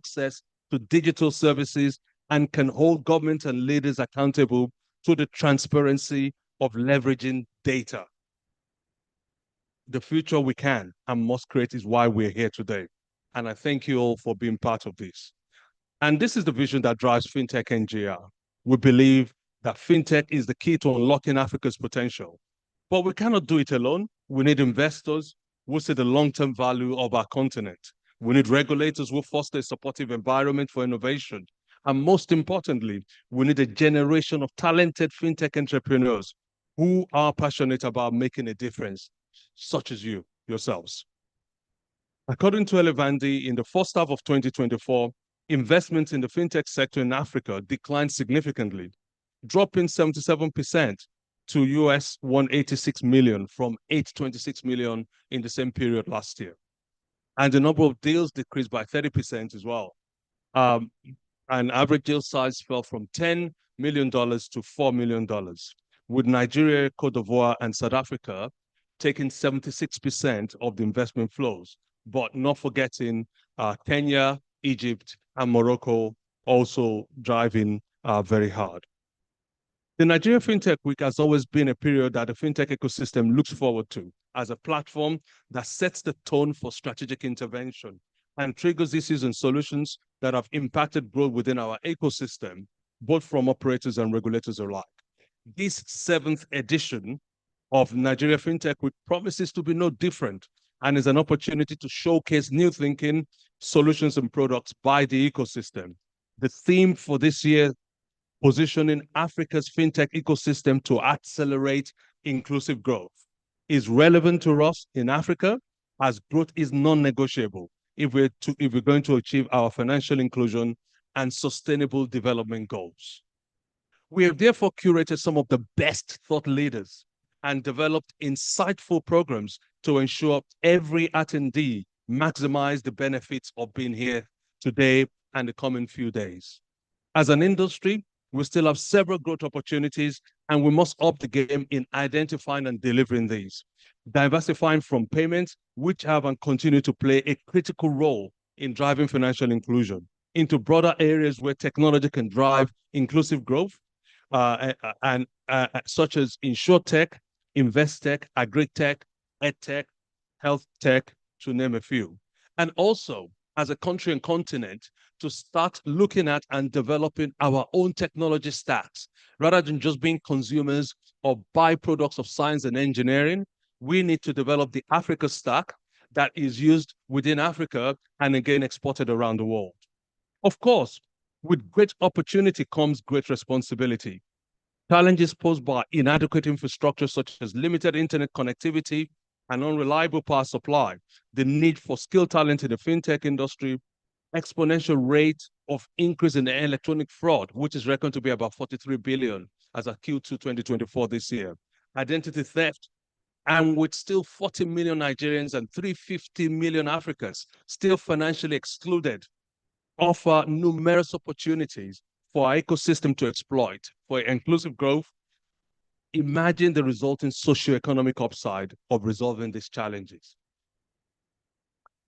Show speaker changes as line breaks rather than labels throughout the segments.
access to digital services and can hold government and leaders accountable to the transparency of leveraging data. The future we can and must create is why we're here today. And I thank you all for being part of this. And this is the vision that drives Fintech NGR. We believe that Fintech is the key to unlocking Africa's potential. But we cannot do it alone. We need investors who see the long-term value of our continent. We need regulators who foster a supportive environment for innovation. And most importantly, we need a generation of talented Fintech entrepreneurs who are passionate about making a difference, such as you, yourselves. According to Elevandi, in the first half of 2024, investments in the fintech sector in Africa declined significantly, dropping 77% to US 186 million from 826 million in the same period last year. And the number of deals decreased by 30% as well. And average deal size fell from $10 million to $4 million, with Nigeria, Cote d'Ivoire, and South Africa taking 76% of the investment flows, but not forgetting Kenya, Egypt, and Morocco also driving very hard. The Nigeria FinTech Week has always been a period that the fintech ecosystem looks forward to as a platform that sets the tone for strategic intervention and triggers issues and solutions that have impacted growth within our ecosystem, both from operators and regulators alike. This 7th edition of Nigeria FinTech Week promises to be no different and is an opportunity to showcase new thinking, solutions, and products by the ecosystem. The theme for this year, positioning Africa's fintech ecosystem to accelerate inclusive growth, is relevant to us in Africa as growth is non-negotiable if we're going to achieve our financial inclusion and sustainable development goals. We have therefore curated some of the best thought leaders and developed insightful programs to ensure every attendee maximize the benefits of being here today and the coming few days. As an industry, we still have several growth opportunities, and we must up the game in identifying and delivering these. Diversifying from payments, which have and continue to play a critical role in driving financial inclusion, into broader areas where technology can drive inclusive growth, such as insurtech, investech, agri-tech, edtech, health tech, to name a few. And also, as a country and continent, to start looking at and developing our own technology stacks. Rather than just being consumers of byproducts of science and engineering, we need to develop the Africa stack that is used within Africa and again exported around the world. Of course, with great opportunity comes great responsibility. Challenges posed by inadequate infrastructure such as limited internet connectivity and unreliable power supply, the need for skilled talent in the fintech industry, exponential rate of increase in electronic fraud, which is reckoned to be about 43 billion as of Q2 2024 this year, identity theft, and with still 40 million Nigerians and 350 million Africans still financially excluded, offer numerous opportunities for our ecosystem to exploit for inclusive growth. Imagine the resulting socioeconomic upside of resolving these challenges.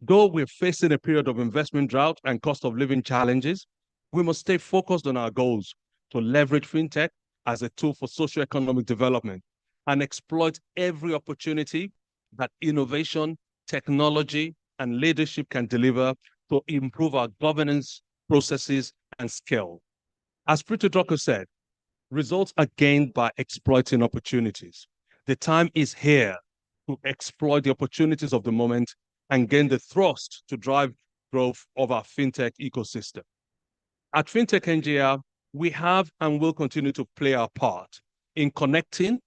Though we're facing a period of investment drought and cost of living challenges, we must stay focused on our goals to leverage fintech as a tool for socioeconomic development and exploit every opportunity that innovation, technology, and leadership can deliver to improve our governance processes and scale. As Prito Drucker said, results are gained by exploiting opportunities. The time is here to exploit the opportunities of the moment and gain the thrust to drive growth of our fintech ecosystem. At Fintech NGR, we have and will continue to play our part in connecting,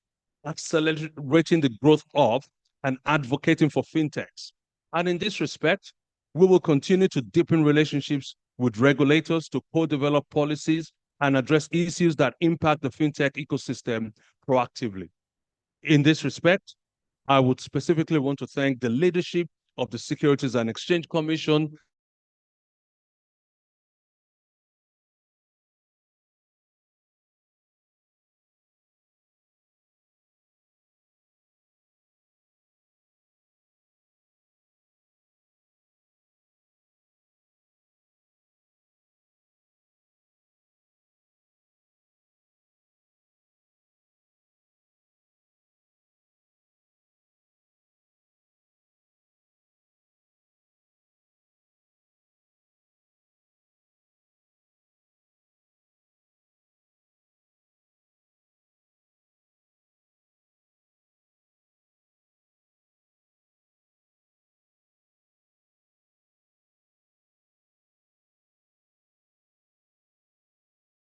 accelerating the growth of, and advocating for fintechs. And in this respect, we will continue to deepen relationships with regulators to co-develop policies and address issues that impact the fintech ecosystem proactively. In this respect, I would specifically want to thank the leadership of the Securities and Exchange Commission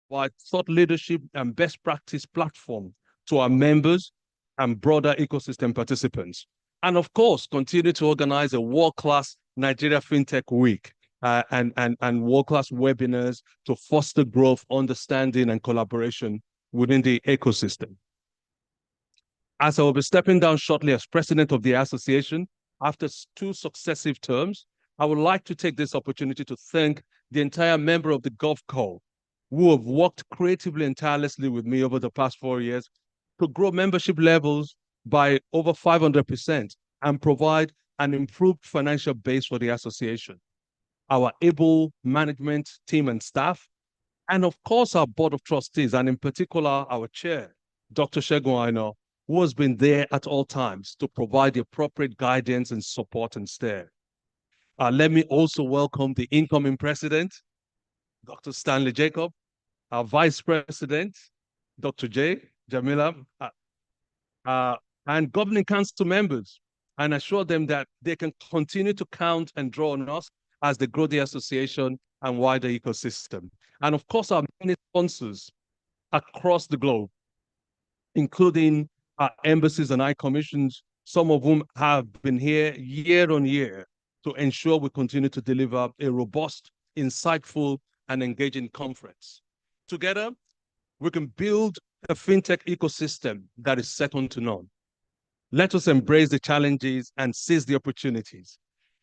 provide thought leadership and best practice platform to our members and broader ecosystem participants. And of course, continue to organize a world-class Nigeria FinTech Week and world-class webinars to foster growth, understanding, and collaboration within the ecosystem. As I will be stepping down shortly as president of the association after two successive terms, I would like to take this opportunity to thank the entire member of the Gulf Corps who have worked creatively and tirelessly with me over the past 4 years to grow membership levels by over 500% and provide an improved financial base for the association. Our able management team and staff, and of course our board of trustees, and in particular our chair, Dr. Segun Aino, who has been there at all times to provide the appropriate guidance and support and steer. Let me also welcome the incoming president, Dr. Stanley Jacob, our vice president, Dr. J. Jamila, and governing council members, and assure them that they can continue to count and draw on us as they grow the association and wider ecosystem. And of course, our many sponsors across the globe, including our embassies and high commissions, some of whom have been here year on year to ensure we continue to deliver a robust, insightful, and engaging conference. Together, we can build a fintech ecosystem that is second to none. Let us embrace the challenges and seize the opportunities.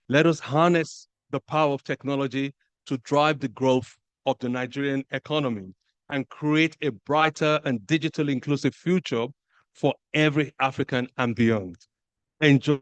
Let us harness the power of technology to drive the growth of the Nigerian economy and create a brighter and digitally inclusive future for every African and beyond. Enjoy.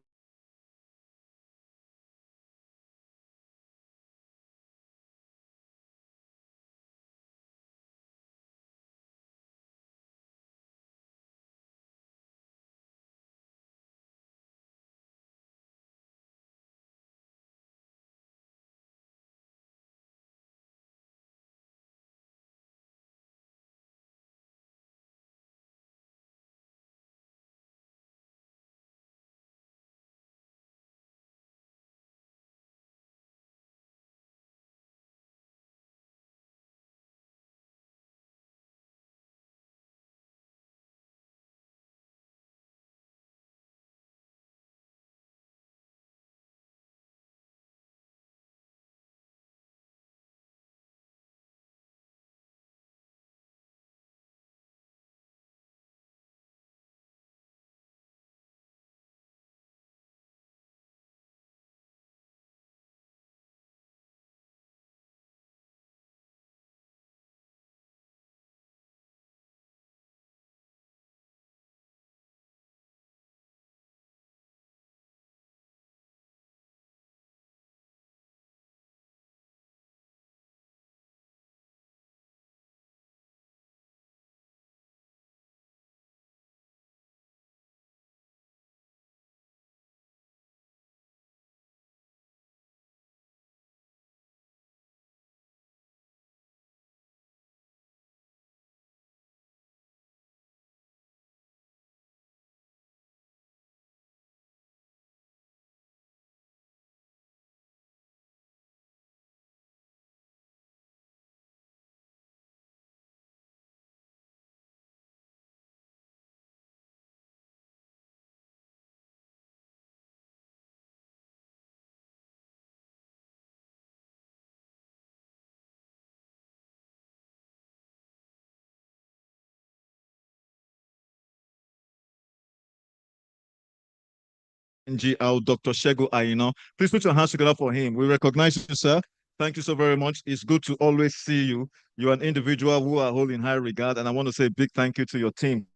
NGL, Dr. Shego Aino. Please put your hands together for him. We recognize you, sir. Thank you so very much. It's good to always see you. You're an individual who I hold in high regard, and I want to say a big thank you to your team.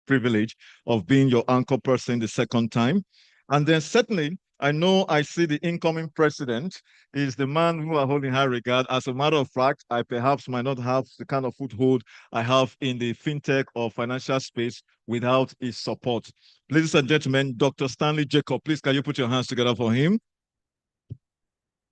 Privilege of being your anchor person the second time. And then certainly, I know I see the incoming president is the man who I hold in high regard. As a matter of fact, I perhaps might not have the kind of foothold I have in the fintech or financial space without his support. Ladies and gentlemen, Dr. Stanley Jacob, please can you put your hands together for him?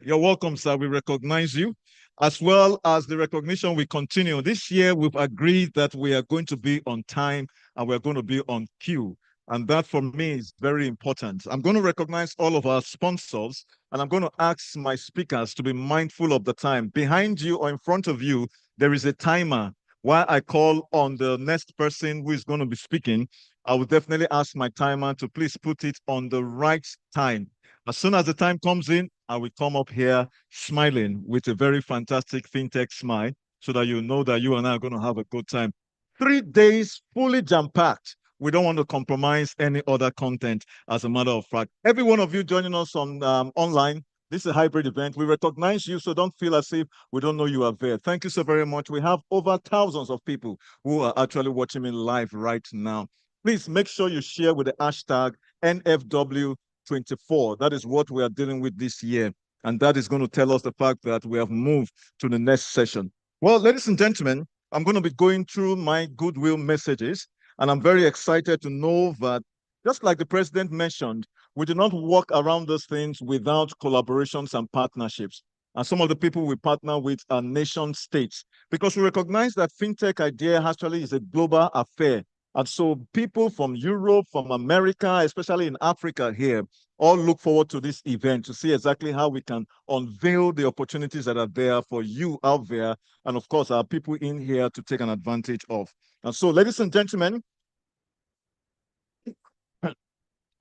You're welcome, sir. We recognize you. As well as the recognition, we continue. This year, we've agreed that we are going to be on time and we're going to be on cue. And that for me is very important. I'm going to recognize all of our sponsors, and I'm going to ask my speakers to be mindful of the time. Behind you or in front of you, there is a timer. While I call on the next person who is going to be speaking, I will definitely ask my timer to please put it on the right time. As soon as the time comes in, I will come up here smiling with a very fantastic fintech smile so that you know that you and I are going to have a good time. 3 days fully jam-packed. We don't want to compromise any other content, as a matter of fact. Every one of you joining us on online, this is a hybrid event. We recognize you, so don't feel as if we don't know you are there. Thank you so very much. We have over thousands of people who are actually watching me live right now. Please make sure you share with the hashtag NFW24. That is what we are dealing with this year. And that is going to tell us the fact that we have moved to the next session. Well, ladies and gentlemen, I'm going to be going through my goodwill messages. And I'm very excited to know that, just like the president mentioned, we do not walk around those things without collaborations and partnerships. And some of the people we partner with are nation states, because we recognize that fintech idea actually is a global affair. And so people from Europe, from America, especially in Africa here, all look forward to this event to see exactly how we can unveil the opportunities that are there for you out there. And of course, our people in here to take an advantage of. And so, ladies and gentlemen,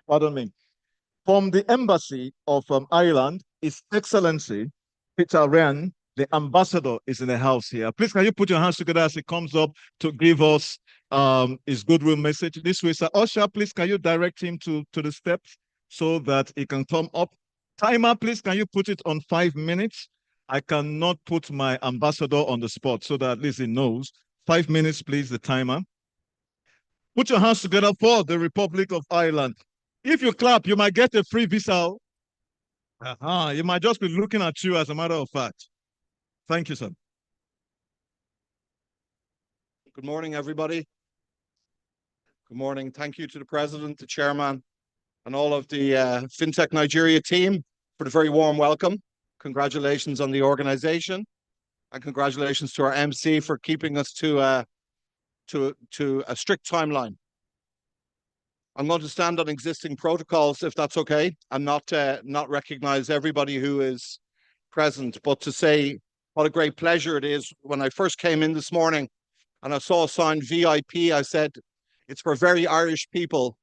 pardon me, from the Embassy of Ireland, His Excellency Peter Ryan, the ambassador, is in the house here. Please, can you put your hands together as he comes up to give us his goodwill message? This way, Sir Usher, please, can you direct him to the steps so that he can come up? Timer, please, can you put it on 5 minutes? I cannot put my ambassador on the spot so that at least he knows. 5 minutes, please, the timer. Put your hands together for the Republic of Ireland. If you clap, you might get a free visa. You might just be looking at you, as a matter of fact. Thank you, sir.
Good morning, everybody. Good morning. Thank you to the president, the chairman, and all of the Fintech Nigeria team for the very warm welcome. Congratulations on the organization, and congratulations to our MC for keeping us to a strict timeline. I'm going to stand on existing protocols, if that's okay, and not recognize everybody who is present, but to say what a great pleasure it is. When I first came in this morning and I saw a sign VIP, I said, it's for very Irish people.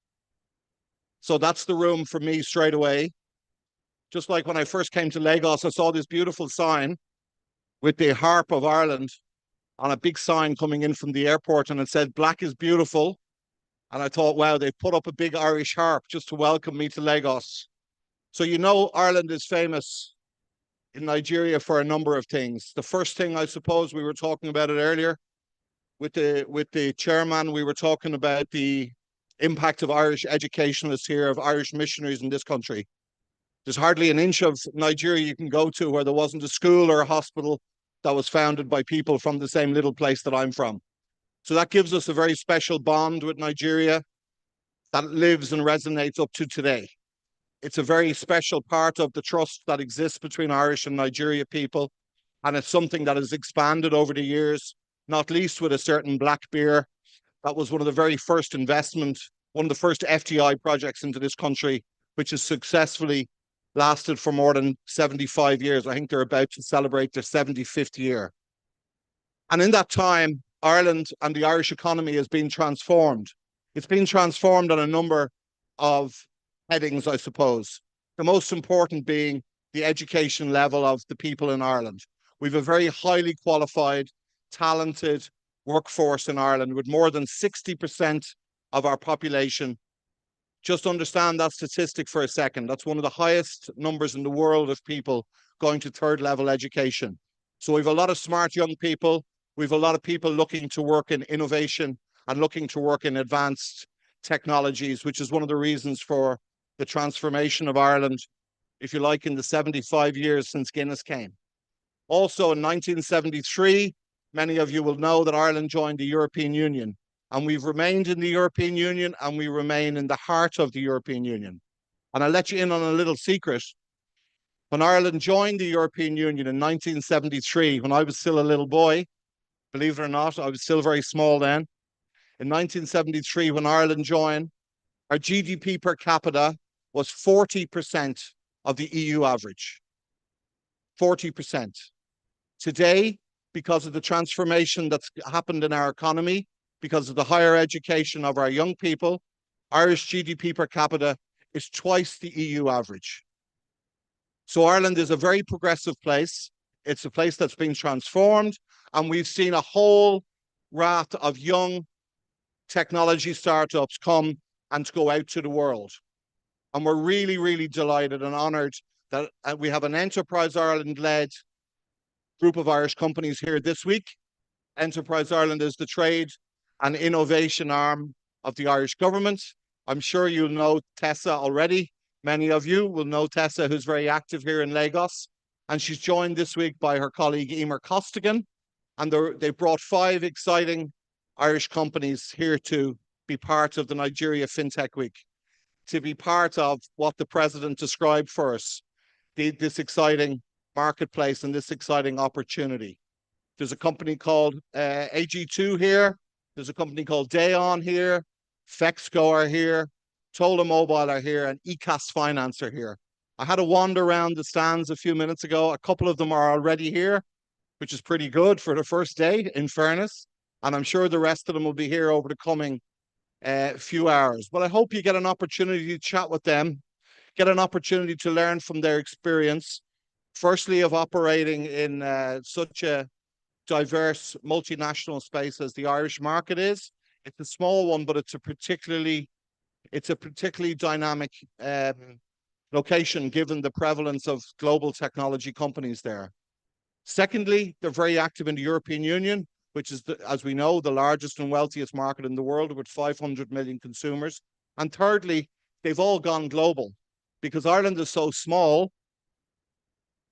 So that's the room for me straight away. Just like when I first came to Lagos, I saw this beautiful sign with the harp of Ireland on a big sign coming in from the airport, and it said, "Black is beautiful." And I thought, wow, they put up a big Irish harp just to welcome me to Lagos. So, you know, Ireland is famous in Nigeria for a number of things. The first thing, I suppose, we were talking about it earlier with the chairman, we were talking about the impact of Irish educationalists here, of Irish missionaries in this country. There's hardly an inch of Nigeria you can go to where there wasn't a school or a hospital that was founded by people from the same little place that I'm from. So that gives us a very special bond with Nigeria that lives and resonates up to today. It's a very special part of the trust that exists between Irish and Nigeria people. And it's something that has expanded over the years, not least with a certain black beer. That was one of the very first one of the first FDI projects into this country, which has successfully lasted for more than 75 years. I think they're about to celebrate their 75th year. And in that time, Ireland and the Irish economy has been transformed. It's been transformed on a number of headings, I suppose. The most important being the education level of the people in Ireland. We have a very highly qualified, talented workforce in Ireland with more than 60% of our population. Just understand that statistic for a second. That's one of the highest numbers in the world of people going to third level education. So we have a lot of smart young people. We have a lot of people looking to work in innovation and looking to work in advanced technologies, which is one of the reasons for the transformation of Ireland, if you like, in the 75 years since Guinness came. Also in 1973, many of you will know that Ireland joined the European Union, and we've remained in the European Union, and we remain in the heart of the European Union. And I'll let you in on a little secret. When Ireland joined the European Union in 1973, when I was still a little boy, believe it or not, I was still very small then. In 1973, when Ireland joined, our GDP per capita was 40% of the EU average. 40%. Today, because of the transformation that's happened in our economy, because of the higher education of our young people. Irish GDP per capita is twice the EU average. So Ireland is a very progressive place. It's a place that's been transformed, and we've seen a whole raft of young technology startups come and to go out to the world. And we're really, really delighted and honoured that we have an Enterprise Ireland-led group of Irish companies here this week. Enterprise Ireland is the trade and innovation arm of the Irish government. I'm sure you'll know Tessa already. Many of you will know Tessa, who's very active here in Lagos. And she's joined this week by her colleague Emer Costigan. And they brought 5 exciting Irish companies here to be part of the Nigeria Fintech Week, to be part of what the president described for us, this exciting marketplace and this exciting opportunity. There's a company called AG2 here. There's a company called Dayon here. Fexco are here. Tola Mobile are here, and ECAS Finance are here. I had a wander around the stands a few minutes ago. A couple of them are already here, which is pretty good for the first day, in fairness. And I'm sure the rest of them will be here over the coming few hours. But I hope you get an opportunity to chat with them, get an opportunity to learn from their experience, firstly, of operating in such a diverse multinational space as the Irish market is. It's a small one, but it's a particularly dynamic location given the prevalence of global technology companies there. Secondly, they're very active in the European Union, which is, as we know, the largest and wealthiest market in the world with 500 million consumers. And thirdly, they've all gone global because Ireland is so small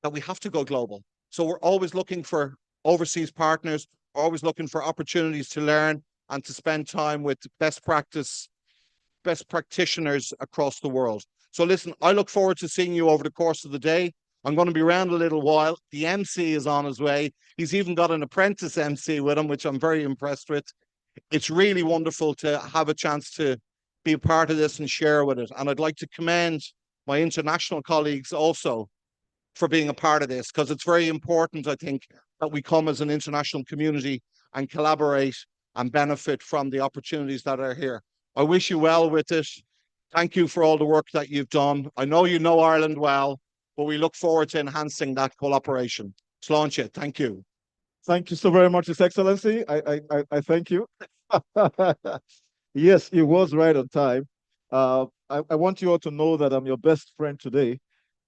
that we have to go global. So we're always looking for overseas partners, always looking for opportunities to learn and to spend time with best practitioners across the world. So listen, I look forward to seeing you over the course of the day. I'm going to be around a little while. The MC is on his way. He's even got an apprentice MC with him, which I'm very impressed with. It's really wonderful to have a chance to be a part of this and share with it. And I'd like to commend my international colleagues also for being a part of this, because it's very important, I think, that we come as an international community and collaborate and benefit from the opportunities that are here. I wish you well with it. Thank you for all the work that you've done. I know you know Ireland well, but we look forward to enhancing that cooperation. Sláinte, thank you.
Thank you so very much, His Excellency. I thank you. Yes, it was right on time. I want you all to know that I'm your best friend today.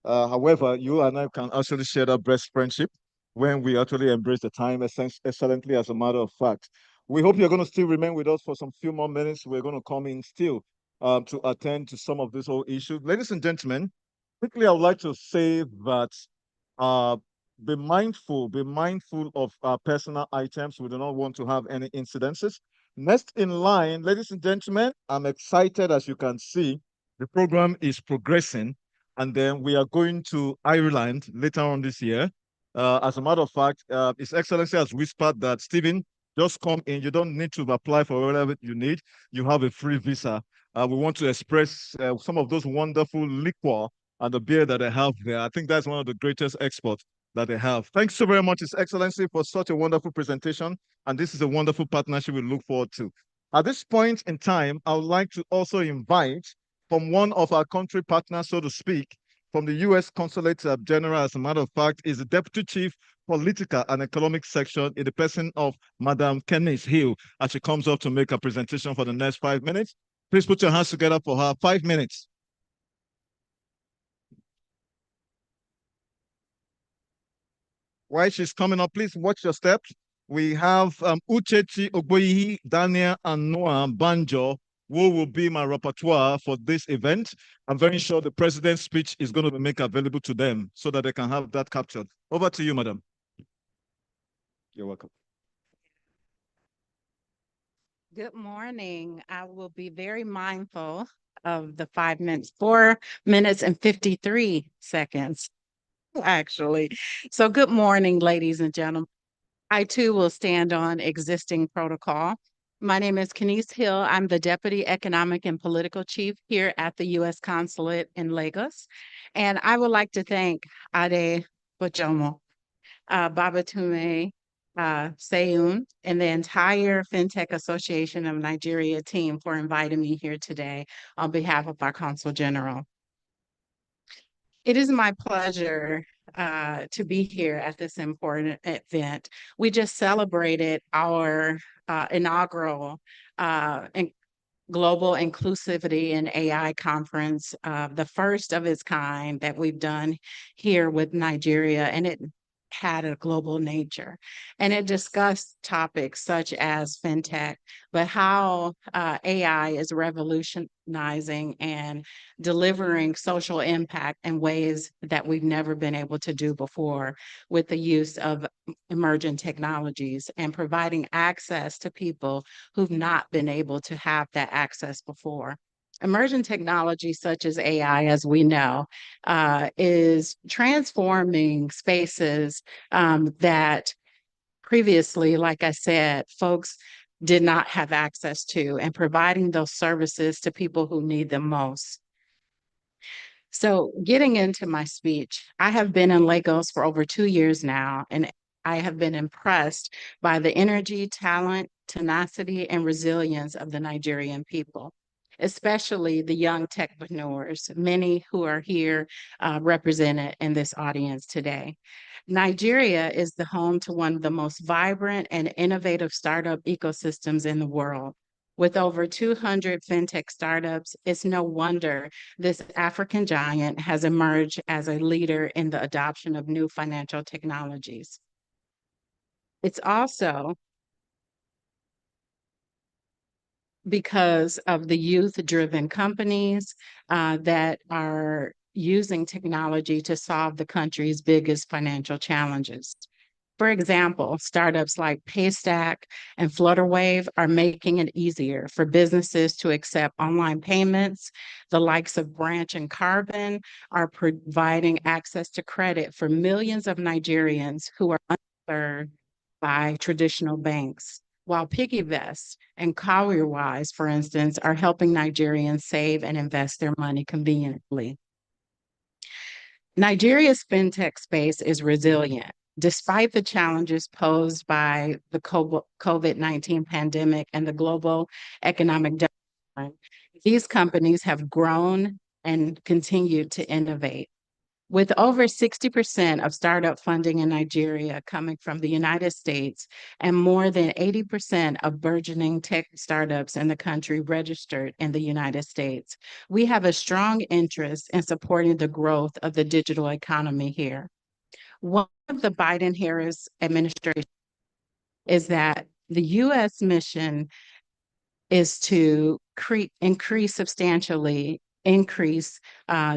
However, you and I can actually share that best friendship when we actually embrace the time excellently, as a matter of fact. We hope you're going to still remain with us for some few more minutes. We're going to come in still to attend to some of this whole issue. Ladies and gentlemen, quickly, I would like to say that be mindful of personal items. We do not want to have any incidences. Next in line, ladies and gentlemen, I'm excited. As you can see, the program is progressing, and then we are going to Ireland later on this year. As a matter of fact, His Excellency has whispered that, Stephen, just come in. You don't need to apply for whatever you need. You have a free visa. We want to express some of those wonderful liquor and the beer that they have there. I think that's one of the greatest exports that they have. Thanks so very much, His Excellency, for such a wonderful presentation. And this is a wonderful partnership we look forward to. At this point in time, I would like to also invite from one of our country partners, so to speak, from the U.S. Consulate General, as a matter of fact, is the Deputy Chief Political and Economic Section in the person of Madam Kenneth Hill, as she comes up to make a presentation for the next 5 minutes. Please put your hands together for her. 5 minutes. While she's coming up, please watch your steps. We have Uchechi Ogboyi, Daniel, and Noah Banjo, who will be my repertoire for this event. I'm very sure the president's speech is going to be made available to them so that they can have that captured. Over to you, madam. You're welcome.
Good morning. I will be very mindful of the 5 minutes, 4 minutes and 53 seconds, actually. So good morning, ladies and gentlemen. I too will stand on existing protocol. My name is Kenneth Hill. I'm the Deputy Economic and Political Chief here at the U.S. Consulate in Lagos. And I would like to thank Ade Bojomo, Babatume, Seun, and the entire Fintech Association of Nigeria team for inviting me here today on behalf of our Consul General. It is my pleasure to be here at this important event. We just celebrated our inaugural Global Inclusivity and AI Conference, the first of its kind that we've done here with Nigeria, and it had a global nature. And it discussed topics such as fintech, but how AI is revolutionizing and delivering social impact in ways that we've never been able to do before with the use of emerging technologies and providing access to people who've not been able to have that access before. Emerging technology such as AI, as we know, is transforming spaces that previously, like I said, folks did not have access to, and providing those services to people who need them most. So getting into my speech, I have been in Lagos for over 2 years now, and I have been impressed by the energy, talent, tenacity, and resilience of the Nigerian people, especially the young techpreneurs, many who are here represented in this audience today. Nigeria is the home to one of the most vibrant and innovative startup ecosystems in the world. With over 200 fintech startups, it's no wonder this African giant has emerged as a leader in the adoption of new financial technologies. It's also because of the youth-driven companies that are using technology to solve the country's biggest financial challenges. For example, startups like Paystack and Flutterwave are making it easier for businesses to accept online payments. The likes of Branch and Carbon are providing access to credit for millions of Nigerians who are underserved by traditional banks, while PiggyVest and CowierWise, for instance, are helping Nigerians save and invest their money conveniently. Nigeria's fintech space is resilient. Despite the challenges posed by the COVID-19 pandemic and the global economic downturn, these companies have grown and continued to innovate. With over 60% of startup funding in Nigeria coming from the United States and more than 80% of burgeoning tech startups in the country registered in the United States, we have a strong interest in supporting the growth of the digital economy here. One of the Biden-Harris administration is that the U.S. mission is to increase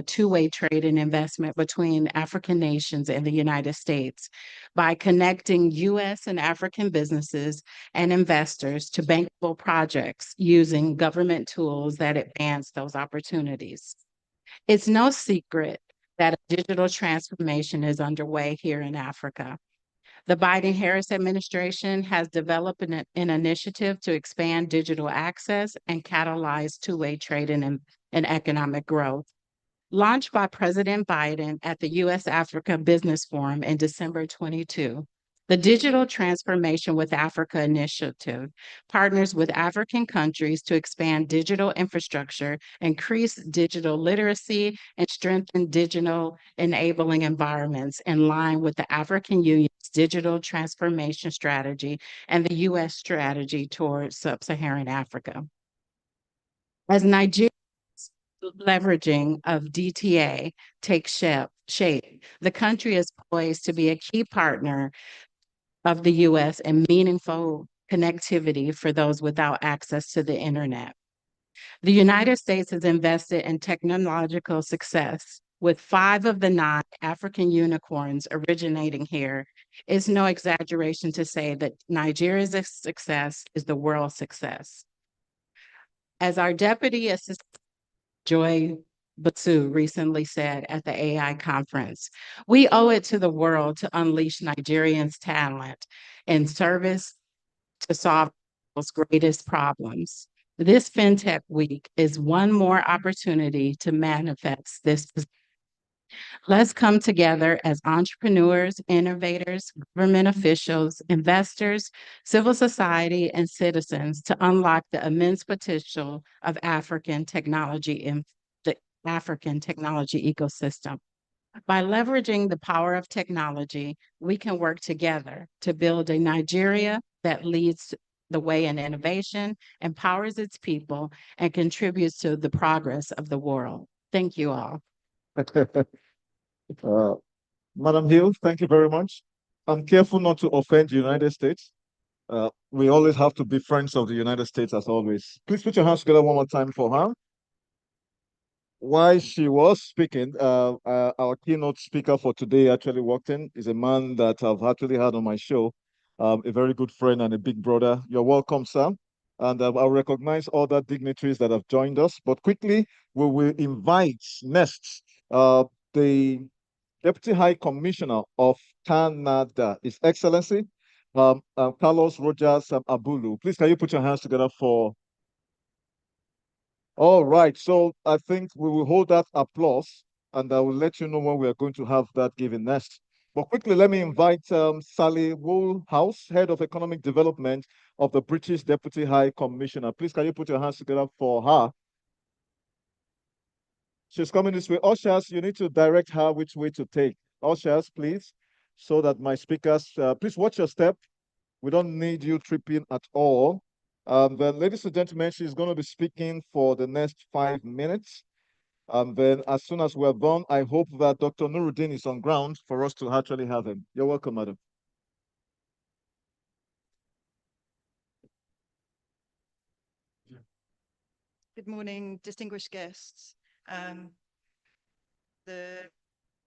two-way trade and investment between African nations and the United States by connecting U.S. and African businesses and investors to bankable projects using government tools that advance those opportunities. It's no secret that a digital transformation is underway here in Africa. The Biden-Harris administration has developed an initiative to expand digital access and catalyze two-way trade and economic growth. Launched by President Biden at the U.S.-Africa Business Forum in December 22, the Digital Transformation with Africa initiative partners with African countries to expand digital infrastructure, increase digital literacy, and strengthen digital enabling environments in line with the African Union's digital transformation strategy and the U.S. strategy towards sub-Saharan Africa. As Nigeria's leveraging of DTA takes shape, the country is poised to be a key partner of the U.S. and meaningful connectivity for those without access to the internet. The United States has invested in technological success, with 5 of the 9 African unicorns originating here. It's no exaggeration to say that Nigeria's success is the world's success. As our Deputy Assistant Joy Batsu recently said at the AI conference, we owe it to the world to unleash Nigerians' talent in service to solve those greatest problems. This FinTech Week is one more opportunity to manifest this. Let's come together as entrepreneurs, innovators, government officials, investors, civil society, and citizens to unlock the immense potential of African technology in the African technology ecosystem. By leveraging the power of technology, we can work together to build a Nigeria that leads the way in innovation, empowers its people, and contributes to the progress of the world. Thank you all.
Uh, Madam Hill, thank you very much. I'm careful not to offend the United States. We always have to be friends of the United States as always. Please put your hands together one more time for her. While she was speaking, our keynote speaker for today actually walked in. Is a man that I've actually had on my show, a very good friend and a big brother. You're welcome, sir. And I'll recognize other dignitaries that have joined us. But quickly, we will invite next the Deputy High Commissioner of Canada, His Excellency Carlos Rogers Abulu. Please, can you put your hands together for all right, so I think we will hold that applause and I will let you know when we are going to have that given next. But quickly, let me invite Sally Woolhouse, Head of Economic Development of the British Deputy High Commissioner. Please, can you put your hands together for her? She's coming this way. Ushers, you need to direct her which way to take. Ushers, please, so that my speakers, please watch your step. We don't need you tripping at all. Then, ladies and gentlemen, she's going to be speaking for the next 5 minutes. And then, as soon as we're done, I hope that Dr. Nuruddin is on ground for us to actually have him. You're welcome, madam.
Good morning, distinguished guests. The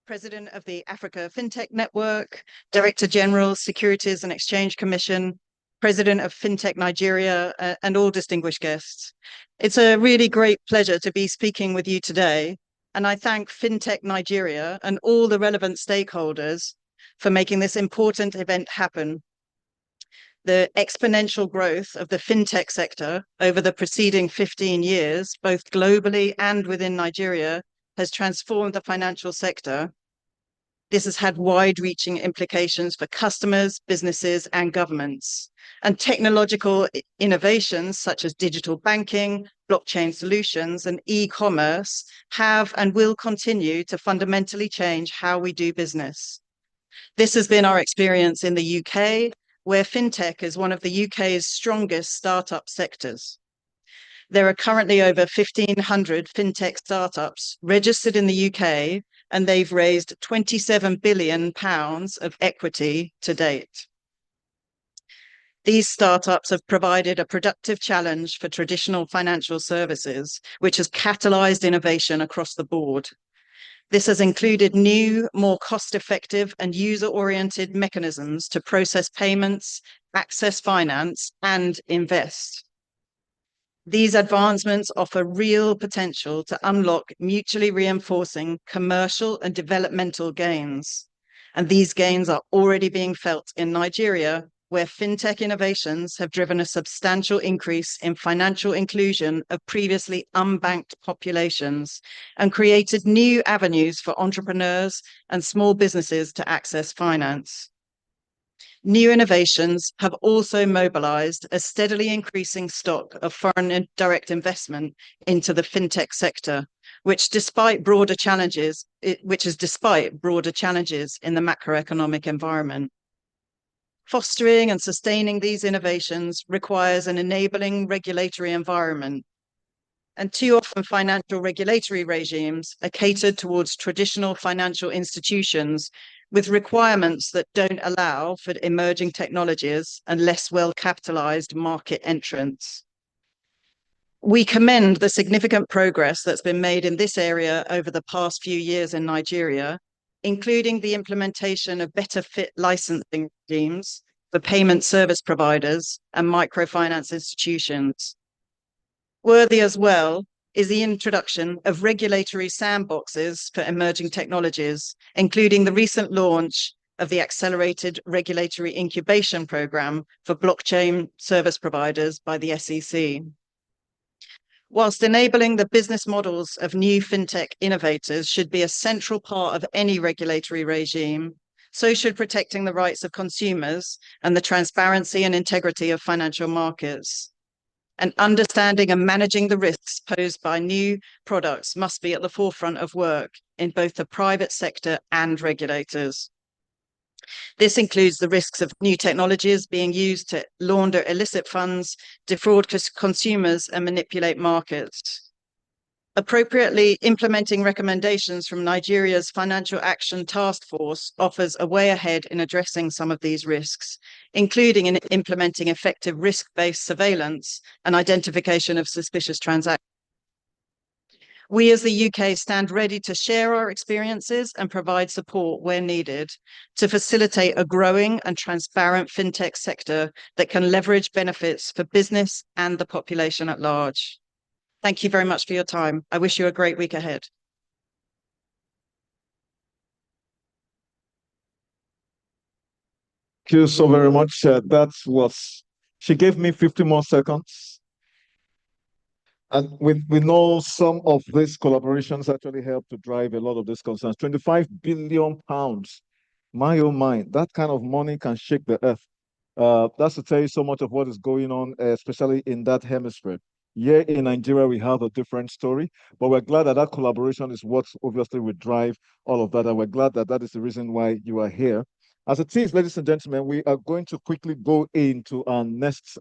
President of the Africa Fintech Network, Director General, Securities and Exchange Commission, President of Fintech Nigeria, and all distinguished guests. It's a really great pleasure to be speaking with you today, and I thank Fintech Nigeria and all the relevant stakeholders for making this important event happen. The exponential growth of the fintech sector over the preceding 15 years, both globally and within Nigeria, has transformed the financial sector. This has had wide-reaching implications for customers, businesses, and governments. And technological innovations such as digital banking, blockchain solutions, and e-commerce have and will continue to fundamentally change how we do business. This has been our experience in the UK, where fintech is one of the UK's strongest startup sectors. There are currently over 1,500 fintech startups registered in the UK, and they've raised £27 billion of equity to date. These startups have provided a productive challenge for traditional financial services, which has catalyzed innovation across the board. This has included new, more cost-effective and user-oriented mechanisms to process payments, access finance, and invest. These advancements offer real potential to unlock mutually reinforcing commercial and developmental gains. And these gains are already being felt in Nigeria, where fintech innovations have driven a substantial increase in financial inclusion of previously unbanked populations and created new avenues for entrepreneurs and small businesses to access finance. New innovations have also mobilized a steadily increasing stock of foreign direct investment into the fintech sector, which is despite broader challenges in the macroeconomic environment. Fostering and sustaining these innovations requires an enabling regulatory environment. And too often financial regulatory regimes are catered towards traditional financial institutions with requirements that don't allow for emerging technologies and less well-capitalized market entrants. We commend the significant progress that's been made in this area over the past few years in Nigeria, including the implementation of better fit licensing regimes for payment service providers and microfinance institutions. Worthy as well is the introduction of regulatory sandboxes for emerging technologies, including the recent launch of the Accelerated Regulatory Incubation Programme for blockchain service providers by the SEC. Whilst enabling the business models of new fintech innovators should be a central part of any regulatory regime, so should protecting the rights of consumers and the transparency and integrity of financial markets. And understanding and managing the risks posed by new products must be at the forefront of work in both the private sector and regulators. This includes the risks of new technologies being used to launder illicit funds, defraud consumers, and manipulate markets. Appropriately implementing recommendations from Nigeria's Financial Action Task Force offers a way ahead in addressing some of these risks, including in implementing effective risk-based surveillance and identification of suspicious transactions. We as the UK stand ready to share our experiences and provide support where needed to facilitate a growing and transparent fintech sector that can leverage benefits for business and the population at large. Thank you very much for your time. I wish you a great week ahead.
Thank you so very much. She gave me 50 more seconds. And we know some of these collaborations actually help to drive a lot of these concerns. 25 billion pounds. My oh my, that kind of money can shake the earth. That's to tell you so much of what is going on, especially in that hemisphere. Here in Nigeria, we have a different story, but we're glad that that collaboration is what obviously will drive all of that. And we're glad that that is the reason why you are here. As it is, ladies and gentlemen, we are going to quickly go into our next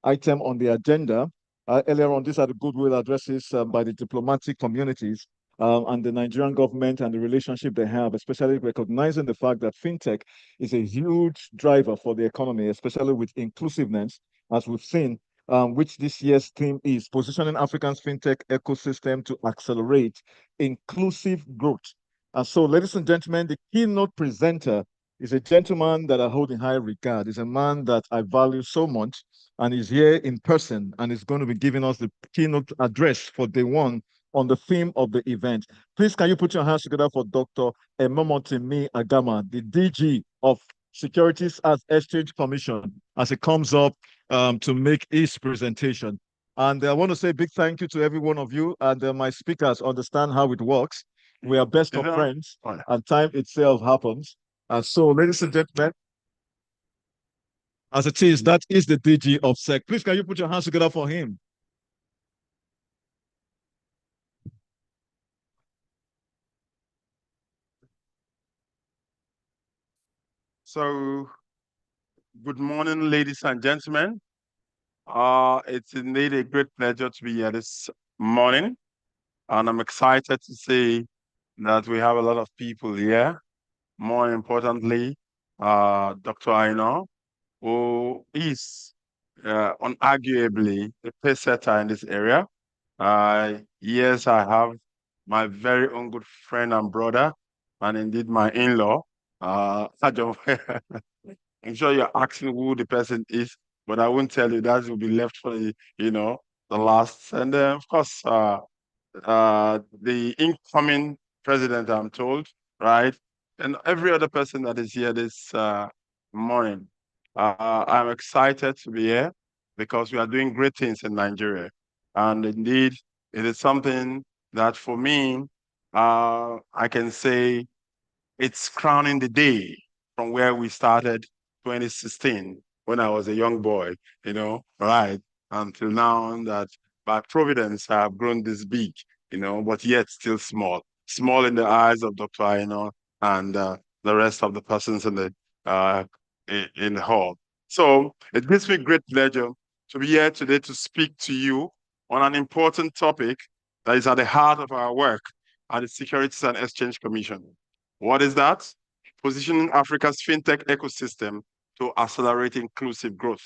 item on the agenda. Earlier on, these are the goodwill addresses by the diplomatic communities and the Nigerian government and the relationship they have, especially recognizing the fact that fintech is a huge driver for the economy, especially with inclusiveness, as we've seen, which this year's theme is positioning Africa's fintech ecosystem to accelerate inclusive growth. And so, ladies and gentlemen, the keynote presenter is a gentleman that I hold in high regard. He's a man that I value so much, and he's here in person and is going to be giving us the keynote address for day one on the theme of the event. Please, can you put your hands together for Dr. Emomotimi Agama, the DG of Securities and Exchange Commission, as he comes up to make his presentation. And I want to say a big thank you to every one of you, and my speakers understand how it works. We are best of friends, and time itself happens. And so, ladies and gentlemen, as it is, that is the DG of SEC. Please, can you put your hands together for him?
So, good morning, ladies and gentlemen. It's indeed a great pleasure to be here this morning, and I'm excited to say that we have a lot of people here. More importantly, Dr. Aina, who is unarguably a pace setter in this area. Yes, I have my very own good friend and brother, and indeed my in-law, Sajong. I'm sure you're asking who the person is, but I won't tell you. That will be left for the last. And then, of course, the incoming president, I'm told, right? And every other person that is here this morning. I'm excited to be here because we are doing great things in Nigeria. And indeed, it is something that for me, I can say it's crowning the day from where we started 2016 when I was a young boy, right? Until now that by providence I have grown this big, but yet still small. Small in the eyes of Dr. Aino and the rest of the persons in the hall. So it gives me great pleasure to be here today to speak to you on an important topic that is at the heart of our work at the Securities and Exchange Commission. What is that? Positioning Africa's fintech ecosystem to accelerate inclusive growth.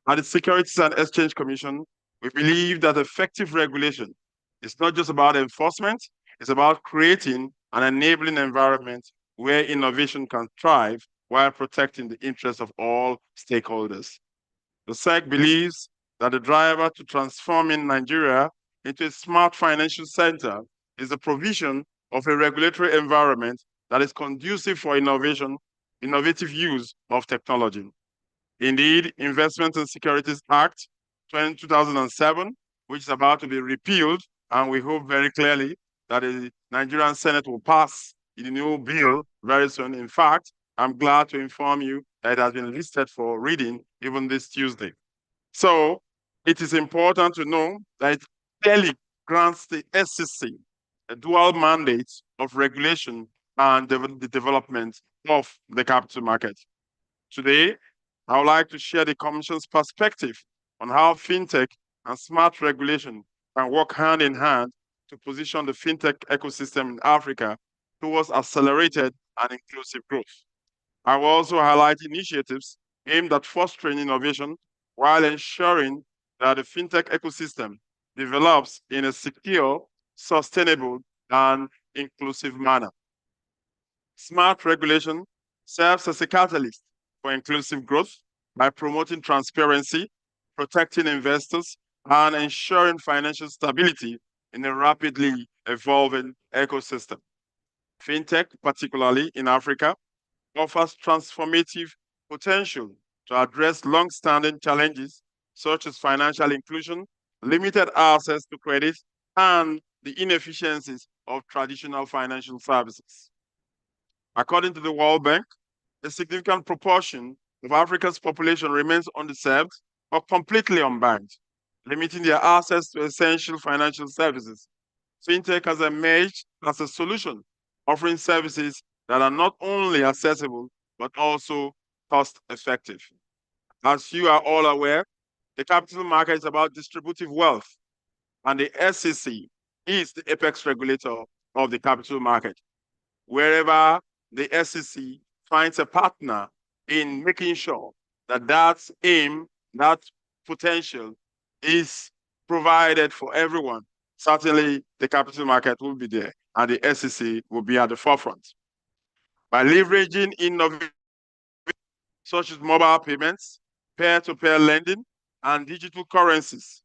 At the Securities and Exchange Commission, we believe that effective regulation is not just about enforcement, it's about creating an enabling environment where innovation can thrive while protecting the interests of all stakeholders. The SEC believes that the driver to transforming Nigeria into a smart financial center is the provision of a regulatory environment that is conducive for innovative use of technology. Indeed, Investment and Securities Act 2007 which is about to be repealed, and we hope very clearly that the Nigerian Senate will pass the new bill very soon. In fact, I'm glad to inform you that it has been listed for reading even this Tuesday. So it is important to know that it clearly grants the SEC a dual mandate of regulation and the development of the capital market. Today, I would like to share the Commission's perspective on how fintech and smart regulation can work hand in hand to position the fintech ecosystem in Africa towards accelerated and inclusive growth. I will also highlight initiatives aimed at fostering innovation while ensuring that the fintech ecosystem develops in a secure, sustainable, and inclusive manner. Smart regulation serves as a catalyst for inclusive growth by promoting transparency, protecting investors, and ensuring financial stability in a rapidly evolving ecosystem. Fintech, particularly in Africa, offers transformative potential to address long-standing challenges such as financial inclusion, limited access to credit, and the inefficiencies of traditional financial services. According to the World Bank, a significant proportion of Africa's population remains underserved or completely unbanked, limiting their access to essential financial services. Fintech has emerged as a solution, offering services that are not only accessible, but also cost-effective. As you are all aware, the capital market is about distributive wealth, and the SEC is the apex regulator of the capital market. Wherever the SEC finds a partner in making sure that that aim, that potential is provided for everyone, certainly the capital market will be there and the SEC will be at the forefront. By leveraging innovation such as mobile payments, peer-to-peer lending, and digital currencies,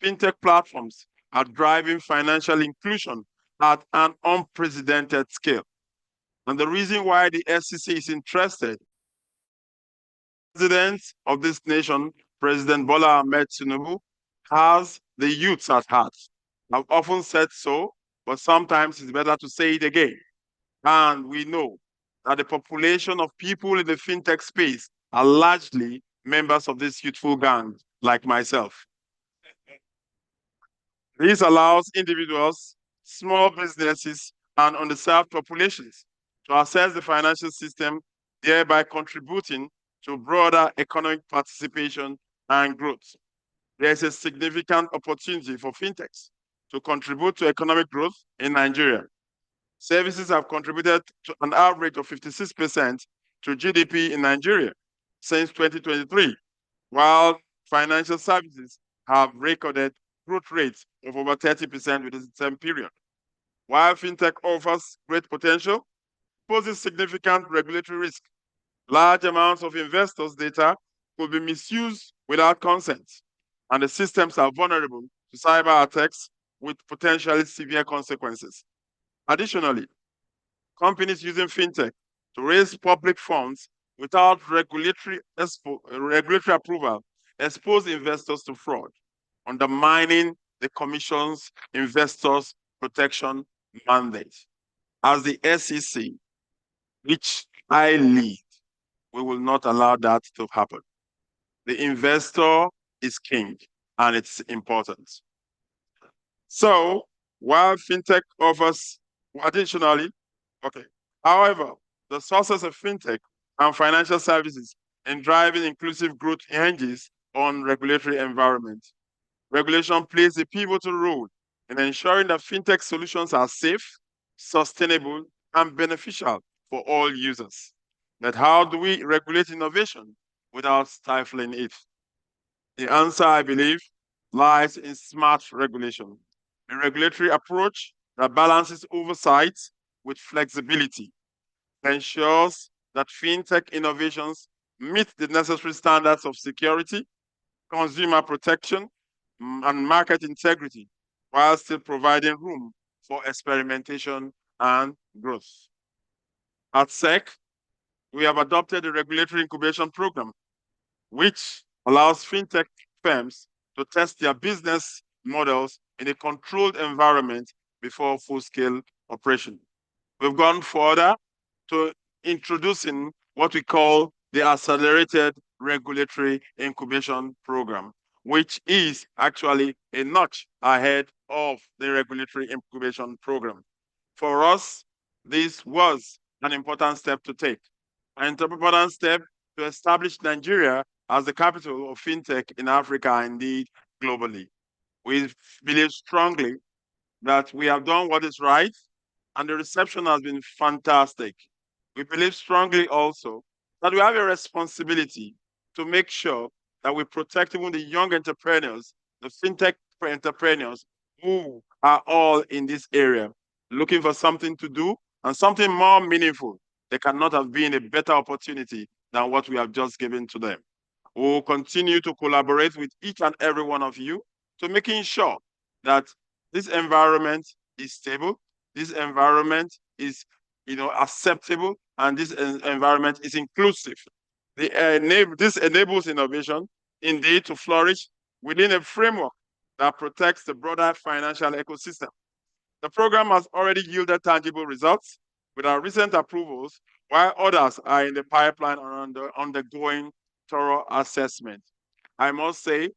fintech platforms are driving financial inclusion at an unprecedented scale. And the reason why the SEC is interested, the president of this nation, President Bola Ahmed Tinubu, has the youths at heart. I've often said so, but sometimes it's better to say it again. And we know that the population of people in the fintech space are largely members of this youthful gang, like myself. This allows individuals, small businesses, and underserved populations to access the financial system, thereby contributing to broader economic participation and growth. There is a significant opportunity for fintechs to contribute to economic growth in Nigeria. Services have contributed to an average of 56% to GDP in Nigeria since 2023, while financial services have recorded growth rates of over 30% within the same period. While fintech offers great potential, it poses significant regulatory risk. Large amounts of investors' data could be misused without consent, and the systems are vulnerable to cyber attacks with potentially severe consequences. Additionally, companies using fintech to raise public funds without regulatory approval expose investors to fraud, undermining the Commission's investors protection mandate. As the SEC, which I lead, we will not allow that to happen. The investor is king, and it's important. So, while fintech offers additionally, however, the sources of fintech and financial services in driving inclusive growth hinges on regulatory environment. Regulation plays a pivotal role in ensuring that fintech solutions are safe, sustainable, and beneficial for all users. But how do we regulate innovation without stifling it? The answer, I believe, lies in smart regulation, a regulatory approach that balances oversight with flexibility, ensures that fintech innovations meet the necessary standards of security, consumer protection, and market integrity, while still providing room for experimentation and growth. At SEC, we have adopted a regulatory incubation program, which allows fintech firms to test their business models in a controlled environment before full-scale operation. We've gone further to introducing what we call the Accelerated Regulatory Incubation Program, which is actually a notch ahead of the Regulatory Incubation Program. For us, this was an important step to take, an important step to establish Nigeria as the capital of fintech in Africa, and indeed globally. We believe strongly that we have done what is right, and the reception has been fantastic. We believe strongly also that we have a responsibility to make sure that we protect even the young entrepreneurs, the fintech entrepreneurs who are all in this area, looking for something to do and something more meaningful. There cannot have been a better opportunity than what we have just given to them. We will continue to collaborate with each and every one of you to making sure that this environment is stable, this environment is acceptable, and this environment is inclusive. This enables innovation indeed to flourish within a framework that protects the broader financial ecosystem. The program has already yielded tangible results with our recent approvals, while others are in the pipeline or undergoing thorough assessment. I must say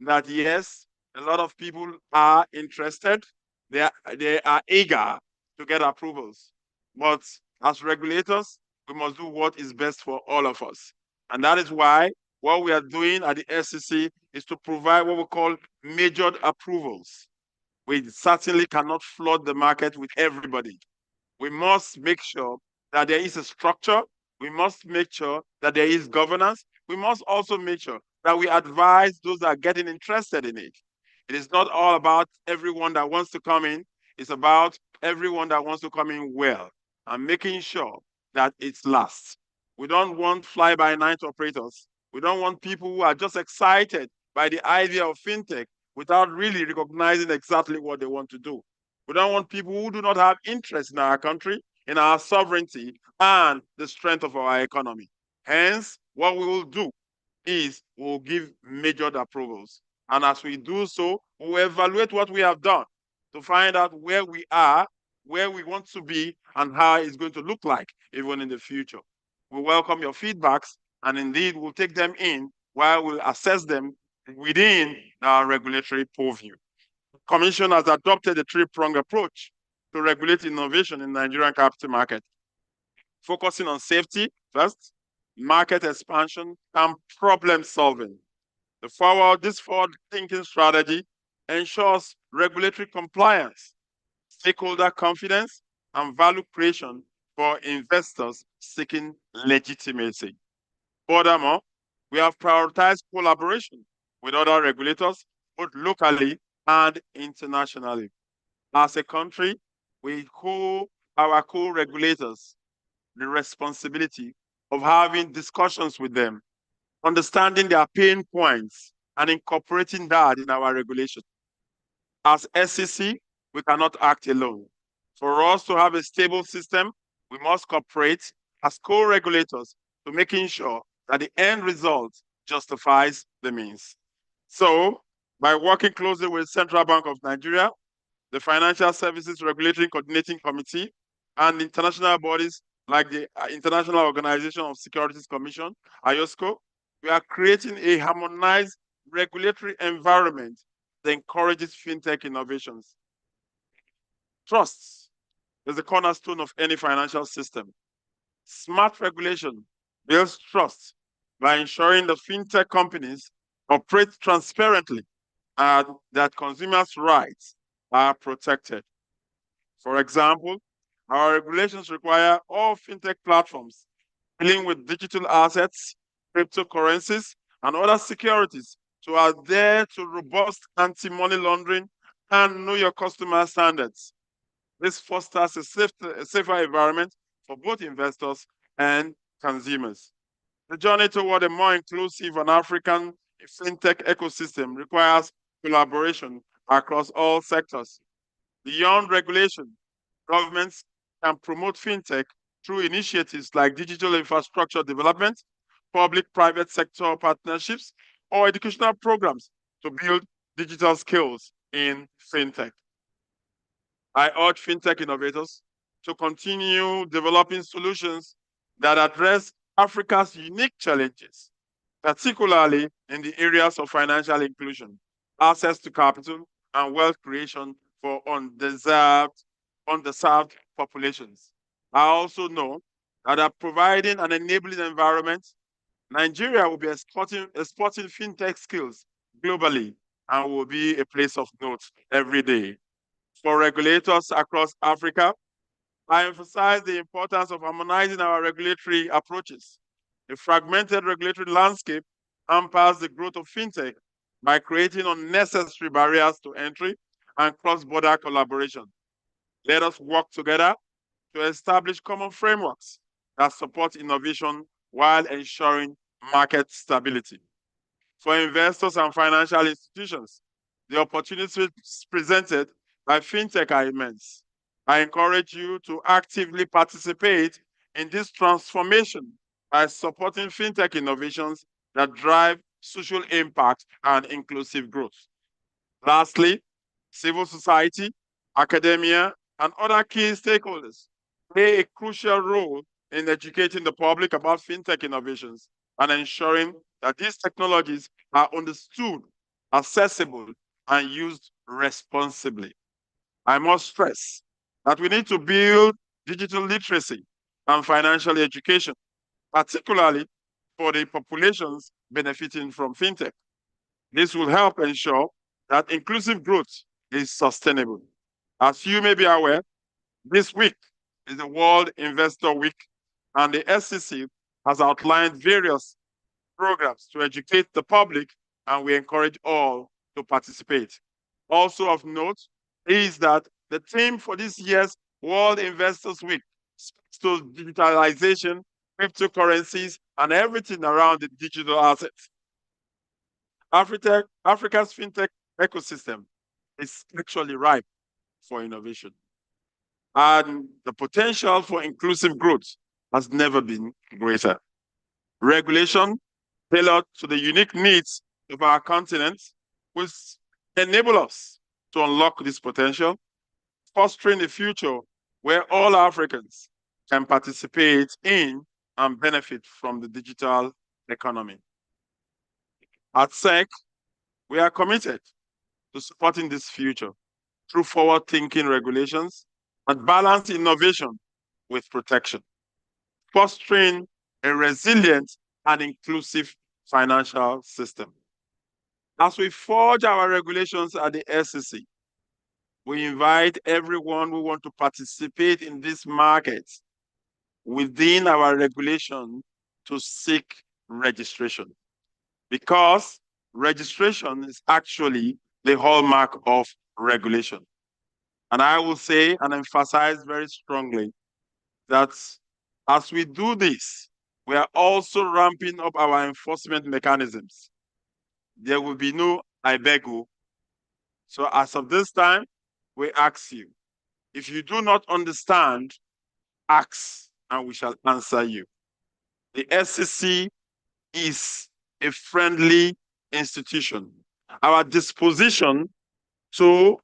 that yes, a lot of people are interested. They are eager to get approvals. But as regulators, we must do what is best for all of us. And that is why what we are doing at the SEC is to provide what we call measured approvals. We certainly cannot flood the market with everybody. We must make sure that there is a structure. We must make sure that there is governance. We must also make sure that we advise those that are getting interested in it. It is not all about everyone that wants to come in. It's about everyone that wants to come in well and making sure that it lasts. We don't want fly-by-night operators. We don't want people who are just excited by the idea of fintech without really recognizing exactly what they want to do. We don't want people who do not have interest in our country, in our sovereignty, and the strength of our economy. Hence, what we will do is we'll give measured approvals. And as we do so, we'll evaluate what we have done to find out where we are, where we want to be, and how it's going to look like even in the future. We welcome your feedbacks, and indeed we'll take them in while we'll assess them within our regulatory purview. Commission has adopted a three-pronged approach to regulate innovation in Nigerian capital market, focusing on safety first, market expansion, and problem solving. This forward-thinking strategy ensures regulatory compliance, stakeholder confidence, and value creation for investors seeking legitimacy. Furthermore, we have prioritized collaboration with other regulators, both locally and internationally. As a country, we owe our co-regulators the responsibility of having discussions with them, understanding their pain points, and incorporating that in our regulation. As SEC, we cannot act alone. For us to have a stable system, we must cooperate as co-regulators to making sure that the end result justifies the means. So, by working closely with Central Bank of Nigeria, the Financial Services Regulatory Coordinating Committee, and international bodies like the International Organization of Securities Commission, IOSCO, we are creating a harmonized regulatory environment that encourages fintech innovations. Trust is the cornerstone of any financial system. Smart regulation builds trust by ensuring that fintech companies operate transparently and that consumers' rights are protected. For example, our regulations require all fintech platforms dealing with digital assets, cryptocurrencies, and other securities to adhere to robust anti-money laundering and know your customer standards. This fosters a safer environment for both investors and consumers. The journey toward a more inclusive and African fintech ecosystem requires collaboration across all sectors. Beyond regulation, governments can promote fintech through initiatives like digital infrastructure development, public-private sector partnerships, or educational programs to build digital skills in fintech. I urge fintech innovators to continue developing solutions that address Africa's unique challenges, particularly in the areas of financial inclusion, access to capital, and wealth creation for underserved populations. I also know that providing an enabling environment, Nigeria will be exporting fintech skills globally and will be a place of note every day. For regulators across Africa, I emphasize the importance of harmonizing our regulatory approaches. A fragmented regulatory landscape hampers the growth of fintech by creating unnecessary barriers to entry and cross-border collaboration. Let us work together to establish common frameworks that support innovation while ensuring market stability. For investors and financial institutions, the opportunities presented by fintech are immense. I encourage you to actively participate in this transformation by supporting fintech innovations that drive social impact and inclusive growth. Lastly, civil society, academia, and other key stakeholders play a crucial role in educating the public about fintech innovations and ensuring that these technologies are understood, accessible, and used responsibly. I must stress that we need to build digital literacy and financial education, particularly for the populations benefiting from fintech. This will help ensure that inclusive growth is sustainable. As you may be aware, this week is the World Investor Week, and the SEC has outlined various programs to educate the public, and we encourage all to participate. Also of note is that the theme for this year's World Investors Week speaks to digitalization, cryptocurrencies, and everything around the digital assets. Africa's fintech ecosystem is actually ripe for innovation. And the potential for inclusive growth has never been greater. Regulation tailored to the unique needs of our continent will enable us to unlock this potential, fostering a future where all Africans can participate in and benefit from the digital economy. At SEC, we are committed to supporting this future through forward-thinking regulations and balanced innovation with protection, fostering a resilient and inclusive financial system. As we forge our regulations at the SEC, we invite everyone who wants to participate in this market within our regulation to seek registration, because registration is actually the hallmark of regulation. And I will say and emphasize very strongly that as we do this, we are also ramping up our enforcement mechanisms. There will be no I beg you. So as of this time, we ask you, if you do not understand, ask and we shall answer you. The SEC is a friendly institution. Our disposition to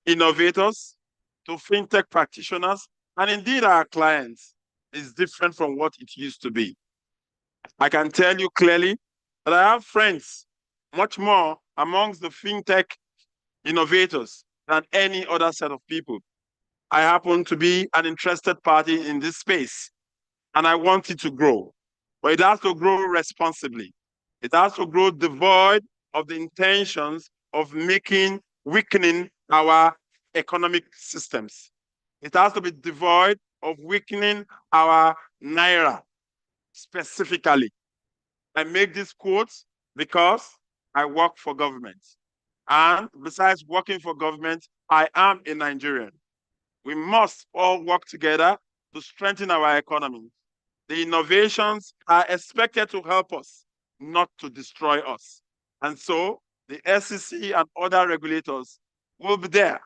innovators, to fintech practitioners, and indeed our clients is different from what it used to be. I can tell you clearly that I have friends much more amongst the fintech innovators than any other set of people. I happen to be an interested party in this space, and I want it to grow. But it has to grow responsibly. It has to grow devoid of the intentions of weakening our economic systems. It has to be devoid of weakening our naira specifically. I make these quotes because I work for government. And besides working for government, I am a Nigerian. We must all work together to strengthen our economy. The innovations are expected to help us, not to destroy us. And so the SEC and other regulators will be there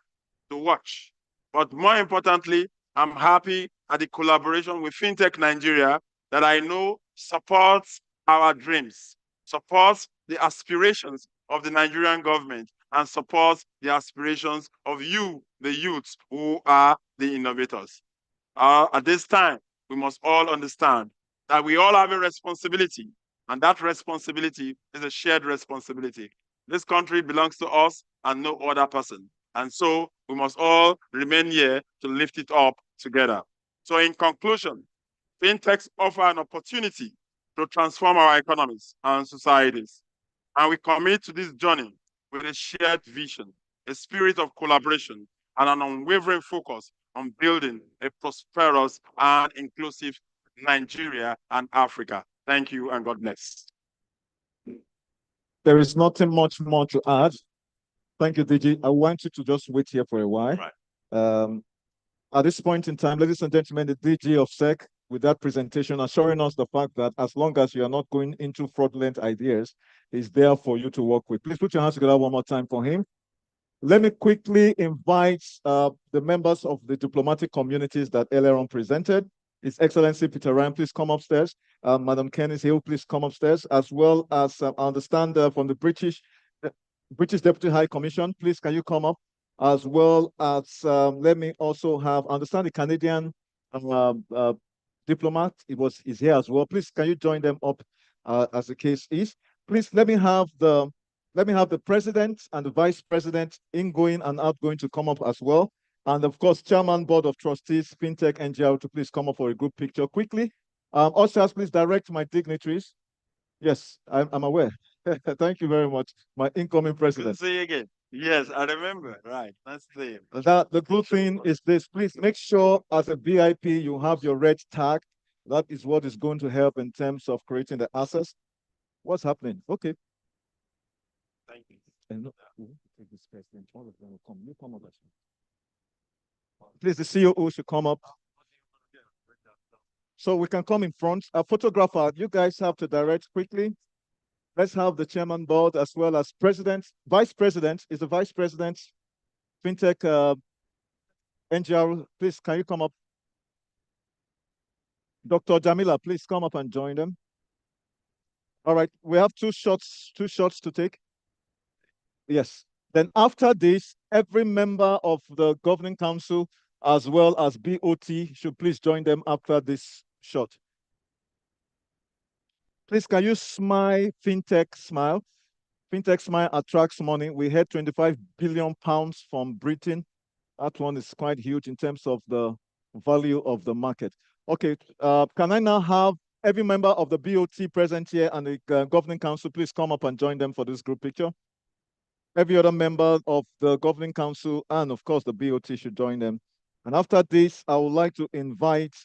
to watch. But more importantly, I'm happy at the collaboration with Fintech Nigeria that I know supports our dreams, supports the aspirations of the Nigerian government, and support the aspirations of you, the youths, who are the innovators. At this time, we must all understand that we all have a responsibility, and that responsibility is a shared responsibility. This country belongs to us and no other person. And so we must all remain here to lift it up together. So in conclusion, fintechs offer an opportunity to transform our economies and societies. And we commit to this journey with a shared vision, a spirit of collaboration, and an unwavering focus on building a prosperous and inclusive Nigeria and Africa. Thank you and God bless.
There is nothing much more to add. Thank you, DG. I want you to just wait here for a while.
Right.
At this point in time, ladies and gentlemen, the DG of SEC with that presentation assuring us the fact that as long as you are not going into fraudulent ideas, is there for you to work with. Please put your hands together one more time for him. Let me quickly invite the members of the diplomatic communities that earlier on presented. His Excellency Peter Ryan, please come upstairs. Madam Kennis Hill, please come upstairs, as well as I understand from the British Deputy High Commission, please can you come up? As well as let me also have understand the Canadian diplomat is here as well. Please can you join them up as the case is? Please let me have the president and the vice president ingoing and outgoing to come up as well. And of course, Chairman Board of Trustees, Fintech NGR to please come up for a group picture quickly. Also, please direct my dignitaries. Yes, I'm aware. Thank you very much, my incoming president.
Good to see you again. Yes, I remember. Right. That's the
The good thing is this. Please make sure as a VIP you have your red tag. That is what is going to help in terms of creating the access. What's happening? Okay.
Thank you.
And take this president. All of them will come. You come over. Please, the COO should come up. So we can come in front. A photographer, you guys have to direct quickly. Let's have the chairman board as well as president. Vice president is the vice president. Fintech NGR, please, can you come up? Dr. Jamila, please come up and join them. All right, we have two shots to take. Yes. Then after this, every member of the governing council as well as BOT should please join them after this shot. Please, can you smile, Fintech smile? Fintech smile attracts money. We had 25 billion pounds from Britain. That one is quite huge in terms of the value of the market. Okay, can I now have every member of the BOT present here and the governing council, please come up and join them for this group picture. Every other member of the governing council and of course the BOT should join them. And after this, I would like to invite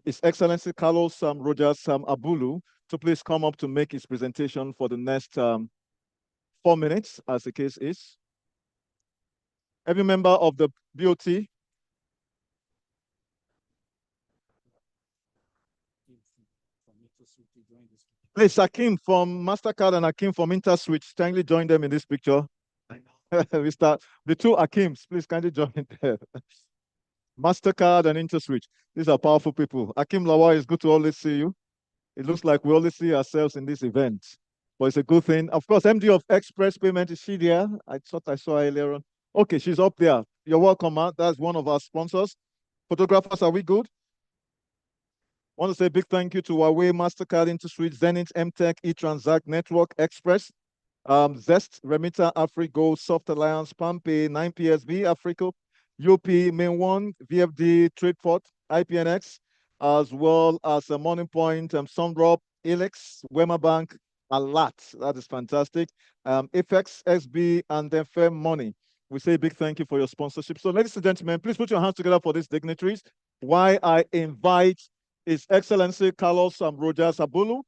His Excellency Carlos Rogers Abulu to please come up to make his presentation for the next 4 minutes, as the case is. Every member of the BOT. Please, Akim from MasterCard and Akim from InterSwitch, kindly join them in this picture. We start the two Akims, please kindly join there. MasterCard and InterSwitch. These are powerful people. Akim Lawa, it's good to always see you. It looks like we always see ourselves in this event, but it's a good thing. Of course, MD of Express Payment, is she there? I thought I saw her earlier on. Okay, she's up there. You're welcome, man. That's one of our sponsors. Photographers, are we good? Want to say a big thank you to Huawei, MasterCard, InterSwitch, Zenith, MTech, eTransact, Network, Express, Zest, Remita, Afrigo, Soft Alliance, Pampay, 9PSB, Africo, UP, Main One, VFD, Tradeport, IPNX, as well as Morning Point, Sundrop, Elix, Wema Bank, a lot. That is fantastic. FX, SB, and then Fair Money. We say a big thank you for your sponsorship. So, ladies and gentlemen, please put your hands together for these dignitaries. Why I invite His Excellency Carlos Rogers Abulu,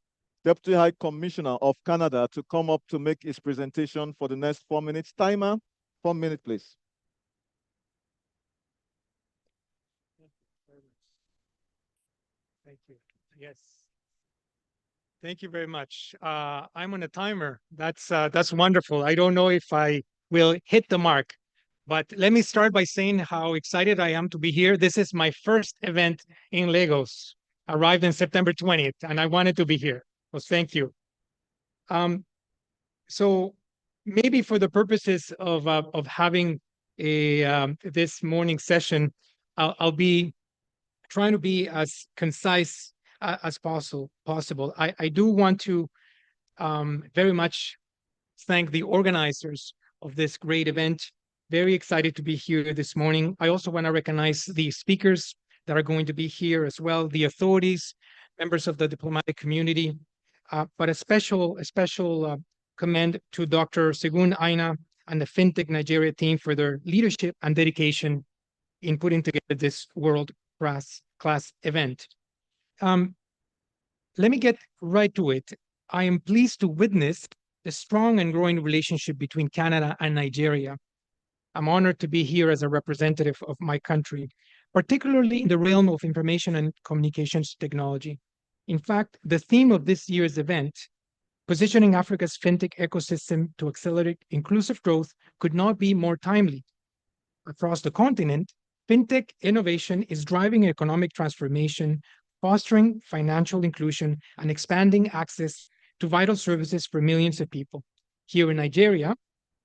Deputy High Commissioner of Canada, to come up to make his presentation for the next 4 minutes. Timer, 4 minutes, please.
Thank you. Yes. Thank you very much. I'm on a timer. That's wonderful. I don't know if I will hit the mark, but let me start by saying how excited I am to be here. This is my first event in Lagos. Arrived on September 20th, and I wanted to be here. So thank you. So maybe for the purposes of having this morning session, I'll be trying to be as concise as possible. I do want to very much thank the organizers of this great event. Very excited to be here this morning. I also want to recognize the speakers that are going to be here as well, the authorities, members of the diplomatic community, but a special commend to Dr. Segun Aina and the Fintech Nigeria team for their leadership and dedication in putting together this world class event. Let me get right to it. I am pleased to witness the strong and growing relationship between Canada and Nigeria. I'm honored to be here as a representative of my country, particularly in the realm of information and communications technology. In fact, the theme of this year's event, positioning Africa's fintech ecosystem to accelerate inclusive growth, could not be more timely. Across the continent, fintech innovation is driving economic transformation, fostering financial inclusion, and expanding access to vital services for millions of people. Here in Nigeria,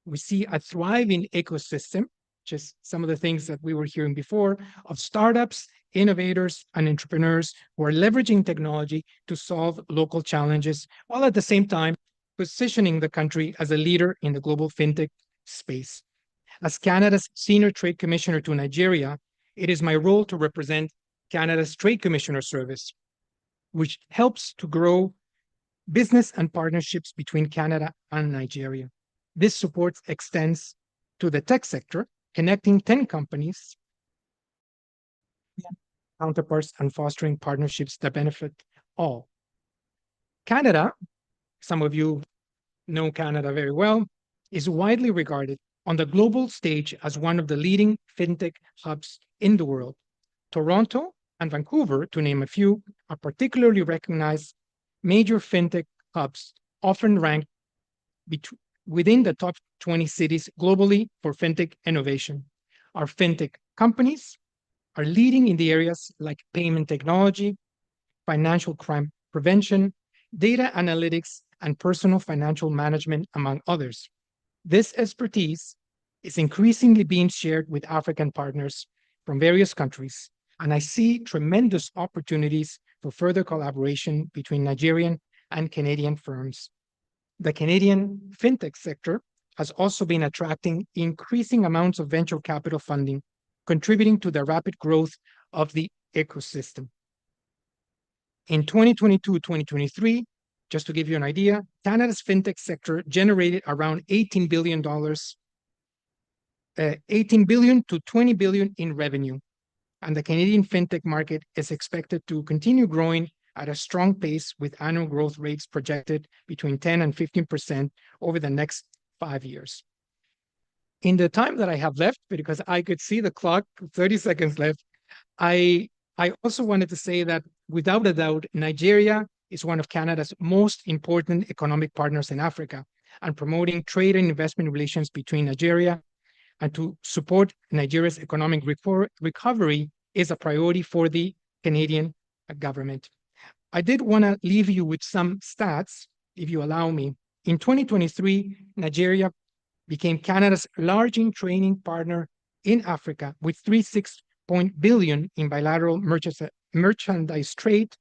we see a thriving ecosystem, just some of the things that we were hearing before, of startups, innovators, and entrepreneurs who are leveraging technology to solve local challenges, while at the same time positioning the country as a leader in the global fintech space. As Canada's Senior Trade Commissioner to Nigeria, it is my role to represent Canada's Trade Commissioner Service, which helps to grow business and partnerships between Canada and Nigeria. This support extends to the tech sector, connecting 10 companies, counterparts, and fostering partnerships that benefit all. Canada, some of you know Canada very well, is widely regarded on the global stage as one of the leading fintech hubs in the world. Toronto and Vancouver, to name a few, are particularly recognized major fintech hubs, often ranked within the top 20 cities globally for fintech innovation. Our fintech companies are leading in the areas like payment technology, financial crime prevention, data analytics, and personal financial management, among others. This expertise is increasingly being shared with African partners from various countries, and I see tremendous opportunities for further collaboration between Nigerian and Canadian firms. The Canadian fintech sector has also been attracting increasing amounts of venture capital funding, contributing to the rapid growth of the ecosystem. In 2022-2023, just to give you an idea, Canada's fintech sector generated around $18 billion to $20 billion in revenue. And the Canadian fintech market is expected to continue growing at a strong pace, with annual growth rates projected between 10 and 15% over the next 5 years. In the time that I have left, because I could see the clock, 30 seconds left, I also wanted to say that without a doubt, Nigeria is one of Canada's most important economic partners in Africa, and promoting trade and investment relations between Nigeria and to support Nigeria's economic recovery is a priority for the Canadian government. I did want to leave you with some stats, if you allow me. In 2023, Nigeria became Canada's largest trading partner in Africa, with $36 billion in bilateral merchandise trade.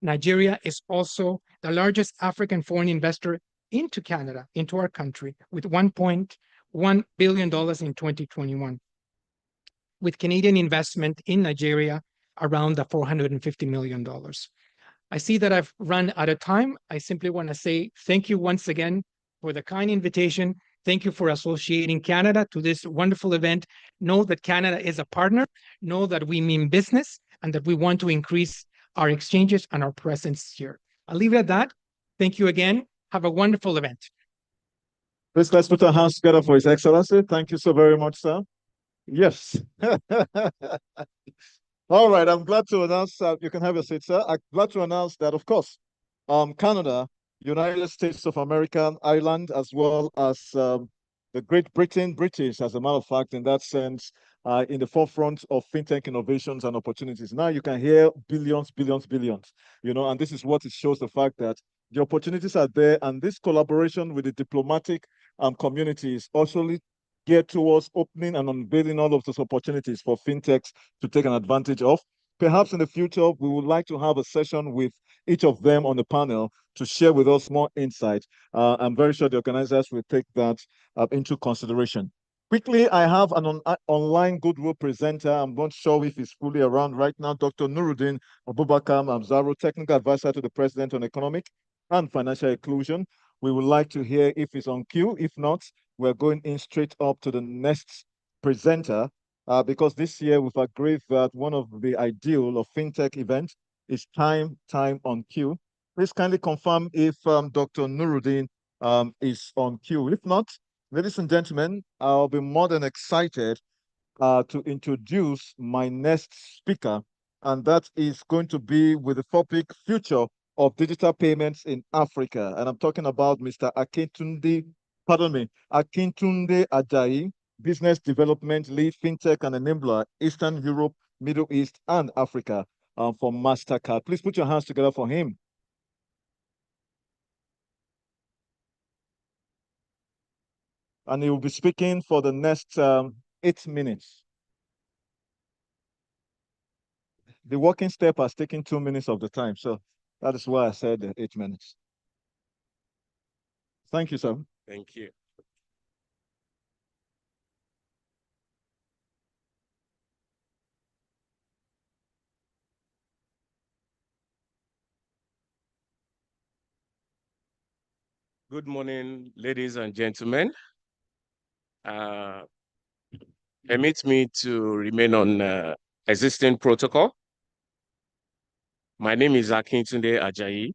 Nigeria is also the largest African foreign investor into Canada, into our country, with $1.1 billion in 2021, with Canadian investment in Nigeria around the $450 million. I see that I've run out of time. I simply want to say thank you once again for the kind invitation. Thank you for associating Canada to this wonderful event. Know that Canada is a partner. Know that we mean business and that we want to increase our exchanges and our presence here. I'll leave it at that. Thank you again. Have a wonderful event.
Please, let's put our hands together for His Excellency. Thank you so very much, sir. Yes. All right, I'm glad to announce, you can have a seat, sir. I'm glad to announce that, of course, Canada, United States of America, Ireland, as well as the Great Britain, British, as a matter of fact, in that sense, in the forefront of fintech innovations and opportunities. Now you can hear billions, billions, billions, and this is what it shows, the fact that the opportunities are there, and this collaboration with the diplomatic communities, also geared towards opening and unveiling all of those opportunities for fintechs to take an advantage of. Perhaps in the future, we would like to have a session with each of them on the panel to share with us more insight. I'm very sure the organizers will take that into consideration. Quickly, I have an online Goodwill presenter. I'm not sure if he's fully around right now. Dr. Nuruddin Abubakar Amzaro, Technical Advisor to the President on Economic and Financial Inclusion. We would like to hear if he's on queue. If not, we're going in straight up to the next presenter because this year we've agreed that one of the ideal of FinTech event is time on queue. Please kindly confirm if Dr. Nuruddin is on queue. If not, ladies and gentlemen, I'll be more than excited to introduce my next speaker, and that is going to be with the topic Future of Digital Payments in Africa. And I'm talking about Mr. Akintunde Ajayi, Business Development Lead, FinTech and Enabler, Eastern Europe, Middle East, and Africa for MasterCard. Please put your hands together for him. And he will be speaking for the next 8 minutes. The walking step has taken 2 minutes of the time, so that is why I said 8 minutes. Thank you, sir.
Thank you. Good morning, ladies and gentlemen. Permit me to remain on existing protocol. My name is Akintunde Ajayi.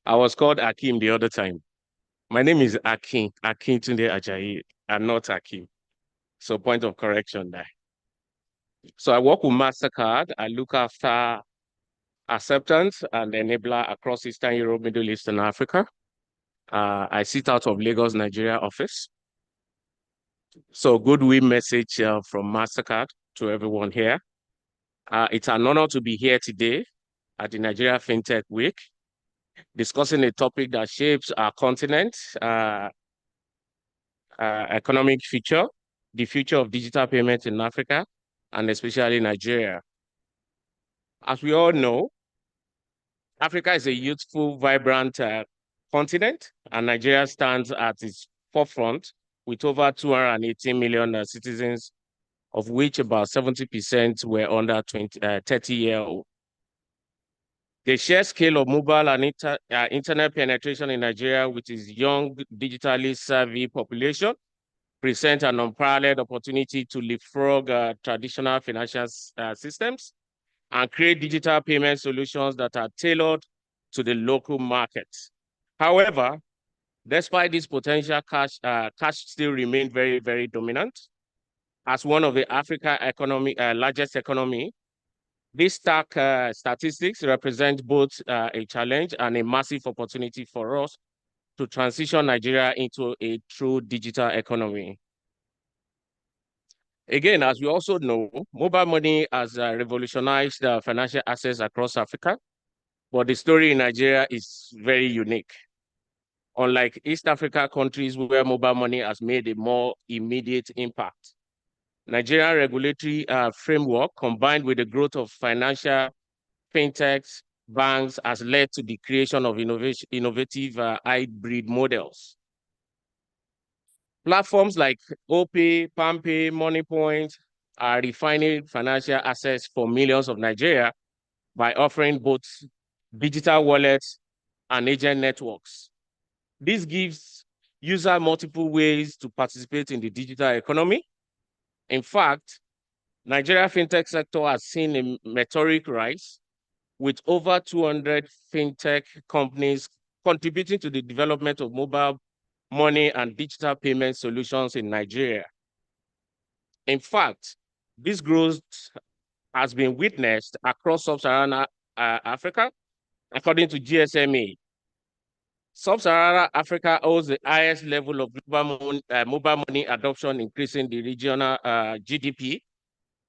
I was called Akim the other time. My name is Akintunde Ajayi, and not Akim. So point of correction there. So I work with MasterCard. I look after acceptance and enabler across Eastern Europe, Middle East, and Africa. I sit out of Lagos, Nigeria office. So goodwill message from MasterCard to everyone here. It's an honor to be here today at the Nigeria FinTech Week, discussing a topic that shapes our continent, economic future, the future of digital payments in Africa, and especially Nigeria. As we all know, Africa is a youthful, vibrant continent, and Nigeria stands at its forefront with over 218 million citizens, of which about 70% were under 30-year-old. The sheer scale of mobile and internet penetration in Nigeria with its young, digitally savvy population present an unparalleled opportunity to leapfrog traditional financial systems and create digital payment solutions that are tailored to the local market. However, despite this potential, cash still remains very, very dominant. As one of the Africa largest economy, these stark statistics represent both a challenge and a massive opportunity for us to transition Nigeria into a true digital economy. Again, as we also know, mobile money has revolutionized financial access across Africa, but the story in Nigeria is very unique. Unlike East Africa countries where mobile money has made a more immediate impact, Nigerian regulatory framework combined with the growth of financial fintechs, banks has led to the creation of innovative hybrid models. Platforms like OPay, PalmPay, MoneyPoint are refining financial assets for millions of Nigeria by offering both digital wallets and agent networks. This gives users multiple ways to participate in the digital economy. In fact, Nigeria fintech sector has seen a meteoric rise, with over 200 fintech companies contributing to the development of mobile money and digital payment solutions in Nigeria. In fact, this growth has been witnessed across sub-Saharan Africa, according to GSMA. Sub-Saharan Africa holds the highest level of mobile money adoption, increasing the regional GDP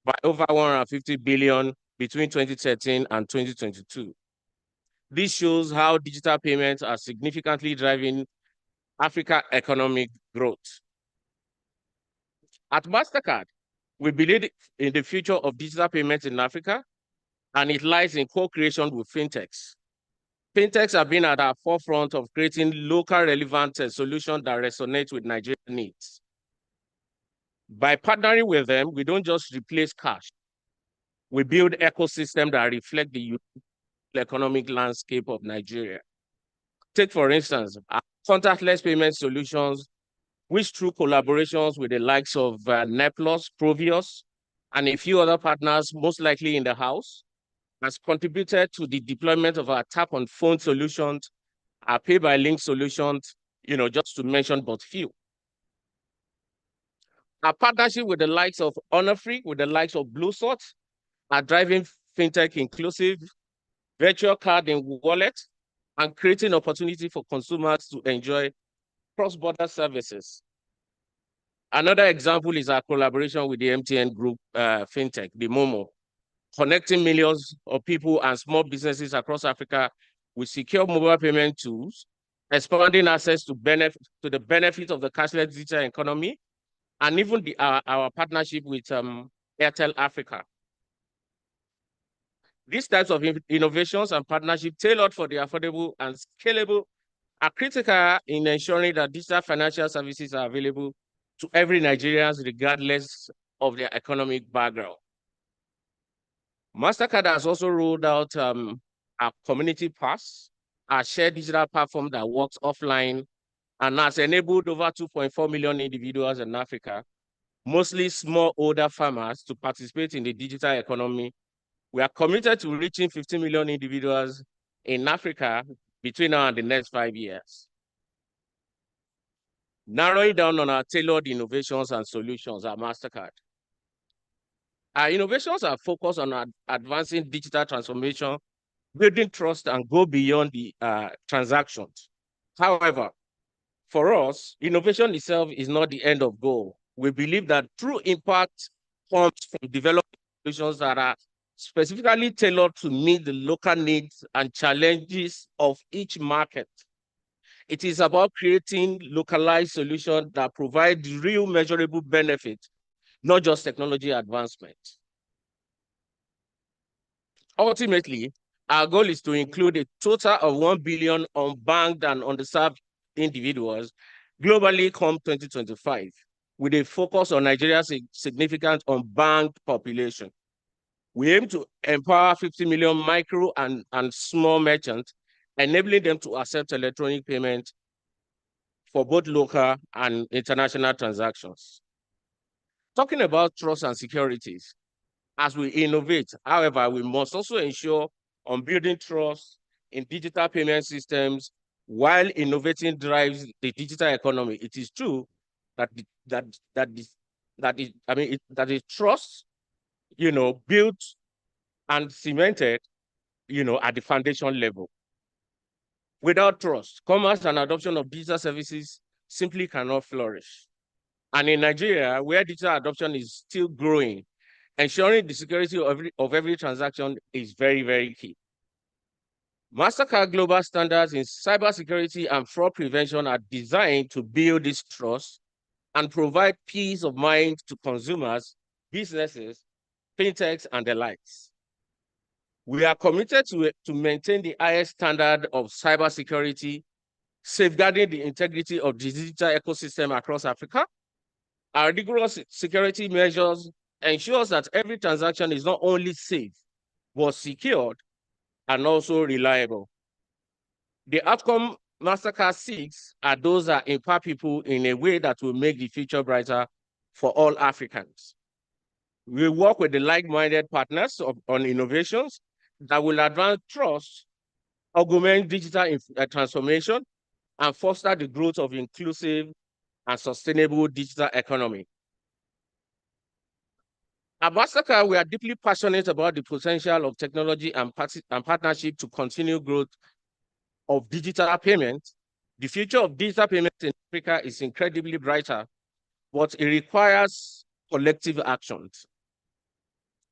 by over 150 billion between 2013 and 2022. This shows how digital payments are significantly driving Africa economic growth. At MasterCard, we believe in the future of digital payments in Africa, and it lies in co-creation with fintechs. Fintechs have been at our forefront of creating local relevant solutions that resonate with Nigerian needs. By partnering with them, we don't just replace cash. We build ecosystems that reflect the economic landscape of Nigeria. Take, for instance, our contactless payment solutions, which through collaborations with the likes of Neplos, Provius, and a few other partners, most likely in the house, has contributed to the deployment of our tap on phone solutions, our pay by link solutions, just to mention but few. Our partnership with the likes of Honorfree, with the likes of BlueSort, are driving fintech inclusive, virtual card and wallet, and creating opportunity for consumers to enjoy cross-border services. Another example is our collaboration with the MTN Group fintech, the Momo, connecting millions of people and small businesses across Africa with secure mobile payment tools, expanding access to the benefit of the cashless digital economy, and even our partnership with Airtel Africa. These types of innovations and partnerships tailored for the affordable and scalable are critical in ensuring that digital financial services are available to every Nigerian regardless of their economic background. MasterCard has also rolled out our Community Pass, our shared digital platform that works offline and has enabled over 2.4 million individuals in Africa, mostly smallholder farmers, to participate in the digital economy. We are committed to reaching 50 million individuals in Africa between now and the next 5 years. Narrowing down on our tailored innovations and solutions at MasterCard. Our innovations are focused on advancing digital transformation, building trust, and go beyond the transactions. However, for us, innovation itself is not the end of goal. We believe that true impact comes from developing solutions that are specifically tailored to meet the local needs and challenges of each market. It is about creating localized solutions that provide real measurable benefit, not just technology advancement. Ultimately, our goal is to include a total of 1 billion unbanked and underserved individuals globally come 2025, with a focus on Nigeria's significant unbanked population. We aim to empower 50 million micro and small merchants, enabling them to accept electronic payment for both local and international transactions. Talking about trust and securities, as we innovate, however, we must also ensure on building trust in digital payment systems while innovating drives the digital economy. It is true that the trust, built and cemented, at the foundation level. Without trust, commerce and adoption of digital services simply cannot flourish. And in Nigeria, where digital adoption is still growing, ensuring the security of every transaction is very, very key. MasterCard global standards in cybersecurity and fraud prevention are designed to build this trust and provide peace of mind to consumers, businesses, fintechs, and the likes. We are committed to maintain the highest standard of cybersecurity, safeguarding the integrity of the digital ecosystem across Africa. Our rigorous security measures ensures that every transaction is not only safe, but secured and also reliable. The outcome MasterCard seeks are those that empower people in a way that will make the future brighter for all Africans. We work with the like-minded partners on innovations that will advance trust, augment digital transformation, and foster the growth of inclusive and sustainable digital economy. At MasterCard, we are deeply passionate about the potential of technology and partnership to continue growth of digital payments. The future of digital payments in Africa is incredibly brighter, but it requires collective actions.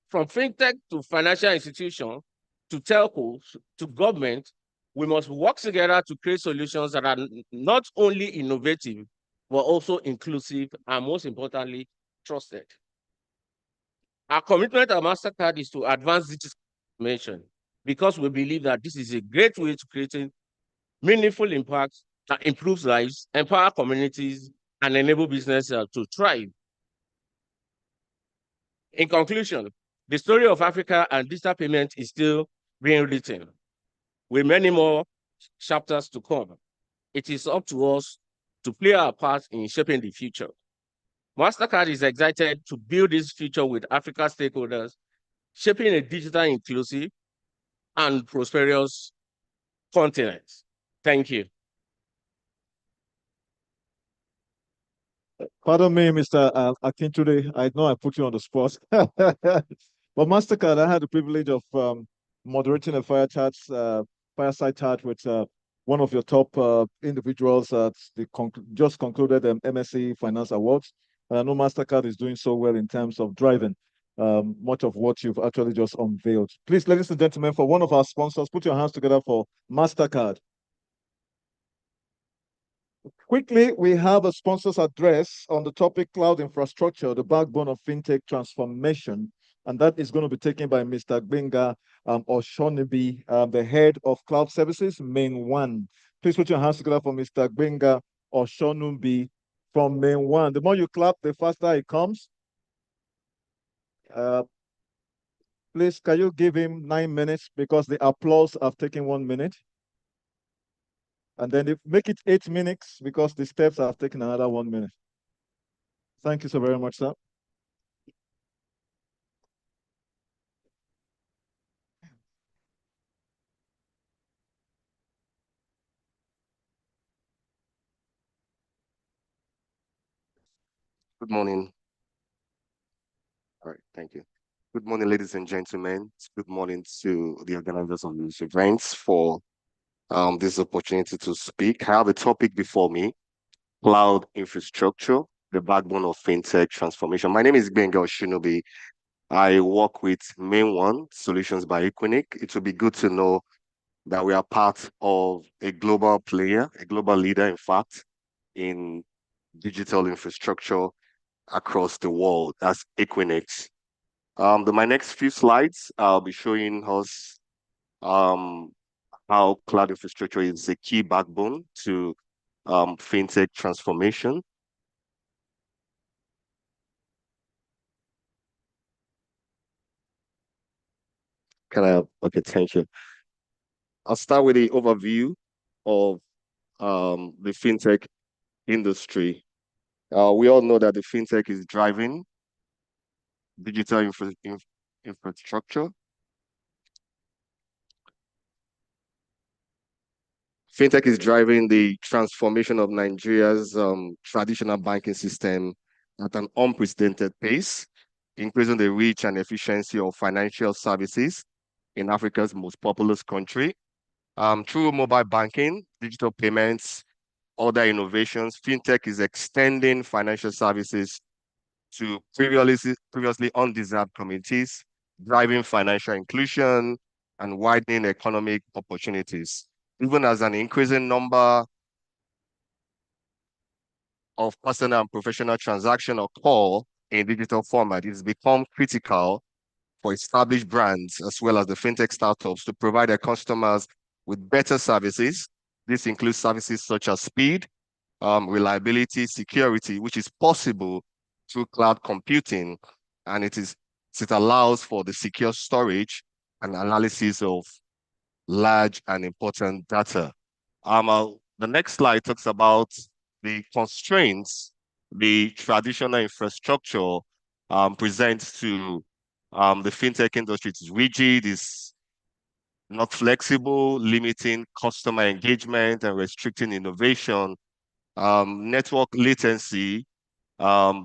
From fintech to financial institutions, to telcos, to government, we must work together to create solutions that are not only innovative, but also inclusive and, most importantly, trusted. Our commitment at MasterCard is to advance digital transformation because we believe that this is a great way to create meaningful impact that improves lives, empower communities, and enable business to thrive. In conclusion, the story of Africa and digital payment is still being written, with many more chapters to come. It is up to us to play our part in shaping the future. MasterCard is excited to build this future with Africa stakeholders, shaping a digital inclusive and prosperous continent. Thank you.
Pardon me, Mr. Akintude. I know I put you on the spot. But MasterCard, I had the privilege of moderating a fireside chat with one of your top individuals at the just concluded MSc Finance Awards. And I know MasterCard is doing so well in terms of driving much of what you've actually just unveiled. Please, ladies and gentlemen, for one of our sponsors, put your hands together for MasterCard. Quickly, we have a sponsor's address on the topic cloud infrastructure, the backbone of fintech transformation. And that is going to be taken by Mr. Gbenga Oshonibi, the head of cloud services, Main One. Please put your hands together for Mr. Gbenga Oshonubi from Main One. The more you clap, the faster it comes. Please, can you give him 9 minutes because the applause have taken 1 minute? And then make it 8 minutes because the steps have taken another 1 minute. Thank you so very much, sir.
Good morning. All right, thank you. Good morning, ladies and gentlemen. Good morning to the organizers of this event for this opportunity to speak. I have a topic before me, cloud infrastructure, the backbone of fintech transformation. My name is Gbenga Oshinobi. I work with Main One Solutions by Equinix. It will be good to know that we are part of a global player, a global leader, in fact, in digital infrastructure across the world. That's Equinix. My next few slides, I'll be showing us how cloud infrastructure is a key backbone to fintech transformation. Okay, thank you. I'll start with the overview of the fintech industry. We all know that the fintech is driving digital infrastructure. Fintech is driving the transformation of Nigeria's traditional banking system at an unprecedented pace, increasing the reach and efficiency of financial services in Africa's most populous country. Through mobile banking, digital payments, other innovations, fintech is extending financial services to previously undeserved communities, driving financial inclusion and widening economic opportunities. Even as an increasing number of personal and professional transactions occur in digital format, it's become critical for established brands as well as the fintech startups to provide their customers with better services. This includes services such as speed, reliability, security, which is possible through cloud computing, and it allows for the secure storage and analysis of large and important data. The next slide talks about the constraints the traditional infrastructure presents to the fintech industry. It's rigid, it's not flexible, limiting customer engagement and restricting innovation. Network latency,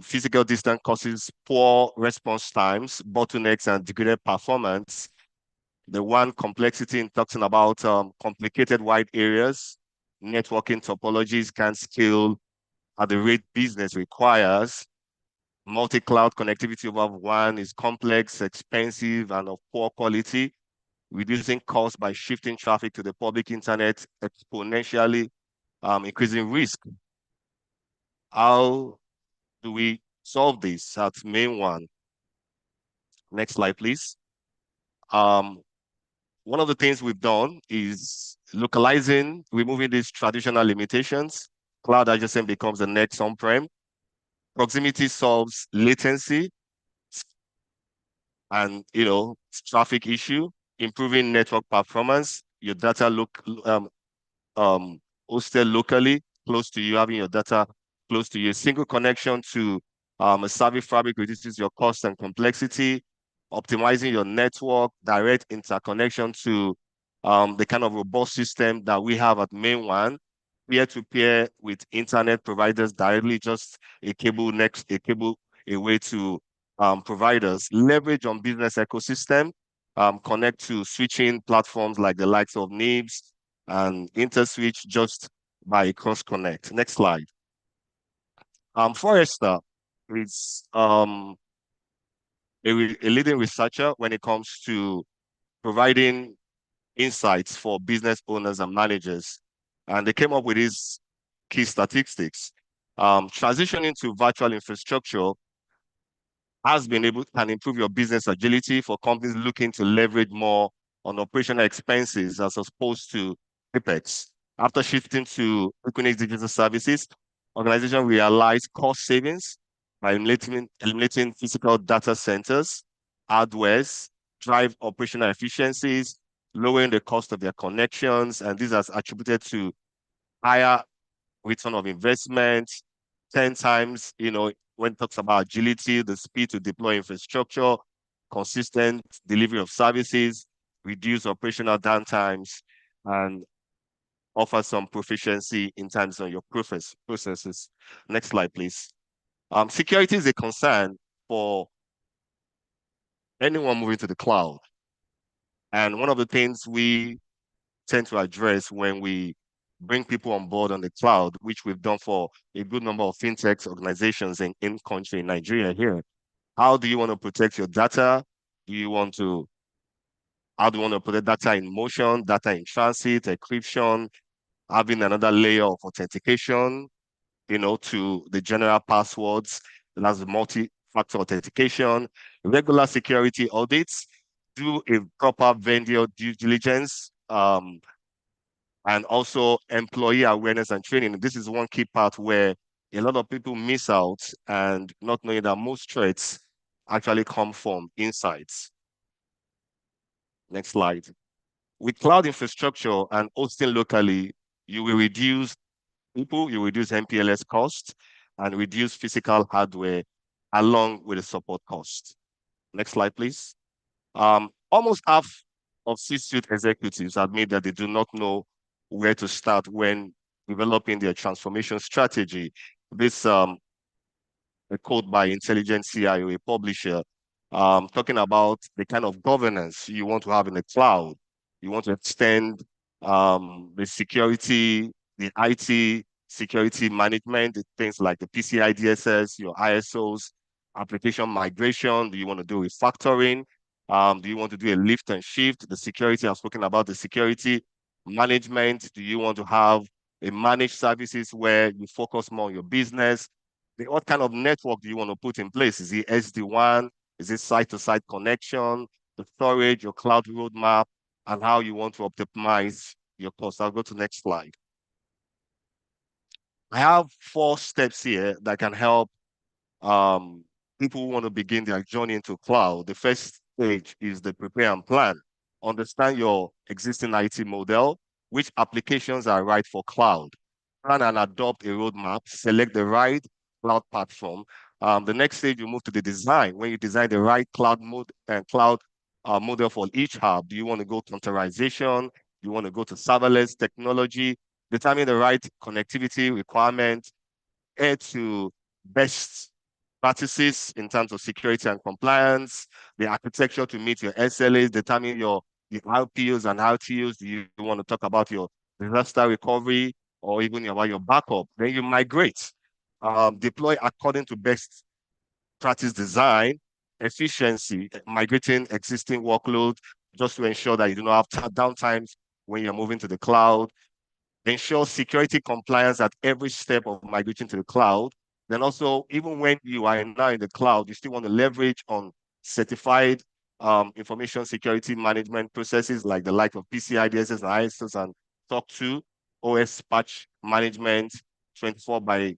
physical distance causes poor response times, bottlenecks, and degraded performance. The one complexity in talking about complicated wide areas, networking topologies can't scale at the rate business requires. Multi-cloud connectivity over WAN is complex, expensive, and of poor quality. Reducing costs by shifting traffic to the public internet exponentially, increasing risk. How do we solve this at main one? Next slide, please. One of the things we've done is localizing, removing these traditional limitations. Cloud adjacent becomes the next on-prem. Proximity solves latency and traffic issue, improving network performance. Your data hosted locally, close to you, having your data close to you. Single connection to a service fabric reduces your cost and complexity, optimizing your network, direct interconnection to the kind of robust system that we have at main one, peer-to-peer with internet providers directly, just a cable away to providers, leverage on business ecosystem, connect to switching platforms like the likes of NIBS and InterSwitch just by cross connect. Next slide. Forrester is a leading researcher when it comes to providing insights for business owners and managers. And they came up with these key statistics. Transitioning to virtual infrastructure can improve your business agility for companies looking to leverage more on operational expenses as opposed to CapEx. After shifting to Equinix Digital Services, organizations realized cost savings by eliminating physical data centers, hardwares, drive operational efficiencies, lowering the cost of their connections, and this has attributed to higher return of investment, 10 times, when it talks about agility, the speed to deploy infrastructure, consistent delivery of services, reduce operational downtimes, and offer some proficiency in terms of your processes. Next slide, please. Security is a concern for anyone moving to the cloud. And one of the things we tend to address when we bring people on board on the cloud, which we've done for a good number of fintech organizations in country, in Nigeria here. How do you want to protect your data? How do you want to protect data in motion, data in transit, encryption, having another layer of authentication, to the general passwords, that's the multi-factor authentication, regular security audits, do a proper vendor due diligence, and also employee awareness and training. This is one key part where a lot of people miss out and not knowing that most threats actually come from insights. Next slide. With cloud infrastructure and hosting locally, you will reduce people, you reduce MPLS costs, and reduce physical hardware along with the support cost. Next slide, please. Almost half of C-suite executives admit that they do not know where to start when developing their transformation strategy. This a quote by Intelligent CIO, a publisher, talking about the kind of governance you want to have in the cloud. You want to extend the security, the IT security management, things like the PCI DSS, your ISOs, application migration. Do you want to do refactoring? Do you want to do a lift and shift? The security, I've spoken about the security management. Do you want to have a managed services where you focus more on your business? What kind of network do you want to put in place? Is it SD-WAN? Is it site-to-site connection? The storage, your cloud roadmap, and how you want to optimize your cost. I'll go to the next slide. I have 4 steps here that can help people who want to begin their journey into cloud. The first stage is the prepare and plan. Understand your existing IT model, which applications are right for cloud. Plan and adopt a roadmap, select the right cloud platform. The next stage, you move to the design. When you design the right cloud model for each hub, do you want to go containerization? Do you want to go to serverless technology? Determine the right connectivity requirement, add to best practices in terms of security and compliance, the architecture to meet your SLAs, determine the RPOs and RTOs. Do you want to talk about your disaster recovery or even about your backup? Then you migrate, deploy according to best practice design, efficiency, migrating existing workloads just to ensure that you do not have downtimes when you're moving to the cloud. Ensure security compliance at every step of migrating to the cloud. Then also, even when you are now in the cloud, you still want to leverage on certified information security management processes like the like of PCI DSS and ISOs and SOC 2, OS patch management, 24/7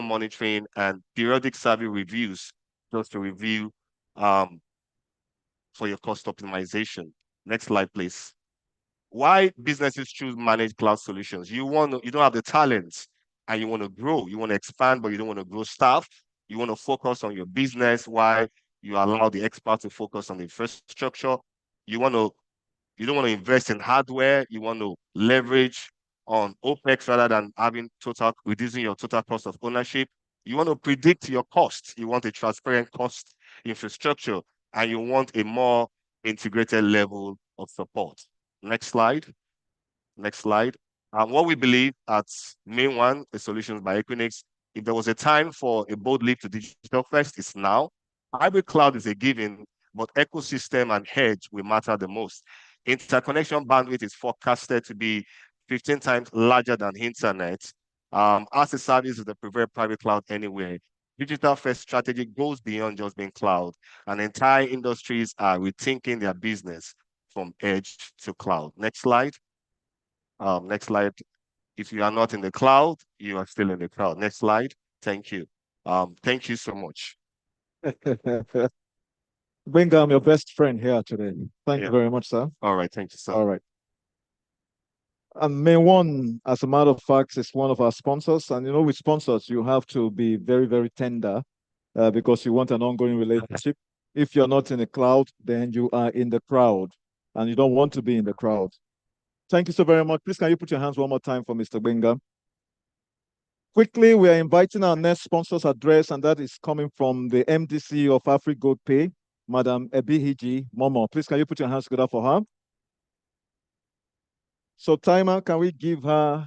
monitoring, and periodic survey reviews just to review for your cost optimization. Next slide, please. Why businesses choose managed cloud solutions? You don't have the talent and you want to grow, you want to expand, but you don't want to grow staff. You want to focus on your business while you allow the experts to focus on the infrastructure. You don't want to invest in hardware. You want to leverage on OpEx rather than reducing your total cost of ownership. You want to predict your costs. You want a transparent cost infrastructure, and you want a more integrated level of support. Next slide. Next slide. What we believe at Main One, the solutions by Equinix, if there was a time for a bold leap to digital first, it's now. Hybrid cloud is a given, but ecosystem and hedge will matter the most. Interconnection bandwidth is forecasted to be 15 times larger than internet. As a service is the preferred private cloud anywhere. Digital first strategy goes beyond just being cloud, and entire industries are rethinking their business from edge to cloud. Next slide. Next slide. If you are not in the cloud, you are still in the cloud. Next slide. Thank you. Thank you so much.
Benga, I'm your best friend here today. Thank you
Yeah.
very much, sir.
All right. Thank you, sir.
All right. Main One, as a matter of fact, is one of our sponsors. And with sponsors, you have to be very, very tender because you want an ongoing relationship. If you're not in the cloud, then you are in the crowd, and you don't want to be in the crowd. Thank you so very much. Please, can you put your hands one more time for Mr. Benga? Quickly, we are inviting our next sponsor's address, and that is coming from the MDC of AfriGold Pay, Madam Ebihiji Momo. Please, can you put your hands together for her? So timer, can we give her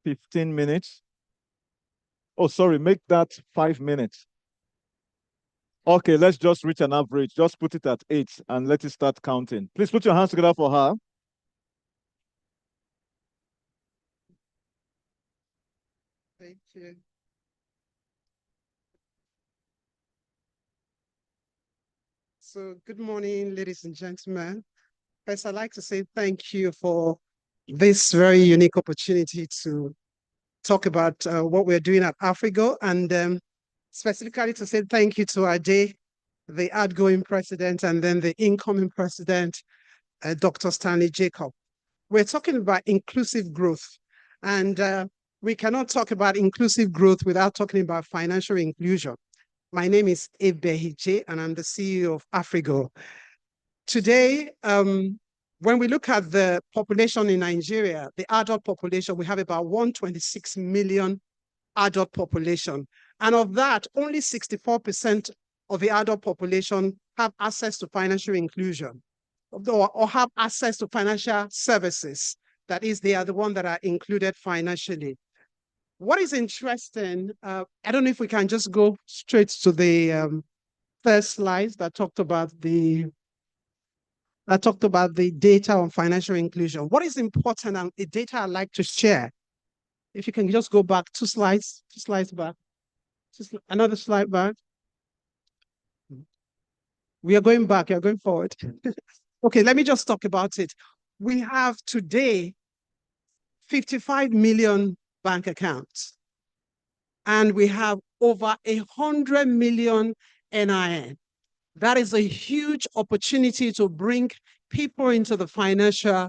15 minutes? Oh, sorry, make that 5 minutes. Okay, let's just reach an average. Just put it at 8 and let it start counting. Please put your hands together for her.
Thank you. So good morning, ladies and gentlemen. First, I'd like to say thank you for this very unique opportunity to talk about what we're doing at Afrigo, and specifically to say thank you to Ade, the outgoing president, and then the incoming president, Dr. Stanley Jacob. We're talking about inclusive growth, and we cannot talk about inclusive growth without talking about financial inclusion. My name is Ebehije, and I'm the CEO of Afrigo. Today, when we look at the population in Nigeria, the adult population, we have about 126 million adult population. And of that, only 64% of the adult population have access to financial inclusion or have access to financial services. That is, they are the ones that are included financially. What is interesting, I don't know if we can just go straight to the first slide that talked about the data on financial inclusion. What is important and the data I'd like to share, if you can just go back 2 slides back, another slide back. We are going back, you're going forward. Okay, let me just talk about it. We have today 55 million bank accounts, and we have over 100 million NIN. That is a huge opportunity to bring people into the financial,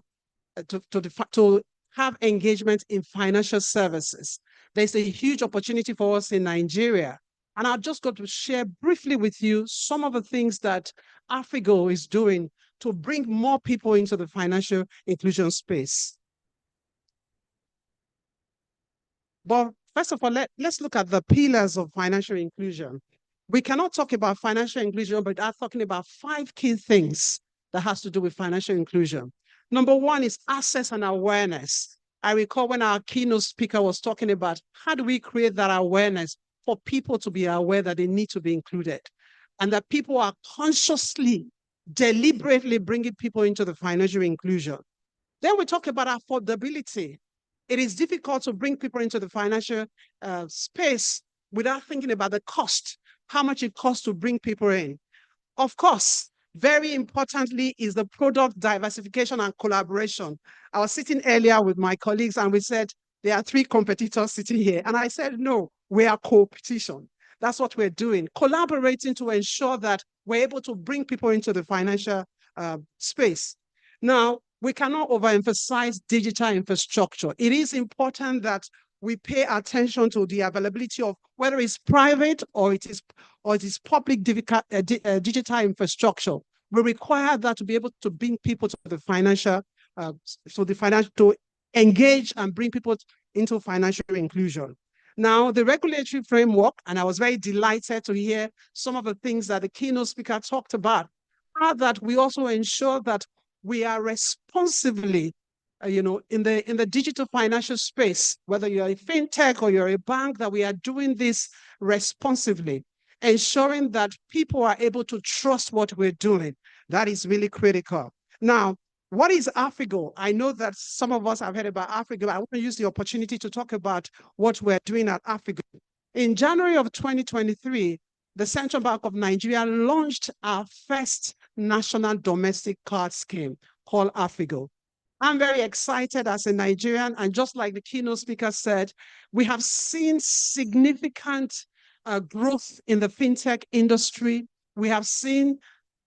to have engagement in financial services. There's a huge opportunity for us in Nigeria. And I'll just go to share briefly with you some of the things that Afrigo is doing to bring more people into the financial inclusion space. But first of all, let's look at the pillars of financial inclusion. We cannot talk about financial inclusion without talking about 5 key things that has to do with financial inclusion. Number 1 is access and awareness. I recall when our keynote speaker was talking about how do we create that awareness for people to be aware that they need to be included, and that people are consciously, deliberately bringing people into the financial inclusion. Then we talk about affordability. It is difficult to bring people into the financial space without thinking about the cost, how much it costs to bring people in. Of course, very importantly is the product diversification and collaboration. I was sitting earlier with my colleagues and we said, there are 3 competitors sitting here. And I said, no, we are competition. That's what we're doing, collaborating to ensure that we're able to bring people into the financial space. Now, we cannot overemphasize digital infrastructure. It is important that we pay attention to the availability of whether it's private or it is public digital infrastructure. We require that to be able to bring people to the financial, to engage and bring people into financial inclusion. Now, the regulatory framework, and I was very delighted to hear some of the things that the keynote speaker talked about, are that we also ensure that we are responsibly, in the digital financial space, whether you're a fintech or you're a bank, that we are doing this responsibly, ensuring that people are able to trust what we're doing. That is really critical. Now, what is Afrigo? I know that some of us have heard about Afrigo. I want to use the opportunity to talk about what we're doing at Afrigo. In January of 2023, the Central Bank of Nigeria launched our first national domestic card scheme called Afrigo. I'm very excited as a Nigerian, and just like the keynote speaker said, we have seen significant growth in the fintech industry. We have seen,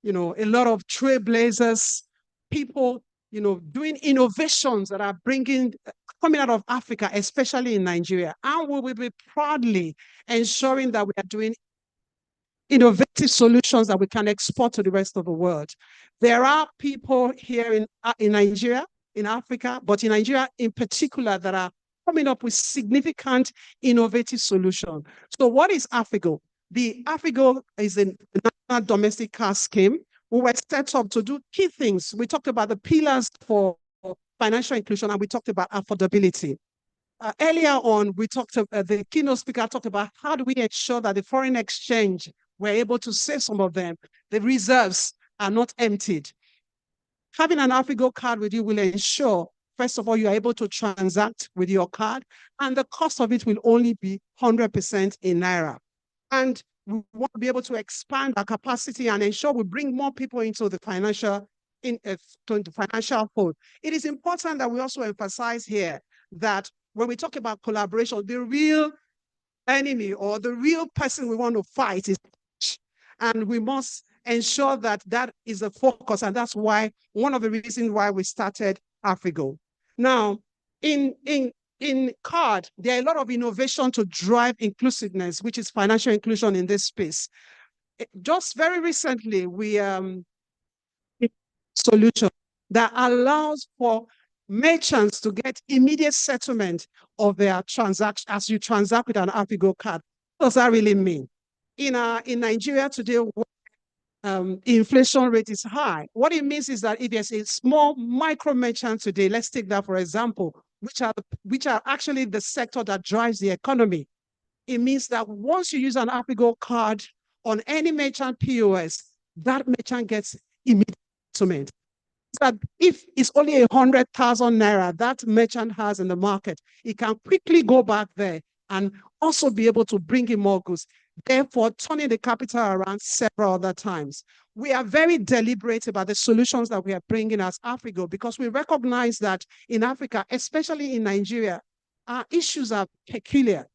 a lot of trailblazers, people, doing innovations that are coming out of Africa, especially in Nigeria. And we will be proudly ensuring that we are doing innovative solutions that we can export to the rest of the world. There are people here in Nigeria, in Africa, but in Nigeria in particular, that are coming up with significant innovative solutions. So what is Afrigo? The Afrigo is a national domestic card scheme. We were set up to do key things. We talked about the pillars for financial inclusion, and we talked about affordability. Earlier on, the keynote speaker talked about how do we ensure that the foreign exchange, we're able to save some of them, the reserves are not emptied. Having an Afrigo card with you will ensure, first of all, you're able to transact with your card, and the cost of it will only be 100% in Naira. And we want to be able to expand our capacity and ensure we bring more people into the financial fold. It is important that we also emphasize here that when we talk about collaboration, the real enemy or the real person we want to fight is, and we must ensure that that is the focus, and that's why one of the reasons why we started Afrigo. Now, in card, there are a lot of innovation to drive inclusiveness, which is financial inclusion in this space. Just very recently, we solution that allows for merchants to get immediate settlement of their transaction as you transact with an Afrigo card. What does that really mean? In Nigeria today, inflation rate is high. What it means is that if there's a small micro merchant today, let's take that for example, which are actually the sector that drives the economy. It means that once you use an Afrigo card on any merchant POS, that merchant gets immediate settlement. That if it's only 100,000 Naira that merchant has in the market, it can quickly go back there and also be able to bring in more goods, therefore turning the capital around several other times. We are very deliberate about the solutions that we are bringing as Afrigo, because we recognize that in Africa, especially in Nigeria, our issues are peculiar.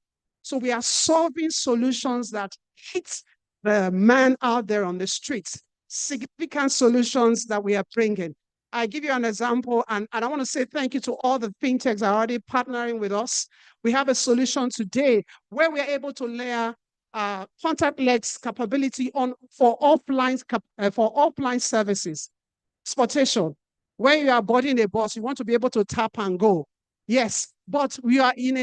So we are solving solutions that hit the man out there on the streets, significant solutions that we are bringing. I give you an example, and I want to say thank you to all the fintechs that are already partnering with us. We have a solution today where we are able to layer contactless capability for offline services. Transportation, where you are boarding a bus, you want to be able to tap and go. Yes, but you are in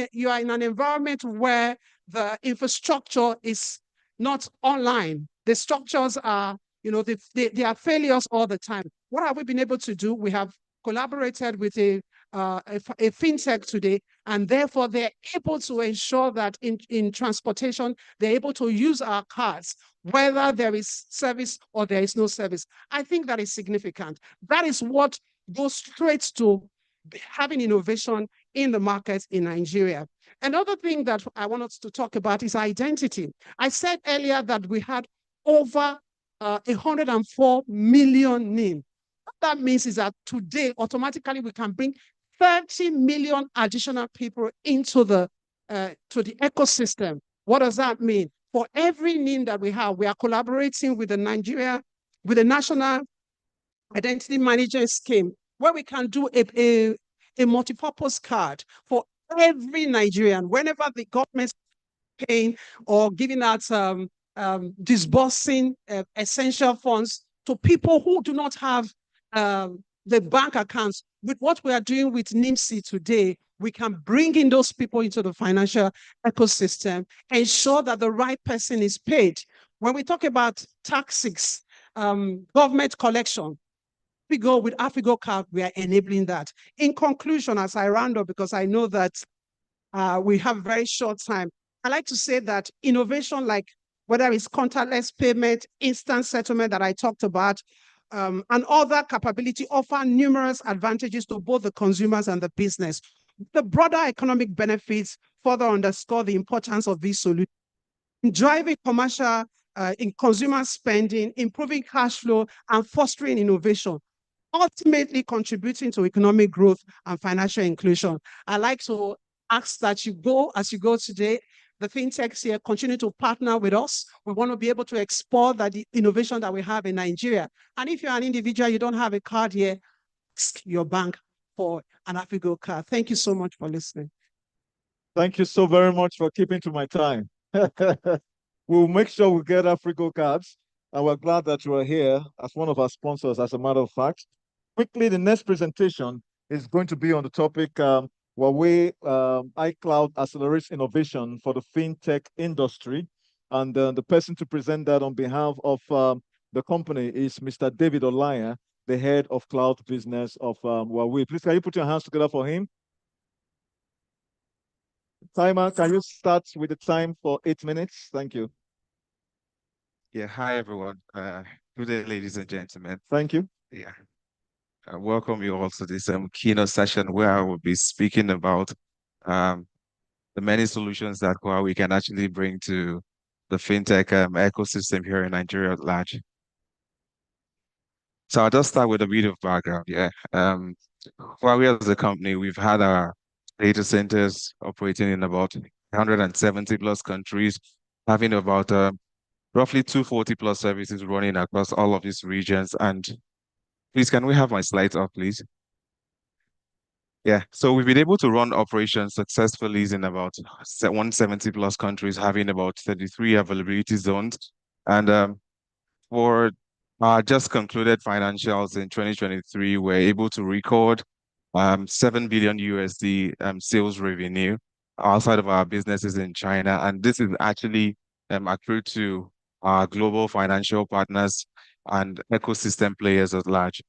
an environment where the infrastructure is not online. The structures are, they are failures all the time. What have we been able to do? We have collaborated with a fintech today, and therefore they're able to ensure that in transportation, they're able to use our cards, whether there is service or there is no service. I think that is significant. That is what goes straight to having innovation in the market in Nigeria. Another thing that I want us to talk about is identity. I said earlier that we had over 104 million names. What that means is that today, automatically, we can bring 30 million additional people into the to the ecosystem. What does that mean? For every name that we have, we are collaborating with the National Identity Management Scheme, where we can do a multi-purpose card for every Nigerian. Whenever the government is paying or giving out disbursing essential funds to people who do not have the bank accounts. With what we are doing with NIMSI today, we can bring in those people into the financial ecosystem, ensure that the right person is paid. When we talk about taxes, government collection, we go with Affigo Card, we are enabling that. In conclusion, as I round up, because I know that we have a very short time, I like to say that innovation, like whether it's contactless payment, instant settlement that I talked about, and other capability offer numerous advantages to both the consumers and the business. The broader economic benefits further underscore the importance of these solutions in driving commercial, in consumer spending, improving cash flow, and fostering innovation, ultimately contributing to economic growth and financial inclusion. I like to ask that you go, as you go today, the fintechs here continue to partner with us. We want to be able to export the innovation that we have in Nigeria. And if you're an individual, you don't have a card here, ask your bank for an Affigo card. Thank you so much for listening.
Thank you so very much for keeping to my time. We'll make sure we get Affigo cards, and we're glad that you are here as one of our sponsors, as a matter of fact. Quickly, the next presentation is going to be on the topic Huawei iCloud accelerates innovation for the fintech industry. And the person to present that on behalf of the company is Mr. David Olaya, the head of cloud business of Huawei. Please, can you put your hands together for him? Timer, can you start with the time for 8 minutes? Thank you.
Yeah, hi everyone. Good day, ladies and gentlemen.
Thank you.
Yeah. I welcome you all to this keynote session where I will be speaking about the many solutions that Huawei can actually bring to the fintech ecosystem here in Nigeria at large. So I'll just start with a bit of background. Yeah. Huawei as a company, we've had our data centers operating in about 170 plus countries, having about roughly 240 plus services running across all of these regions. And please, can we have my slides up, please? Yeah, so we've been able to run operations successfully in about 170 plus countries, having about 33 availability zones. And for just concluded financials in 2023, we're able to record 7 billion USD sales revenue outside of our businesses in China. And this is actually accrued to our global financial partners and ecosystem players at large.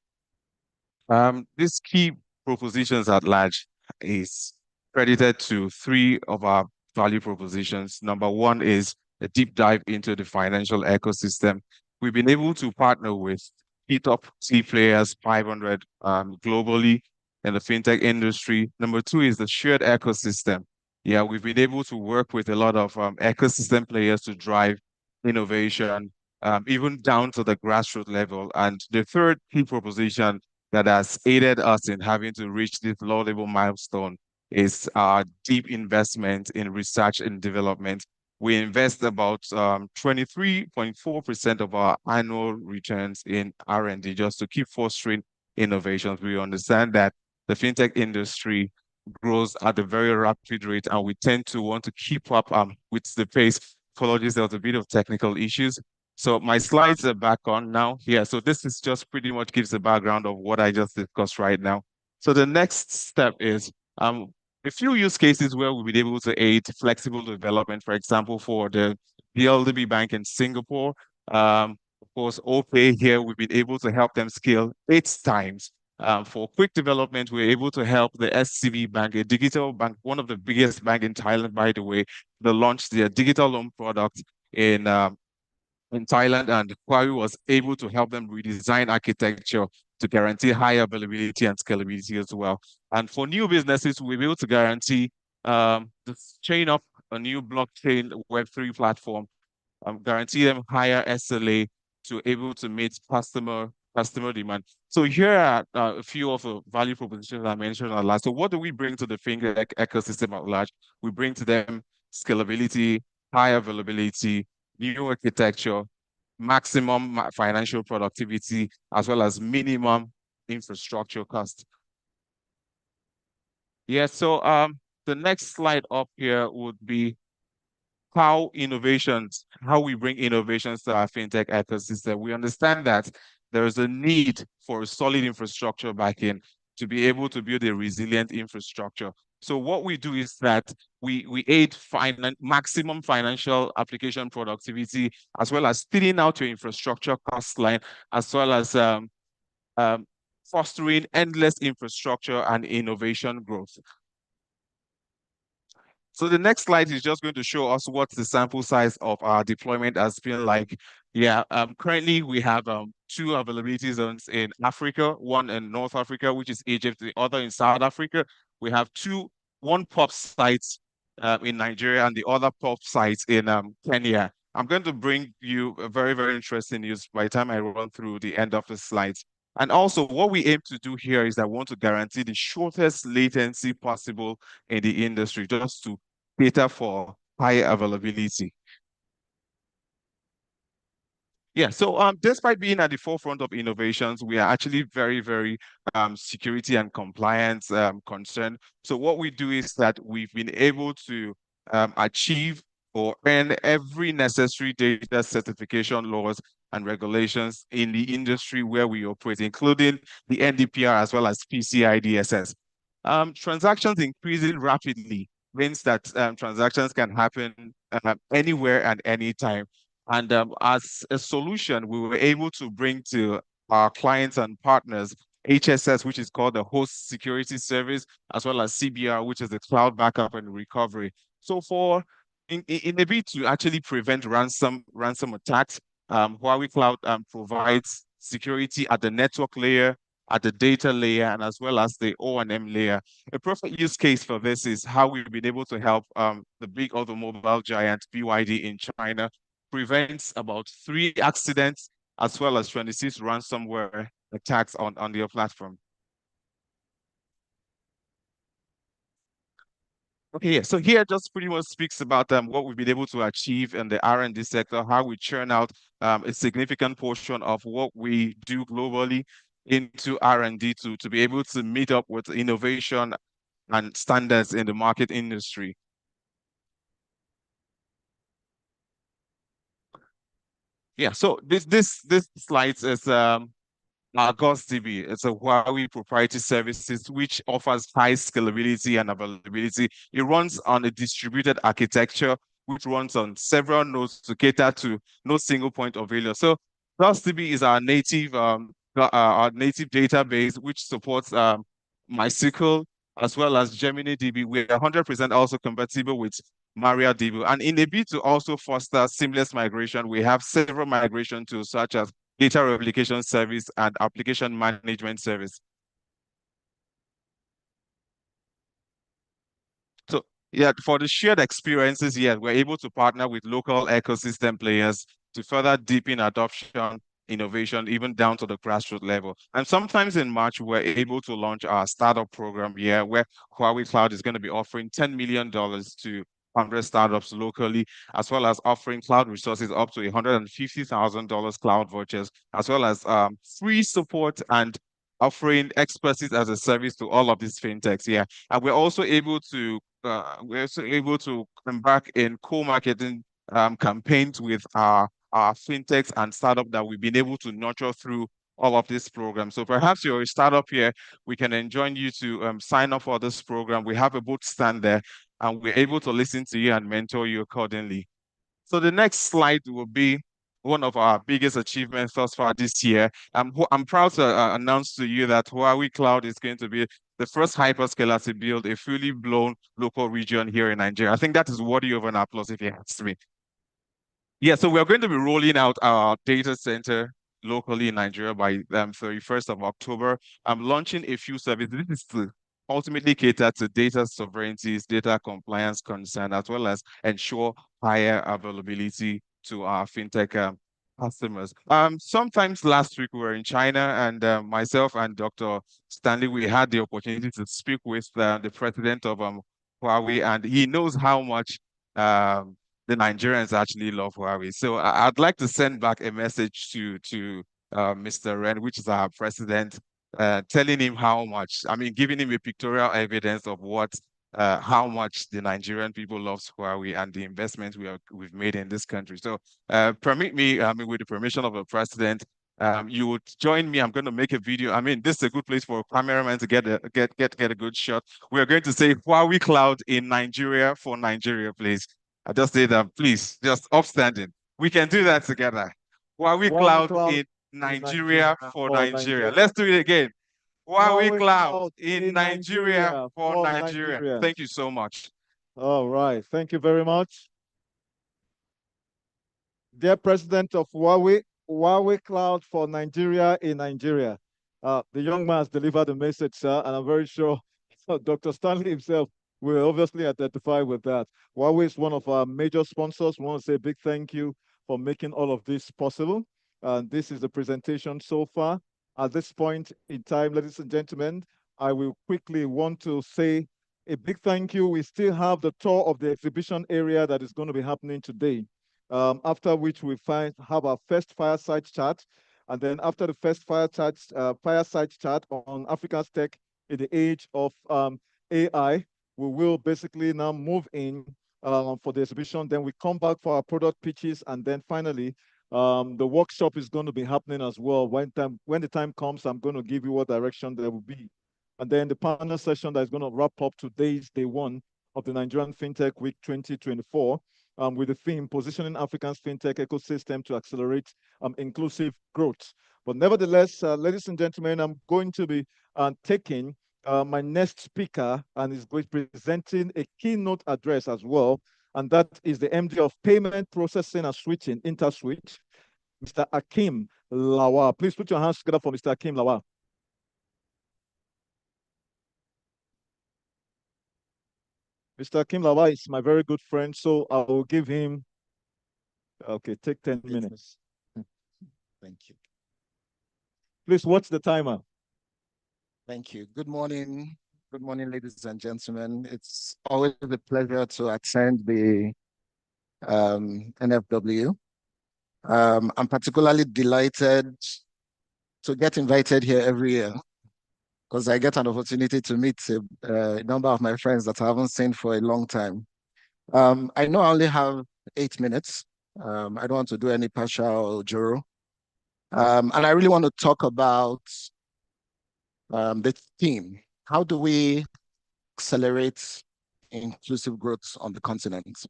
These key propositions at large is credited to 3 of our value propositions. Number 1 is a deep dive into the financial ecosystem. We've been able to partner with top key players, 500 globally in the fintech industry. Number 2 is the shared ecosystem. Yeah, we've been able to work with a lot of ecosystem players to drive innovation, even down to the grassroots level. And the third key proposition that has aided us in having to reach this laudable milestone is our deep investment in research and development. We invest about 23.4% of our annual returns in R&D just to keep fostering innovations. We understand that the fintech industry grows at a very rapid rate, and we tend to want to keep up with the pace. Apologies, there was a bit of technical issues. So my slides are back on now. Yeah, so this is just pretty much gives the background of what I just discussed right now. So the next step is a few use cases where we've been able to aid flexible development, for example, for the BLDB Bank in Singapore. Of course, OPay here, we've been able to help them scale 8 times. For quick development, we're able to help the SCB Bank, a digital bank, one of the biggest banks in Thailand, by the way, to launch their digital loan product in Thailand, and Huawei was able to help them redesign architecture to guarantee high availability and scalability as well. And for new businesses, we'll be able to guarantee the to chain up a new blockchain Web3 platform, guarantee them higher SLA to able to meet customer demand. So here are a few of the value propositions I mentioned at last. So what do we bring to the fintech ecosystem at large? We bring to them scalability, high availability, new architecture, maximum financial productivity, as well as minimum infrastructure cost. Yeah, so the next slide up here would be how we bring innovations to our fintech ecosystem. We understand that there is a need for a solid infrastructure backing to be able to build a resilient infrastructure. So what we do is that we aid maximum financial application productivity, as well as thinning out your infrastructure cost line, as well as fostering endless infrastructure and innovation growth. So the next slide is just going to show us what the sample size of our deployment has been like. Yeah, currently we have 2 availability zones in Africa, one in North Africa, which is Egypt, the other in South Africa. We have one POP site in Nigeria and the other POP sites in Kenya. I'm going to bring you a very, very interesting news by the time I run through the end of the slides. And also what we aim to do here is that we want to guarantee the shortest latency possible in the industry, just to cater for high availability. Yeah, so despite being at the forefront of innovations, we are actually very, very security and compliance concerned. So what we do is that we've been able to achieve or earn every necessary data certification laws and regulations in the industry where we operate, including the NDPR as well as PCI DSS. Transactions increasing rapidly means that transactions can happen anywhere and anytime. And as a solution, we were able to bring to our clients and partners HSS, which is called the Host Security Service, as well as CBR, which is the Cloud Backup and Recovery. So in a bid to actually prevent ransom attacks, Huawei Cloud provides security at the network layer, at the data layer, and as well as the O&M layer. A perfect use case for this is how we've been able to help the big automobile giant BYD in China prevents about 3 accidents as well as 26 ransomware attacks on their platform. Okay, yeah, so here just pretty much speaks about what we've been able to achieve in the R&D sector, how we churn out a significant portion of what we do globally into R&D to be able to meet up with innovation and standards in the market industry. Yeah, so this slide is GaussDB. It's a Huawei proprietary services which offers high scalability and availability. It runs on a distributed architecture which runs on several nodes to cater to no single point of failure. So GaussDB is our native database which supports MySQL as well as GeminiDB. We're 100% also compatible with MariaDB. And in a bid to also foster seamless migration, we have several migration tools such as data replication service and application management service. So yeah, for the shared experiences, yeah, we're able to partner with local ecosystem players to further deepen adoption, innovation, even down to the grassroots level. And sometimes in March, we're able to launch our startup program here, where Huawei Cloud is going to be offering $10 million to 100 startups locally, as well as offering cloud resources up to $150,000 cloud vouchers, as well as free support and offering expertise as a service to all of these fintechs. Yeah, and we're also able to embark in co-marketing campaigns with our fintechs and startup that we've been able to nurture through all of this program. So perhaps you're a startup here, we can enjoin you to sign up for this program. We have a booth stand there, and we're able to listen to you and mentor you accordingly. So the next slide will be one of our biggest achievements thus far this year. I'm proud to announce to you that Huawei Cloud is going to be the first hyperscaler to build a fully blown local region here in Nigeria. I think that is worthy of an applause if you ask me. Yeah, so we're going to be rolling out our data center locally in Nigeria by 31st of October. I'm launching a few services. This is to ultimately cater to data sovereignties, data compliance concern, as well as ensure higher availability to our fintech customers. Sometimes last week we were in China, and myself and Dr. Stanley, we had the opportunity to speak with the president of Huawei, and he knows how much the Nigerians actually love Huawei. So I'd like to send back a message to Mr. Ren, which is our president, telling him how much, I mean, giving him a pictorial evidence of how much the Nigerian people loves Huawei and the investments we've made in this country. So permit me, I mean, with the permission of the president, you would join me. I'm going to make a video. I mean, this is a good place for a cameraman to get a good shot. We are going to say Huawei Cloud in Nigeria for Nigeria, please. I just say that, please, just upstanding. We can do that together. Huawei Cloud in Nigeria for Nigeria. Let's do it again. Huawei Cloud in Nigeria for Nigeria. Thank you so much.
All right. Thank you very much. Dear President of Huawei Cloud for Nigeria in Nigeria. The young man has delivered the message, sir, and I'm very sure Dr. Stanley himself will obviously identify with that. Huawei is one of our major sponsors. We want to say a big thank you for making all of this possible. And this is the presentation so far. At this point in time, ladies and gentlemen, I will quickly want to say a big thank you. We still have the tour of the exhibition area that is going to be happening today. After which we have our first fireside chat. And then after the first fireside chat on Africa's tech in the age of AI, we will basically now move in for the exhibition. Then we come back for our product pitches. And then finally, the workshop is going to be happening as well. When the time comes, I'm going to give you what direction there will be. And then the panel session that is going to wrap up today's day one of the Nigerian FinTech Week 2024. With the theme, Positioning Africa's FinTech Ecosystem to Accelerate Inclusive Growth. But nevertheless, ladies and gentlemen, I'm going to be taking my next speaker, and is going to be presenting a keynote address as well. And that is the MD of Payment Processing and Switching, InterSwitch, Mr. Akim Lawal. Please put your hands together for Mr. Akim Lawal. Mr. Akim Lawal is my very good friend, so I will give him, okay, take 10 minutes.
Thank you.
Please watch the timer.
Thank you. Good morning. Good morning, ladies and gentlemen. It's always a pleasure to attend the NFW. I'm particularly delighted to get invited here every year, because I get an opportunity to meet a number of my friends that I haven't seen for a long time. I know I only have 8 minutes. I don't want to do any partial juro. And I really want to talk about the theme. How do we accelerate inclusive growth on the continent,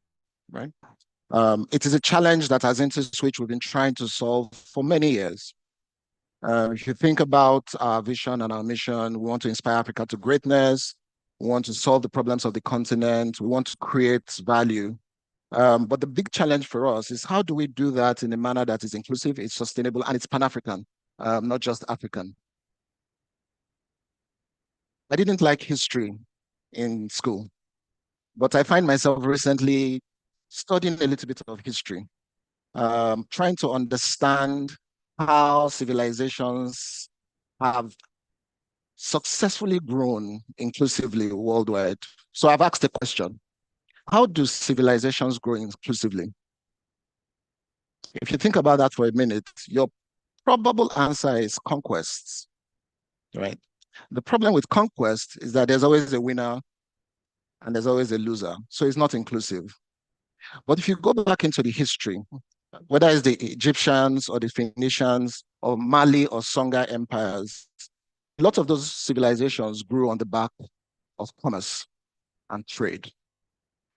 right? It is a challenge that as InterSwitch we've been trying to solve for many years. If you think about our vision and our mission, we want to inspire Africa to greatness. We want to solve the problems of the continent. We want to create value. But the big challenge for us is how do we do that in a manner that is inclusive, it's sustainable, and it's Pan-African, not just African. I didn't like history in school, but I find myself recently studying a little bit of history, trying to understand how civilizations have successfully grown inclusively worldwide. So I've asked the question, how do civilizations grow inclusively? If you think about that for a minute, your probable answer is conquests, right? The problem with conquest is that there's always a winner and there's always a loser. So it's not inclusive. But if you go back into the history, whether it's the Egyptians or the Phoenicians or Mali or Songhai empires, a lot of those civilizations grew on the back of commerce and trade.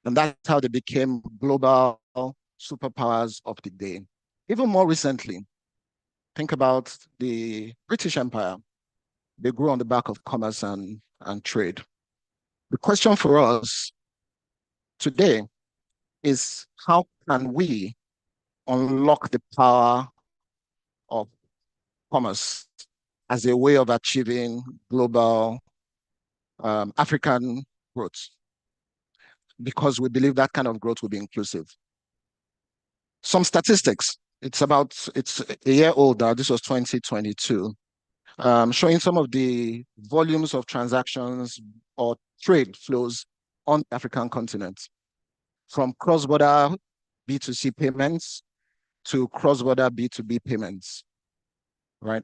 And that's how they became global superpowers of the day. Even more recently, think about the British Empire. They grew on the back of commerce and trade. The question for us today is how can we unlock the power of commerce as a way of achieving global African growth, because we believe that kind of growth will be inclusive. Some statistics, it's a year old now, this was 2022, showing some of the volumes of transactions or trade flows on the African continent, from cross-border B2C payments to cross-border B2B payments, right?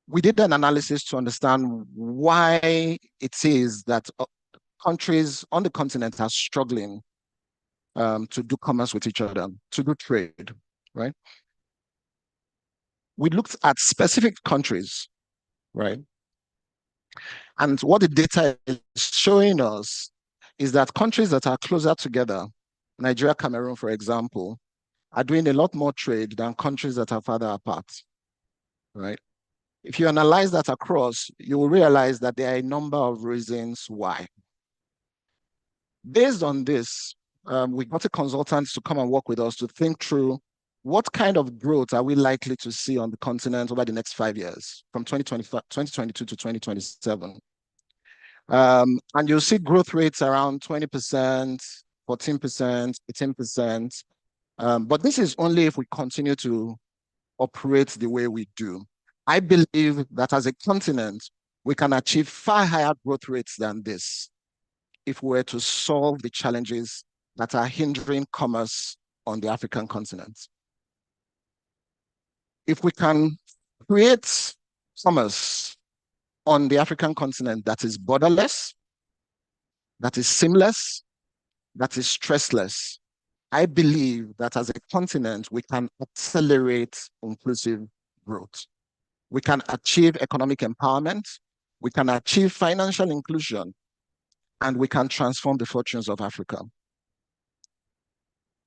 We did an analysis to understand why it is that countries on the continent are struggling to do commerce with each other, to do trade, right? We looked at specific countries, right? And what the data is showing us is that countries that are closer together, Nigeria, Cameroon, for example, are doing a lot more trade than countries that are farther apart, right? If you analyze that across, you will realize that there are a number of reasons why. Based on this, we got a consultant to come and work with us to think through what kind of growth are we likely to see on the continent over the next 5 years, from 2022 to 2027. And you'll see growth rates around 20%, 14%, 18%. But this is only if we continue to operate the way we do. I believe that as a continent, we can achieve far higher growth rates than this if we were to solve the challenges that are hindering commerce on the African continent. If we can create commerce on the African continent that is borderless, that is seamless, that is stressless, I believe that as a continent, we can accelerate inclusive growth. We can achieve economic empowerment, we can achieve financial inclusion, and we can transform the fortunes of Africa.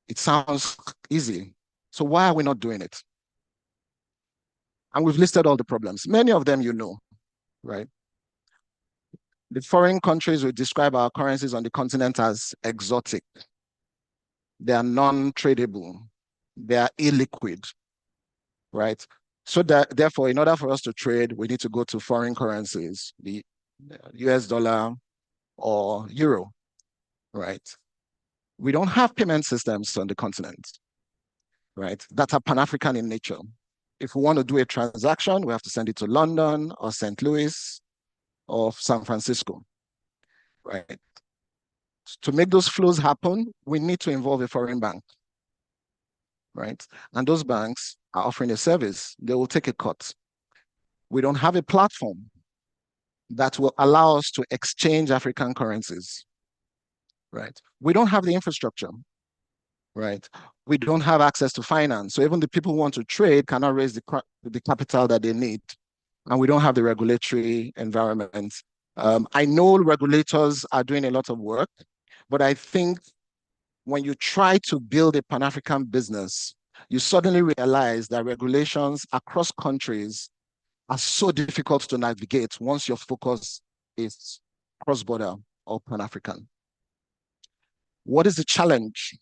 It sounds easy. So why are we not doing it? And we've listed all the problems. Many of them you know, right? The foreign countries would describe our currencies on the continent as exotic. They are non-tradable. They are illiquid, right? So that, therefore, in order for us to trade, we need to go to foreign currencies, the US dollar or euro, right? We don't have payment systems on the continent, right, that are Pan-African in nature. If we want to do a transaction, we have to send it to London or St. Louis or San Francisco, right? To make those flows happen, we need to involve a foreign bank, right? And those banks are offering a service. They will take a cut. We don't have a platform that will allow us to exchange African currencies, right? We don't have the infrastructure, right? We don't have access to finance. So even the people who want to trade cannot raise the capital that they need. And we don't have the regulatory environment. I know regulators are doing a lot of work, but I think when you try to build a Pan-African business, you suddenly realize that regulations across countries are so difficult to navigate once your focus is cross-border or Pan-African. What is the challenge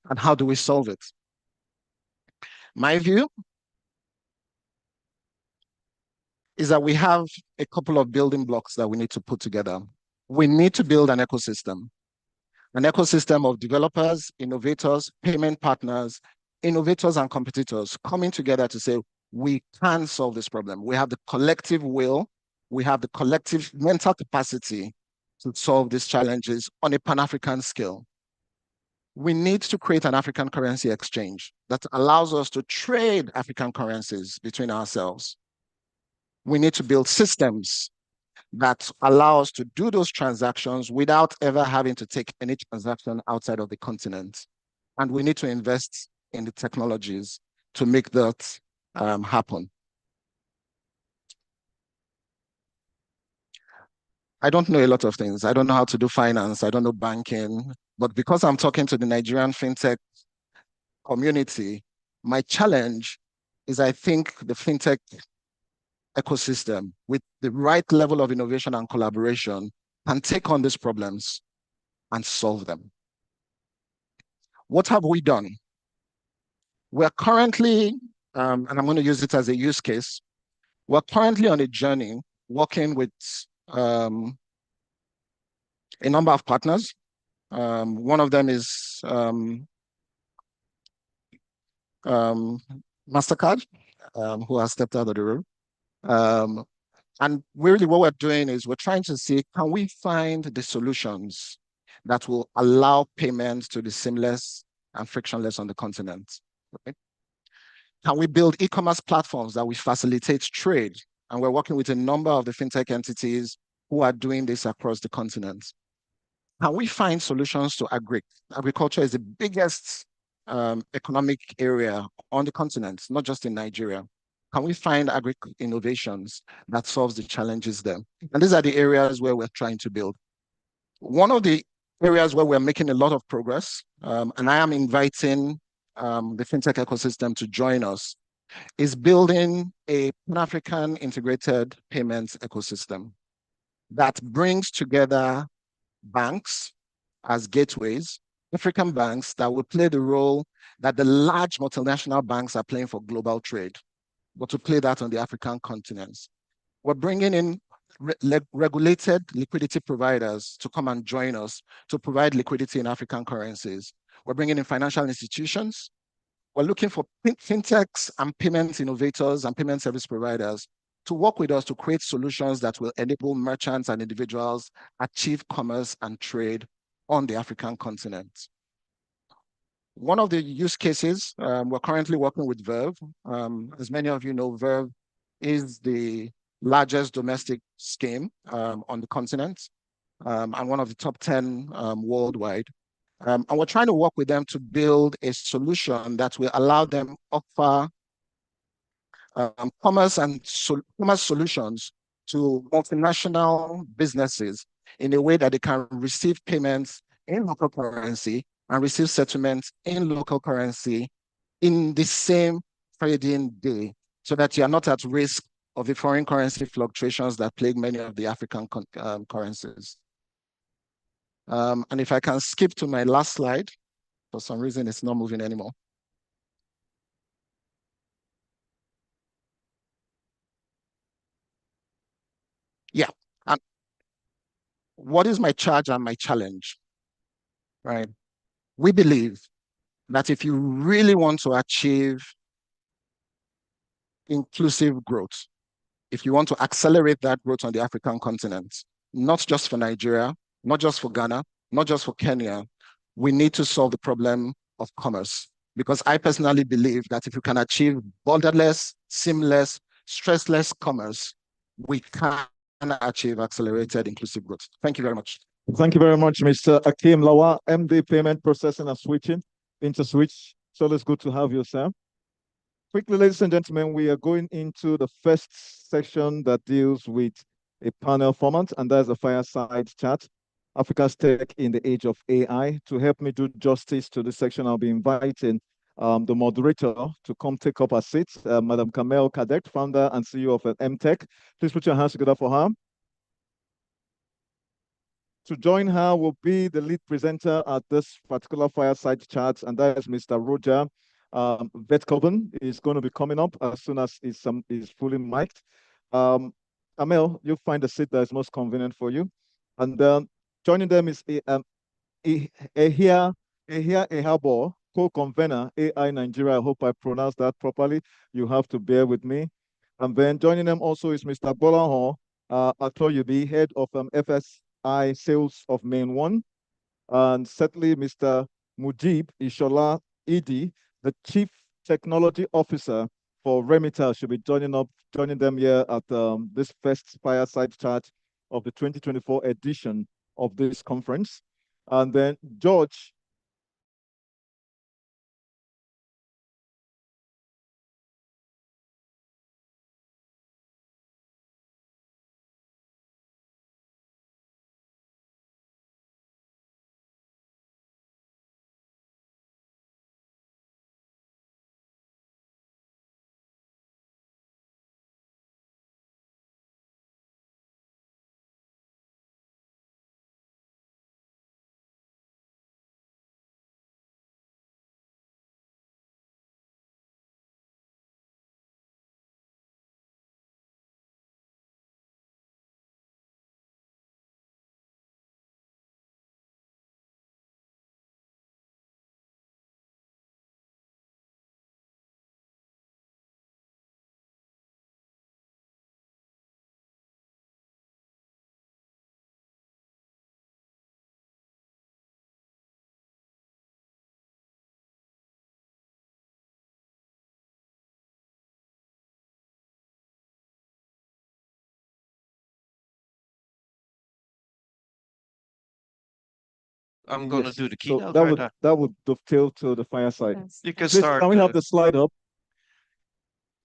and how do we solve it? My view is that we have a couple of building blocks that we need to put together. We need to build an ecosystem of developers, innovators, payment partners, innovators and competitors coming together to say, we can solve this problem. We have the collective will, we have the collective mental capacity to solve these challenges on a Pan-African scale. We need to create an African currency exchange that allows us to trade African currencies between ourselves. We need to build systems that allow us to do those transactions without ever having to take any transaction outside of the continent. And we need to invest in the technologies to make that happen. I don't know a lot of things. I don't know how to do finance. I don't know banking. But because I'm talking to the Nigerian fintech community, my challenge is I think the fintech ecosystem with the right level of innovation and collaboration can take on these problems and solve them. What have we done? We're currently, and I'm going to use it as a use case, we're currently on a journey working with a number of partners. One of them is MasterCard, who has stepped out of the room. And really what we're doing is we're trying to see, can we find the solutions that will allow payments to be seamless and frictionless on the continent? Right? Can we build e-commerce platforms that will facilitate trade? And we're working with a number of the fintech entities who are doing this across the continent. Can we find solutions to agriculture is the biggest economic area on the continent, not just in Nigeria. Can we find innovations that solves the challenges there? And these are the areas where we're trying to build. One of the areas where we're making a lot of progress, and I am inviting the fintech ecosystem to join us, is building a Pan-African integrated payments ecosystem that brings together banks as gateways, African banks that will play the role that the large multinational banks are playing for global trade, but to play that on the African continent. We're bringing in regulated liquidity providers to come and join us to provide liquidity in African currencies. We're bringing in financial institutions. We're looking for fintechs and payment innovators and payment service providers to work with us to create solutions that will enable merchants and individuals achieve commerce and trade on the African continent. One of the use cases, we're currently working with Verve. As many of you know, Verve is the largest domestic scheme on the continent and one of the top 10 worldwide. And we're trying to work with them to build a solution that will allow them offer commerce solutions to multinational businesses in a way that they can receive payments in local currency and receive settlements in local currency in the same trading day, so that you are not at risk of the foreign currency fluctuations that plague many of the African currencies. And if I can skip to my last slide, for some reason it's not moving anymore. Yeah. And what is my charge and my challenge? Right. We believe that if you really want to achieve inclusive growth, if you want to accelerate that growth on the African continent, not just for Nigeria, not just for Ghana, not just for Kenya, we need to solve the problem of commerce. Because I personally believe that if you can achieve borderless, seamless, stressless commerce, we can achieve accelerated inclusive growth. Thank you very much.
Thank you very much, Mr. Akim Lawa, MD Payment Processing and Switching, InterSwitch. So it's good to have you, sir. Quickly, ladies and gentlemen, we are going into the first section that deals with a panel format, and that's a fireside chat. Africa's Tech in the Age of AI. To help me do justice to this section, I'll be inviting the moderator to come take up her seat, Madam Kamel Kadek, founder and CEO of MTech. Please put your hands together for her. To join her will be the lead presenter at this particular fireside chat, and that is Mr. Roger Vetkoven. Is going to be coming up as soon as he's fully mic'd. Amel, you'll find a seat that is most convenient for you. And joining them is Ehia Ehabo, co-convener, AI Nigeria. I hope I pronounced that properly. You have to bear with me. And then joining them also is Mr. Bolaho Atoyubi, head of FSI Sales of Main One. And certainly Mr. Mujib Ishola Idi, the Chief Technology Officer for Remitel, should be joining them here at this first fireside chat of the 2024 edition of this conference. And then George
I'm going to
Yes.
do the
So
keynote right now.
that would dovetail to the fireside.
Yes.
You can
Please,
start.
can we have the slide up?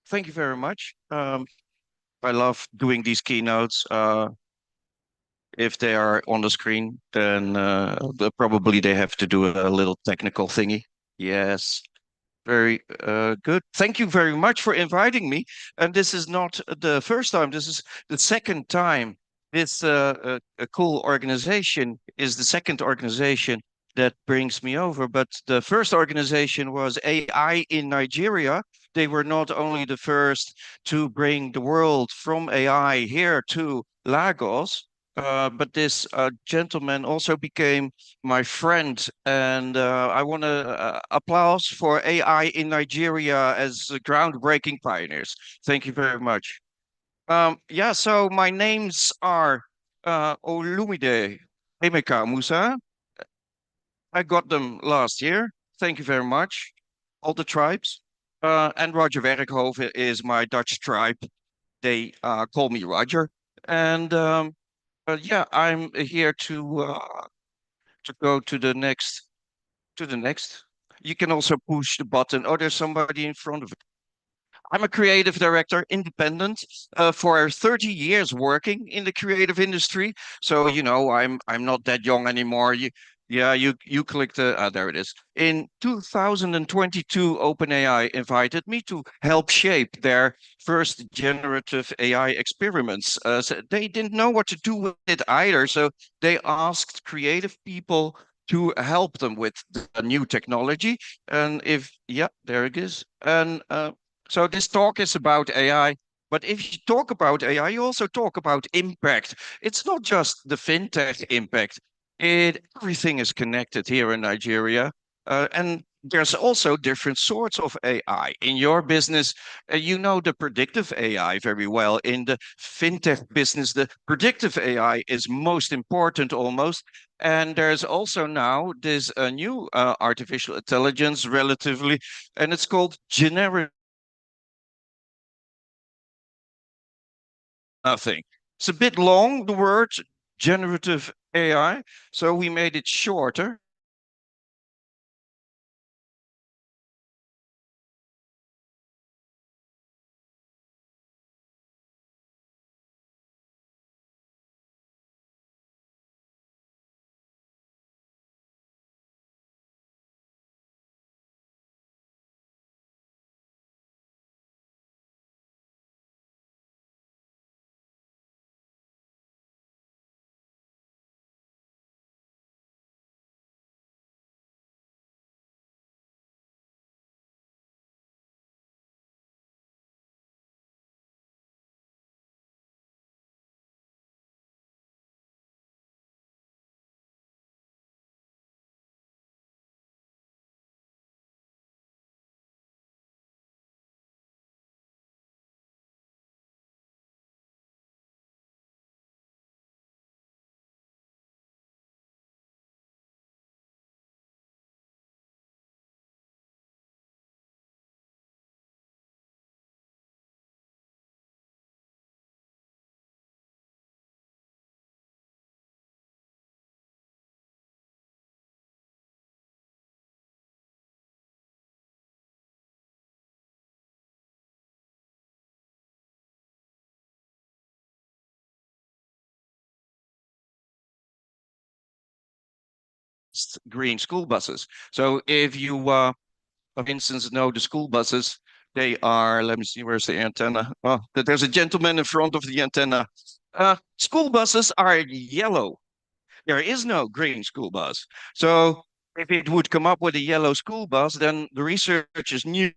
Thank you very much. I love doing these keynotes. If they are on the screen, then probably they have to do a little technical thingy. Yes. Very good. Thank you very much for inviting me. And this is not the first time. This is the second time. This a cool organization is the second organization that brings me over. But the first organization was AI in Nigeria. They were not only the first to bring the world from AI here to Lagos, but this gentleman also became my friend. And I want to applause for AI in Nigeria as groundbreaking pioneers. Thank you very much. Yeah, so my names are Olumide Emeka Musa. I got them last year. Thank you very much. All the tribes. And Roger Werkhoven is my Dutch tribe. They call me Roger. And yeah, I'm here to go to the next. You can also push the button. Oh, there's somebody in front of it. I'm a creative director, independent, for 30 years working in the creative industry. So I'm not that young anymore. You click the there it is. In 2022, OpenAI invited me to help shape their first generative AI experiments. So they didn't know what to do with it either, so they asked creative people to help them with the new technology. And there it is. And so this talk is about AI, but if you talk about AI, you also talk about impact. It's not just the fintech impact. Everything is connected here in Nigeria, and there's also different sorts of AI. In your business, you know the predictive AI very well. In the fintech business, the predictive AI is most important almost. And there's also now this new artificial intelligence relatively, and it's called generative nothing. It's a bit long, the word generative AI, so we made it shorter. Green school buses. So if you, for instance, know the school buses, they are, let me see, where's the antenna? Oh, there's a gentleman in front of the antenna. School buses are yellow. There is no green school bus. So if it would come up with a yellow school bus, then the researchers knew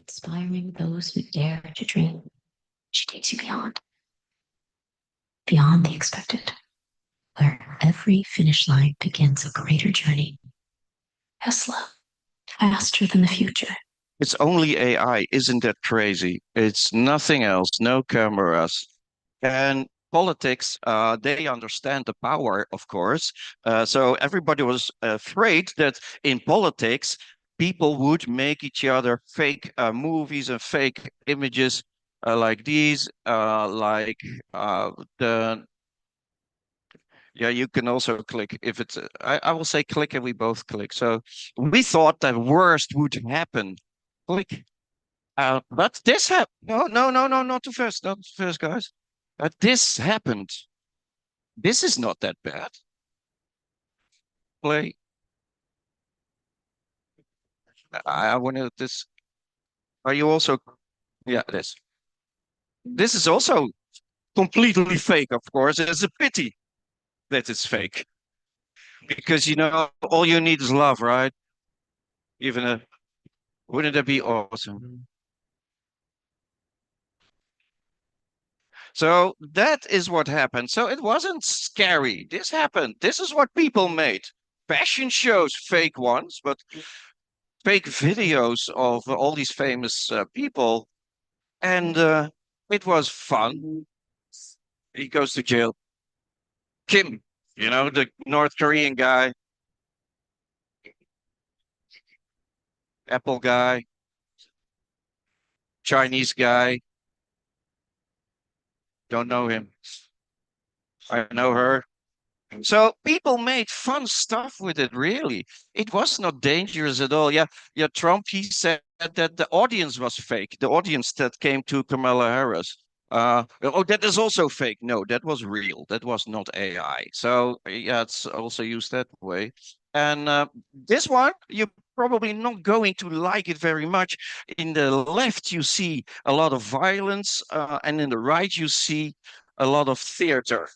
inspiring those who dare to dream. She takes you beyond the expected, where every finish line begins a greater journey. Tesla, faster than the future.
It's only AI, isn't that crazy? It's nothing else, no cameras. And politics, they understand the power, of course. So everybody was afraid that in politics, people would make each other fake movies and fake images like these, the yeah, you can also click if it's, I will say click and we both click. So we thought that worst would happen. Click. But this happened. No, not too fast, not too fast, guys. This happened. This is not that bad. Play. I want to, this, are you also, yeah, this. This is also completely fake, of course. It's a pity that it's fake. Because, you know, all you need is love, right? Even a, wouldn't that be awesome? So that is what happened. So it wasn't scary. This happened. This is what people made. Fashion shows, fake ones, but fake videos of all these famous people. And it was fun. He goes to jail. Kim, you know, the North Korean guy, Apple guy, Chinese guy. Don't know him. I know her. So people made fun stuff with it, really. It was not dangerous at all. Yeah, Trump, he said that the audience was fake. The audience that came to Kamala Harris. Oh, that is also fake. No, that was real. That was not AI. So yeah, it's also used that way. And this one, you're probably not going to like it very much. In the left, you see a lot of violence, and in the right, you see a lot of theater.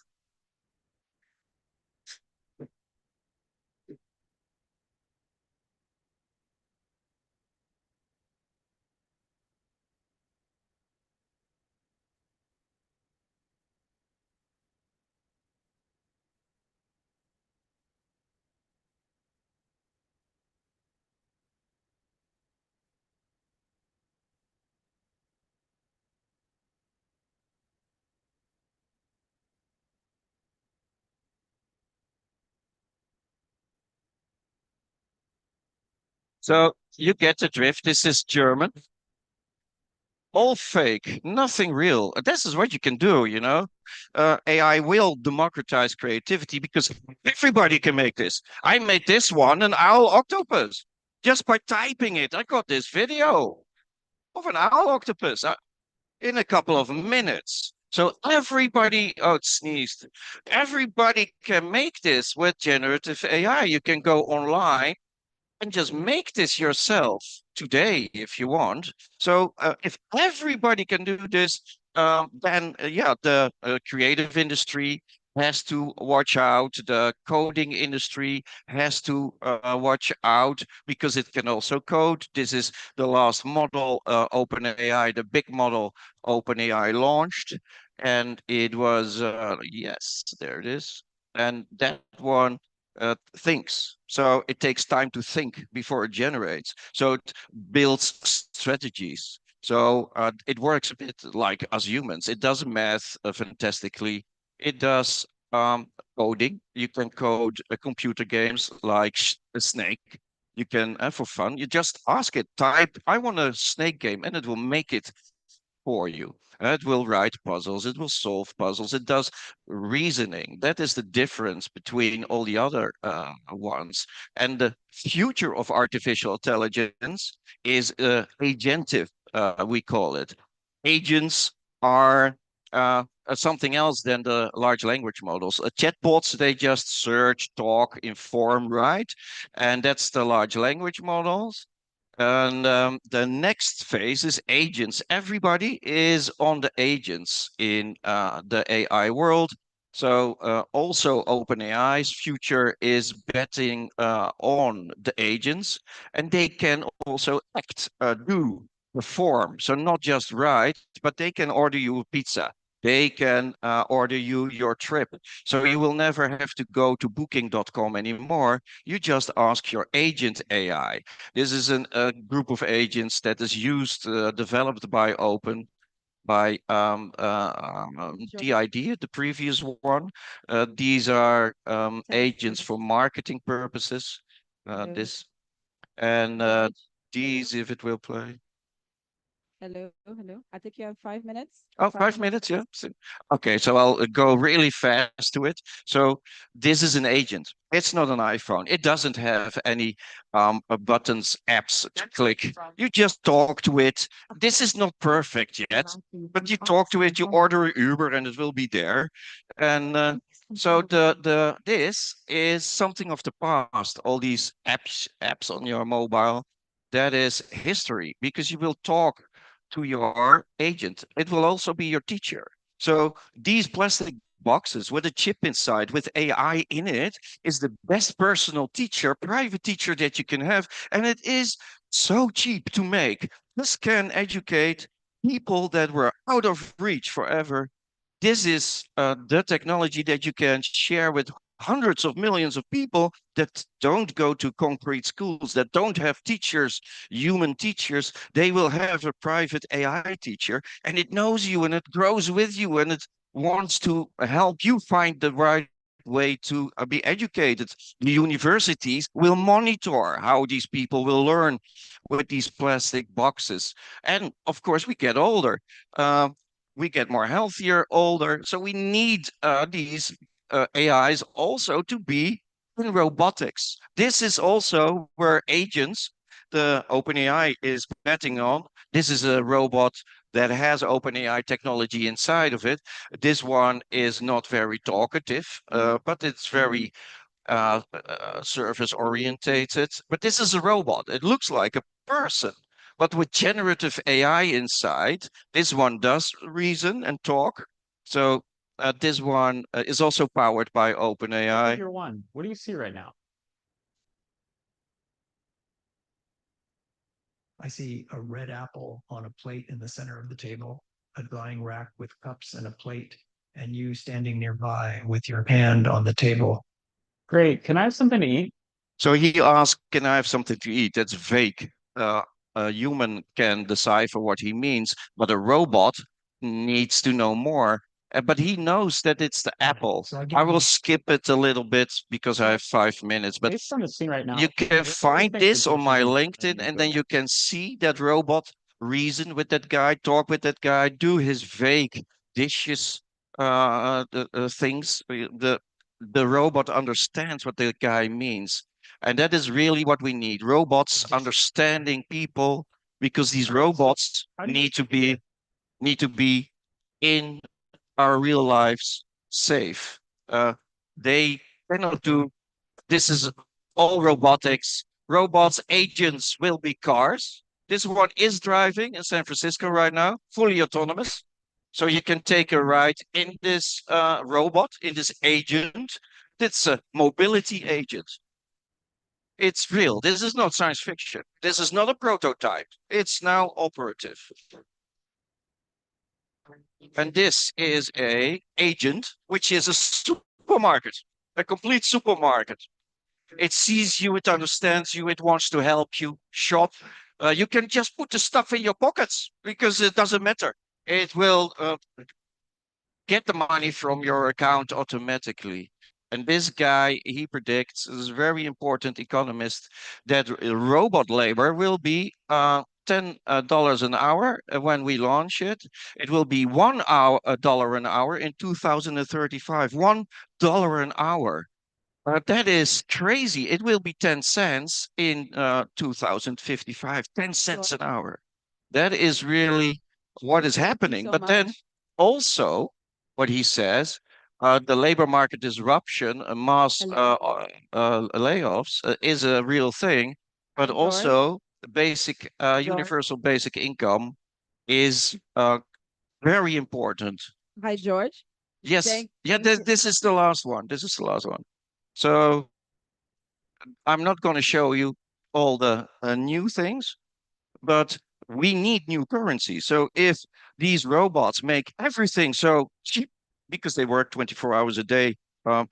So you get the drift. This is German. All fake, nothing real. This is what you can do, you know. AI will democratize creativity because everybody can make this. I made this one, an owl octopus, just by typing it. I got this video of an owl octopus in a couple of minutes. So everybody, oh, it sneezed. Everybody can make this with generative AI. You can go online and just make this yourself today if you want. So if everybody can do this, then yeah, the creative industry has to watch out. The coding industry has to watch out because it can also code. This is the last model, OpenAI, the big model OpenAI launched. And it was, yes, there it is. And that one thinks. So it takes time to think before it generates. So it builds strategies. So it works a bit like us humans. It does math fantastically. It does coding. You can code computer games like a Snake. You can, for fun, you just ask it, type, I want a Snake game, and it will make it for you. It will write puzzles, it will solve puzzles, it does reasoning. That is the difference between all the other ones. And the future of artificial intelligence is agentive, we call it. Agents are something else than the large language models. Chatbots, they just search, talk, inform, right? And that's the large language models. And the next phase is agents. Everybody is on the agents in the AI world. So also OpenAI's future is betting on the agents, and they can also act, do perform. So not just write, but they can order you a pizza. They can order you your trip. So you will never have to go to booking.com anymore. You just ask your agent AI. This is a group of agents that is used, developed by Open, by DID, the previous one. These are agents for marketing purposes. This and these, if it will play.
Hello, hello. I think you have 5 minutes.
Oh, 5 minutes, yeah. Okay, so I'll go really fast to it. So this is an agent. It's not an iPhone. It doesn't have any buttons, apps to click. You just talk to it. This is not perfect yet, but you talk to it. You order an Uber, and it will be there. And so this is something of the past. All these apps on your mobile, that is history, because you will talk to your agent. It will also be your teacher. So these plastic boxes with a chip inside with AI in it is the best personal teacher, private teacher that you can have. And it is so cheap to make. This can educate people that were out of reach forever. This is the technology that you can share with hundreds of millions of people that don't go to concrete schools, that don't have teachers, human teachers. They will have a private AI teacher, and it knows you and it grows with you and it wants to help you find the right way to be educated. The universities will monitor how these people will learn with these plastic boxes. And of course, we get older. We get more healthier, older. So we need these AIs also to be in robotics. This is also where agents, the OpenAI is betting on. This is a robot that has OpenAI technology inside of it. This one is not very talkative, but it's very service orientated. But this is a robot. It looks like a person. But with generative AI inside, this one does reason and talk. So this one is also powered by OpenAI.
Figure one. What do you see right now?
I see a red apple on a plate in the center of the table, a drying rack with cups and a plate, and you standing nearby with your hand on the table.
Great. Can I have something to eat?
So he asked, "Can I have something to eat?" That's vague. A human can decipher what he means, but a robot needs to know more. But he knows that it's the apple. I will skip it a little bit because I have 5 minutes. But
Based on the scene right now,
you can
what do you
find
think
this
the
on my
decision
LinkedIn,
that
and
you
then
took?
you can see that robot reason with that guy, talk with that guy, do his vague dishes things. The robot understands what the guy means. And that is really what we need. Robots understanding people, because these robots need to be in our real lives safe. They cannot do this is all robotics. Robots, agents will be cars. This one is driving in San Francisco right now, fully autonomous. So you can take a ride in this robot, in this agent. It's a mobility agent. It's real. This is not science fiction. This is not a prototype. It's now operative. And this is a agent, which is a supermarket, a complete supermarket. It sees you, it understands you, it wants to help you shop. You can just put the stuff in your pockets because it doesn't matter. It will get the money from your account automatically. And this guy, he predicts, is a very important economist, that robot labor will be $10 an hour when we launch it. It will be $1 an hour in 2035. $1 an hour. That is crazy. It will be 10 cents in 2055. 10 cents an hour. That is really what is happening. But then also, what he says, the labor market disruption, mass layoffs is a real thing, but also basic universal basic income is very important.
Hi, George.
Yes, yeah, this is the last one. This is the last one. So I'm not going to show you all the new things, but we need new currency. So if these robots make everything so cheap because they work 24 hours a day,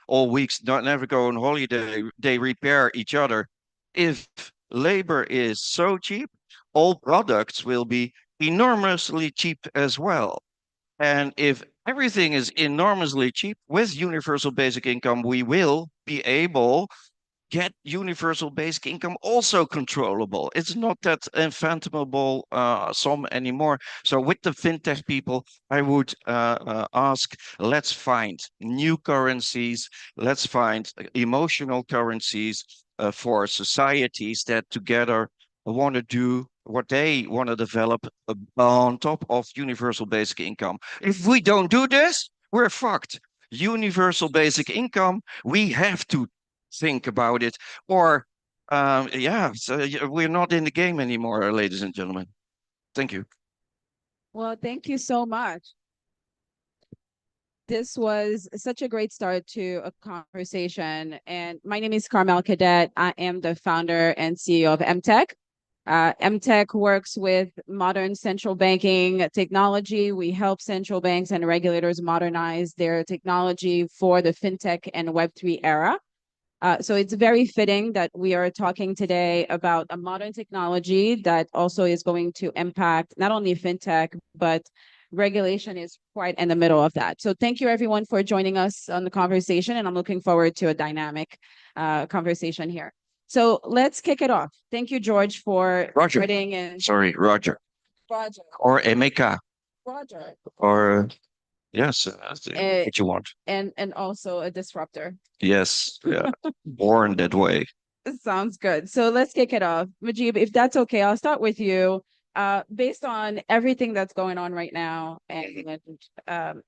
all weeks, not never go on holiday, they repair each other. If labor is so cheap, all products will be enormously cheap as well. And if everything is enormously cheap with universal basic income, we will be able get universal basic income also controllable. It's not that infathomable sum anymore. So with the fintech people, I would ask, let's find new currencies, let's find emotional currencies for societies that together want to do what they want to develop on top of universal basic income. If we don't do this, we're fucked. Universal basic income, we have to think about it, or yeah, so we're not in the game anymore, ladies and gentlemen. Thank you.
Well, thank you so much. This was such a great start to a conversation. And my name is Carmel Cadet. I am the founder and CEO of MTech. MTech works with modern central banking technology. We help central banks and regulators modernize their technology for the fintech and Web3 era. So it's very fitting that we are talking today about a modern technology that also is going to impact not only fintech, but regulation is quite in the middle of that. So thank you everyone for joining us on the conversation, and I'm looking forward to a dynamic conversation here. So let's kick it off. Thank you, George, for
Roger.
writing and
Roger.
Roger.
Or Emeka.
Roger.
Or yes, what you want.
And also a disruptor.
Yes, yeah. Born that way.
Sounds good. So let's kick it off. Majib, if that's okay, I'll start with you. Based on everything that's going on right now and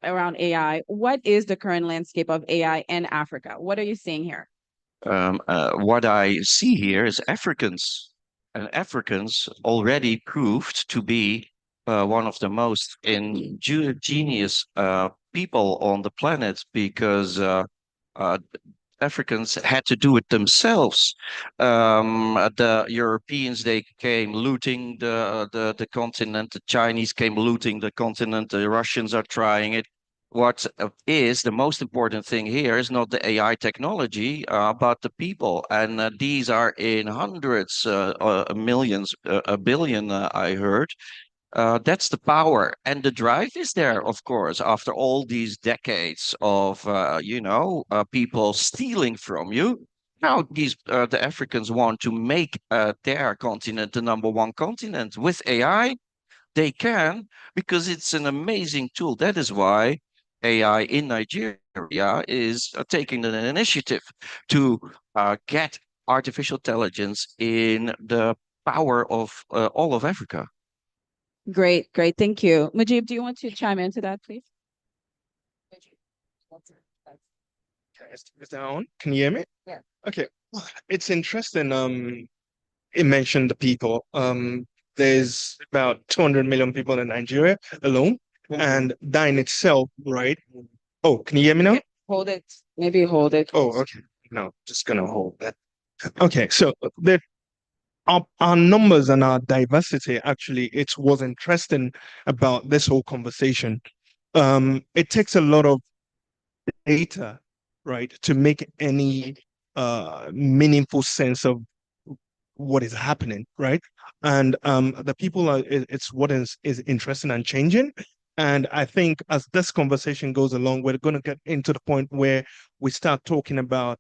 around AI, what is the current landscape of AI in Africa? What are you seeing here?
What I see here is Africans, and Africans already proved to be one of the most ingenious people on the planet, because Africans had to do it themselves. The Europeans, they came looting the continent. The Chinese came looting the continent. The Russians are trying it. What is the most important thing here is not the AI technology, but the people. And these are in hundreds, millions, a billion, I heard. That's the power, and the drive is there, of course, after all these decades of people stealing from you. Now the Africans want to make their continent the #1 continent. With AI, they can, because it's an amazing tool. That is why AI in Nigeria is taking an initiative to get artificial intelligence in the power of all of Africa.
Great, great. Thank you. Mujib, do you want to chime into that, please?
Is that on? Can you hear me?
Yeah.
Okay. It's interesting. It mentioned the people. There's about 200 million people in Nigeria alone, and that in itself, right? Oh, can you hear me now?
Hold it. Maybe hold it.
Oh, okay. No, just gonna hold that. Okay, so our numbers and our diversity, actually, it's what's interesting about this whole conversation. It takes a lot of data, right, to make any meaningful sense of what is happening, right? And the people are, it's what is interesting and changing. And I think as this conversation goes along, we're going to get into the point where we start talking about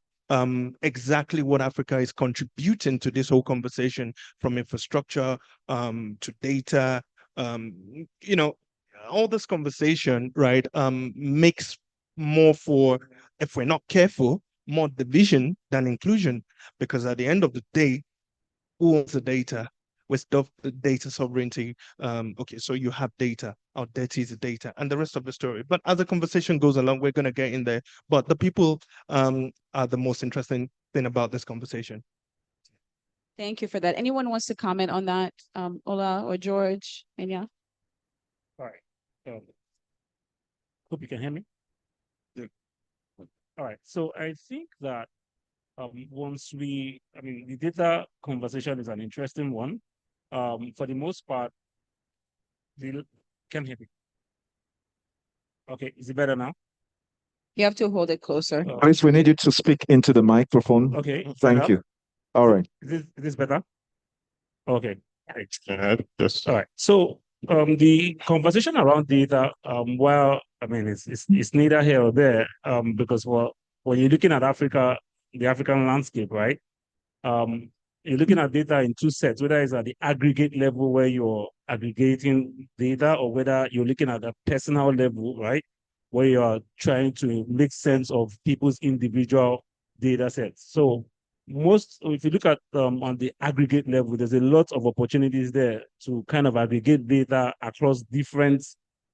exactly what Africa is contributing to this whole conversation, from infrastructure to data. All this conversation, right, makes more for, if we're not careful, more division than inclusion, because at the end of the day, who owns the data? With the data sovereignty, okay, so you have data, how dirty is the data, and the rest of the story. But as the conversation goes along, we're going to get in there. But the people are the most interesting thing about this conversation.
Thank you for that. Anyone wants to comment on that? Ola or George? Enya?
All right. Hope you can hear me. Yeah. All right. So I think that the data conversation is an interesting one. For the most part, Can hear me. Okay, is it better now?
You have to hold it closer.
Please, we need you to speak into the microphone.
Okay.
Thank you. All right.
Is this better? Okay. Yes. All right. So the conversation around data, well, I mean, it's neither here or there, because when you're looking at Africa, the African landscape, right? You're looking at data in two sets, whether it's at the aggregate level where you're aggregating data, or whether you're looking at the personal level, right? Where you're trying to make sense of people's individual data sets. So if you look at on the aggregate level, there's a lot of opportunities there to kind of aggregate data across different,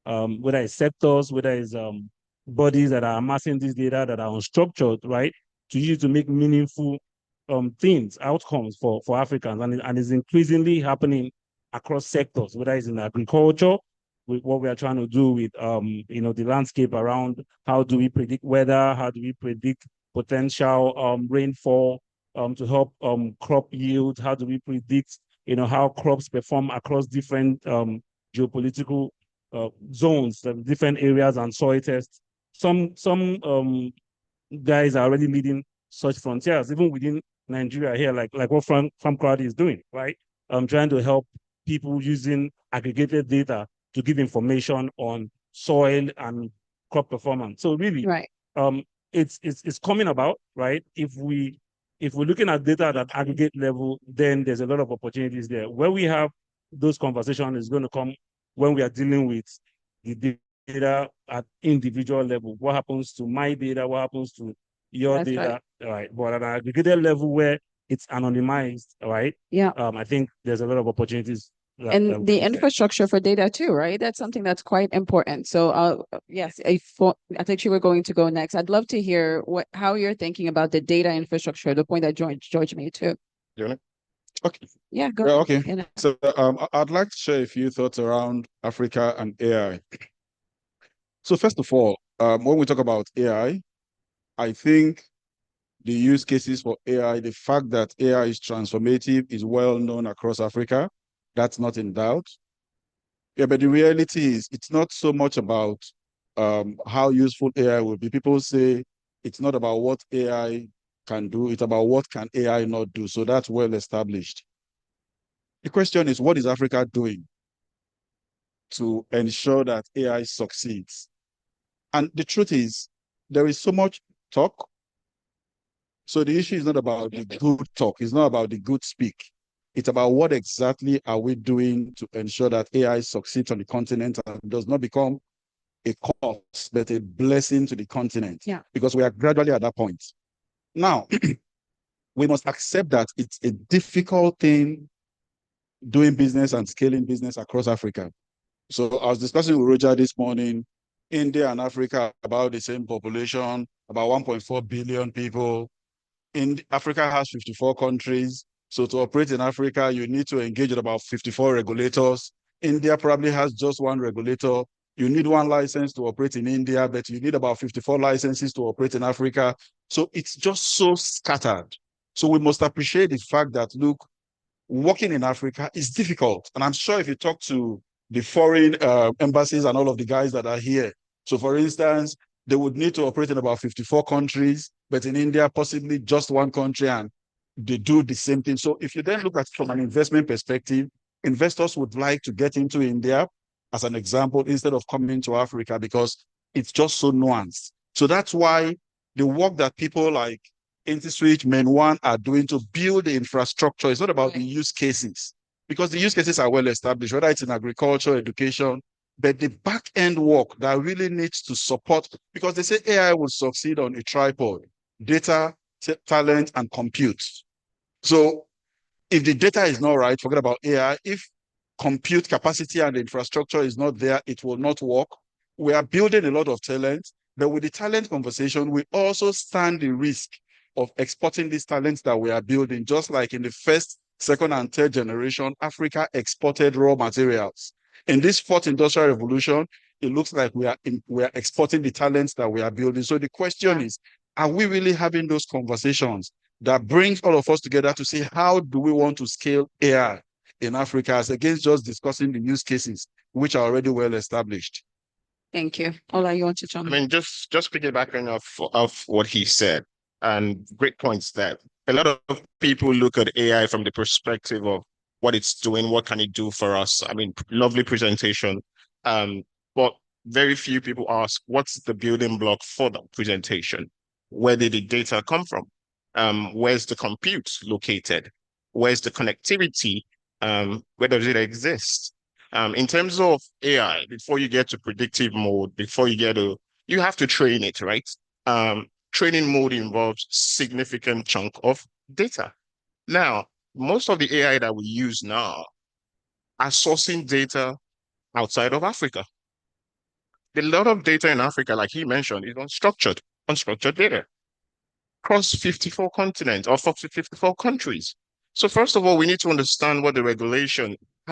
whether it's sectors, whether it's bodies that are amassing this data that are unstructured, right? To use to make meaningful things, outcomes for Africans, and it's increasingly happening across sectors, whether it's in agriculture, with what we are trying to do with the landscape around how do we predict weather, how do we predict potential rainfall to help crop yield, how do we predict how crops perform across different geopolitical zones, different areas and soil tests. Some guys are already leading such frontiers, even within Nigeria here, like what Farm Crowd is doing, right? Trying to help people using aggregated data to give information on soil and crop performance. So really,
right.
It's coming about, right? If we're looking at data at an aggregate level, then there's a lot of opportunities there. Where we have those conversations is going to come when we are dealing with the data at individual level. What happens to my data? What happens to your
That's
data? Right. But at an aggregated level where it's anonymized, right?
Yeah.
I think there's a lot of opportunities.
And the infrastructure for data too, right? That's something that's quite important. So, yes, I thought you were going to go next. I'd love to hear how you're thinking about the data infrastructure, the point that George made too.
Okay.
Yeah, go.
Yeah, okay.
You know.
So I'd like to share a few thoughts around Africa and AI. So first of all, when we talk about AI, I think the use cases for AI, the fact that AI is transformative is well known across Africa. That's not in doubt. Yeah, but the reality is it's not so much about how useful AI will be. People say it's not about what AI can do, it's about what can AI not do. So that's well established. The question is, what is Africa doing to ensure that AI succeeds? And the truth is, there is so much talk. So the issue is not about the good talk. It's not about the good speak. It's about what exactly are we doing to ensure that AI succeeds on the continent and does not become a cost, but a blessing to the continent.
Yeah.
Because we are gradually at that point. Now, we must accept that it's a difficult thing doing business and scaling business across Africa. So I was discussing with Roger this morning, India and Africa about the same population, about 1.4 billion people. Africa has 54 countries. So to operate in Africa, you need to engage with about 54 regulators. India probably has just one regulator. You need one license to operate in India, but you need about 54 licenses to operate in Africa. So it's just so scattered. So we must appreciate the fact that, look, working in Africa is difficult. And I'm sure if you talk to the foreign embassies and all of the guys that are here, so for instance, they would need to operate in about 54 countries, but in India, possibly just one country, and they do the same thing. So if you then look at it from an investment perspective, investors would like to get into India, as an example, instead of coming to Africa, because it's just so nuanced. So that's why the work that people like InterSwitch, Main One are doing to build the infrastructure, it's not about the use cases, because the use cases are well established, whether it's in agriculture, education, but the back end work that really needs to support, because they say AI will succeed on a tripod: data, talent, and compute. So if the data is not right, forget about AI. If compute capacity and infrastructure is not there, it will not work. We are building a lot of talent, but with the talent conversation, we also stand the risk of exporting these talents that we are building. Just like in the first, second, and third generation, Africa exported raw materials. In this fourth industrial revolution, it looks like we are exporting the talents that we are building. So the question is, are we really having those conversations that brings all of us together to say, how do we want to scale AI in Africa, as against just discussing the use cases? which are already well established.
Thank you. Ola, you want to jump?
I mean, just piggybacking off what he said, and great points there. A lot of people look at AI from the perspective of what it's doing, what can it do for us? I mean, lovely presentation. But very few people ask, what's the building block for the presentation? Where did the data come from? Where's the compute located? Where's the connectivity? Where does it exist? In terms of AI, before you get to predictive mode, you have to train it, right? Training mode involves significant chunk of data. Now, most of the AI that we use now are sourcing data outside of Africa. A lot of data in Africa, like he mentioned, is unstructured data across 54 continents or 54 countries. So first of all, we need to understand how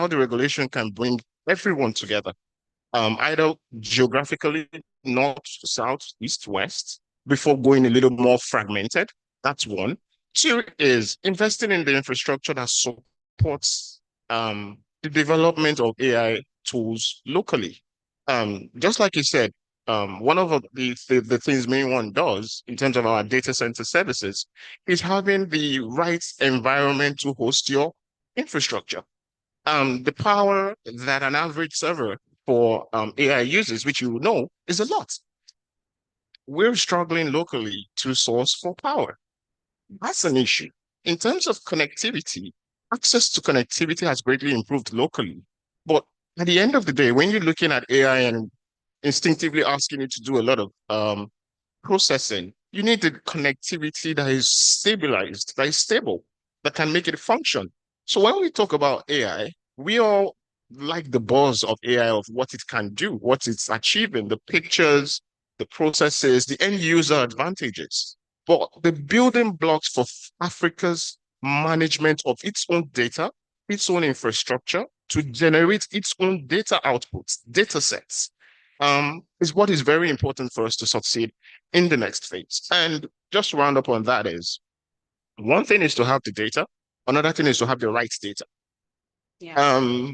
the regulation can bring everyone together, either geographically, north, south, east, west, before going a little more fragmented. That's one. Two is investing in the infrastructure that supports the development of AI tools locally. Just like you said, one of the things main one does in terms of our data center services is having the right environment to host your infrastructure. The power that an average server for AI uses, which you know, is a lot. We're struggling locally to source for power. That's an issue. In terms of connectivity, access to connectivity has greatly improved locally. But at the end of the day, when you're looking at AI and instinctively asking it to do a lot of processing, you need the connectivity that is stabilized, that is stable, that can make it function. So when we talk about AI, we all like the buzz of AI, of what it can do, what it's achieving, the pictures, the processes, the end user advantages. But the building blocks for Africa's management of its own data, its own infrastructure, to generate its own data outputs, data sets, is what is very important for us to succeed in the next phase. And just to round up on that is, one thing is to have the data, another thing is to have the right data. Yeah.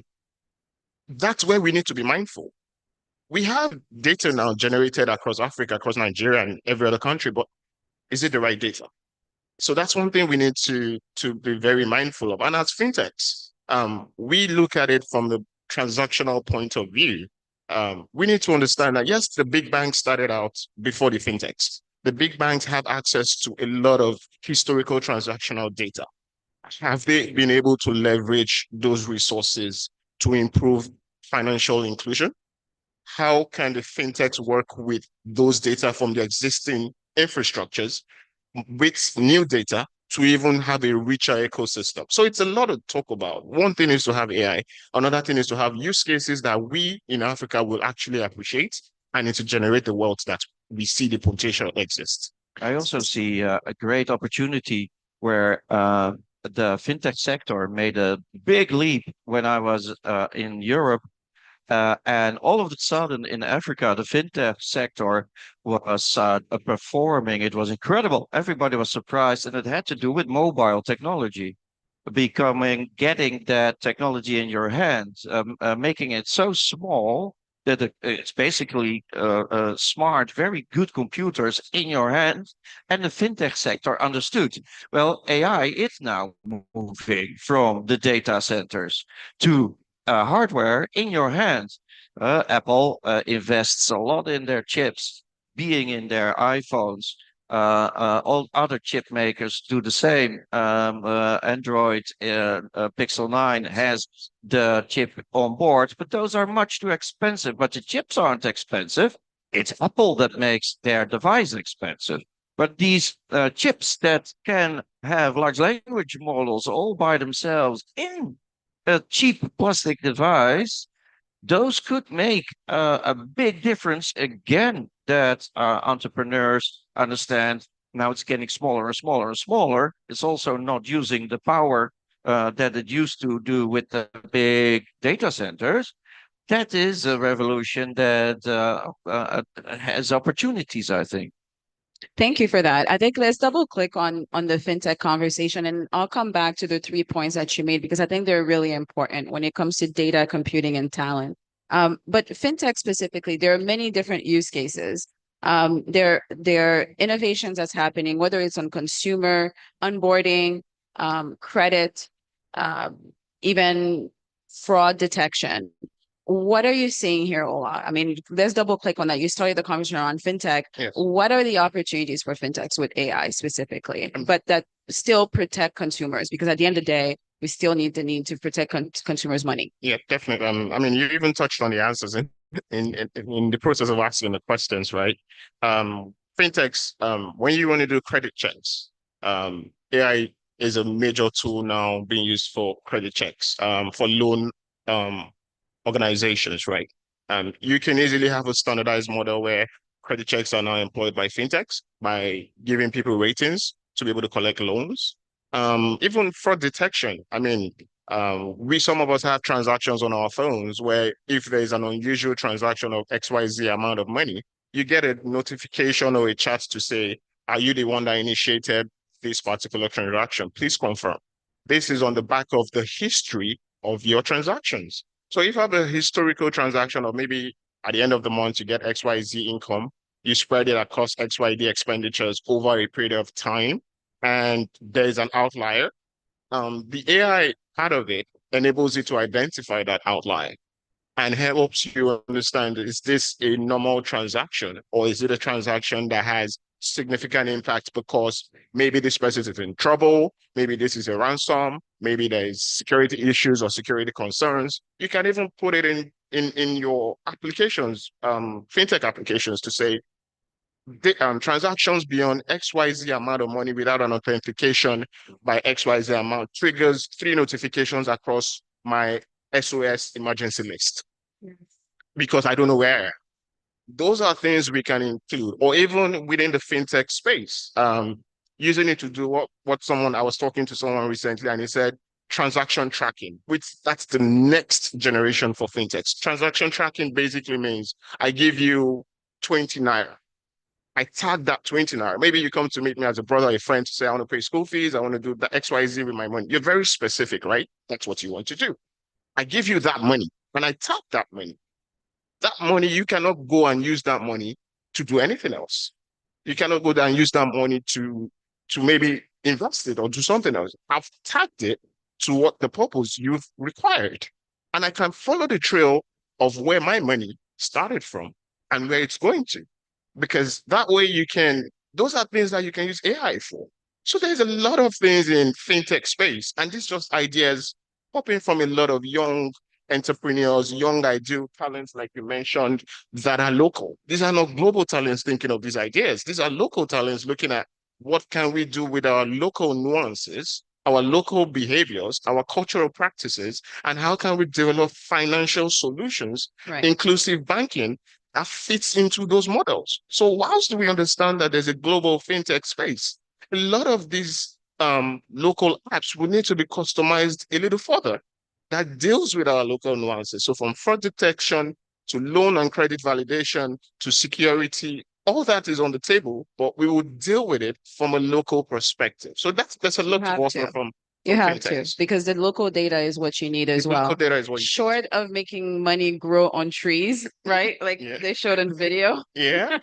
That's where we need to be mindful. We have data now generated across Africa, across Nigeria, and every other country, but is it the right data? So that's one thing we need to be very mindful of. And as fintechs, we look at it from the transactional point of view. We need to understand that, yes, the big banks started out before the fintechs. The big banks have access to a lot of historical transactional data. Have they been able to leverage those resources to improve financial inclusion? How can the fintechs work with those data from the existing infrastructures with new data to even have a richer ecosystem? So it's a lot to talk about. One thing is to have AI. Another thing is to have use cases that we in Africa will actually appreciate, and to generate the wealth that we see the potential exists.
I also see a great opportunity where the fintech sector made a big leap when I was in Europe. And all of a sudden in Africa, the fintech sector was performing. It was incredible. Everybody was surprised, and it had to do with mobile technology, getting that technology in your hands, making it so small that it's basically smart, very good computers in your hands. And the fintech sector understood, well, AI is now moving from the data centers to hardware in your hands. Apple invests a lot in their chips, being in their iPhones. All other chip makers do the same. Android Pixel 9 has the chip on board, but those are much too expensive. But the chips aren't expensive. It's Apple that makes their device expensive. But these chips that can have large language models all by themselves in a cheap plastic device, those could make a big difference again, that entrepreneurs understand. Now it's getting smaller and smaller and smaller. It's also not using the power that it used to do with the big data centers. That is a revolution that has opportunities, I think.
Thank you for that. I think let's double click on the fintech conversation, and I'll come back to the 3 points that you made, because I think they're really important when it comes to data, computing, and talent. But fintech specifically, there are many different use cases. There are innovations that's happening, whether it's on consumer onboarding, credit, even fraud detection. What are you seeing here, Ola? I mean, let's double click on that. You started the conversation around fintech.
Yes.
What are the opportunities for fintechs with AI specifically, but that still protect consumers? Because at the end of the day, we still need to protect consumers' money.
Yeah, definitely. I mean, you even touched on the answers in the process of asking the questions, right? Fintechs, when you want to do credit checks, AI is a major tool now being used for credit checks, for loan organizations, right? You can easily have a standardized model where credit checks are now employed by fintechs by giving people ratings to be able to collect loans. Even fraud detection. I mean, some of us have transactions on our phones where if there's an unusual transaction of XYZ amount of money, you get a notification or a chat to say, are you the one that initiated this particular transaction? Please confirm. This is on the back of the history of your transactions. So if you have a historical transaction of maybe at the end of the month, you get XYZ income, you spread it across XYZ expenditures over a period of time, and there's an outlier, the AI part of it enables you to identify that outlier and helps you understand, is this a normal transaction or is it a transaction that has significant impact because maybe this person is in trouble, maybe this is a ransom, maybe there's security issues or security concerns. You can even put it in your applications, fintech applications, to say transactions beyond XYZ amount of money without an authentication by XYZ amount triggers 3 notifications across my SOS emergency list. Yes. Because I don't know where. Those are things we can include, or even within the fintech space, using it to do what I was talking to someone recently and he said, transaction tracking, which that's the next generation for fintechs. Transaction tracking basically means I give you 20 naira. I tag that 20 naira. Maybe you come to meet me as a brother, a friend to say, I want to pay school fees. I want to do the XYZ with my money. You're very specific, right? That's what you want to do. I give you that money and I tap that money. That money, you cannot go and use that money to do anything else. You cannot go there and use that money to maybe invest it or do something else. I've tagged it to what the purpose you've required. And I can follow the trail of where my money started from and where it's going to. Because that way those are things that you can use AI for. So there's a lot of things in fintech space, and these just ideas popping from a lot of young entrepreneurs, young ideal talents, like you mentioned, that are local. These are not global talents thinking of these ideas. These are local talents looking at what can we do with our local nuances, our local behaviors, our cultural practices, and how can we develop financial solutions, right, inclusive banking, that fits into those models. So whilst we understand that there's a global fintech space, a lot of these local apps will need to be customized a little further that deals with our local nuances. So from fraud detection to loan and credit validation to security, all that is on the table, but we will deal with it from a local perspective. So that's a lot to offer from
you have to, because the local data is what you need as well.
Local data is what you
Short of making money grow on trees, right? Like they showed in video.
Yeah.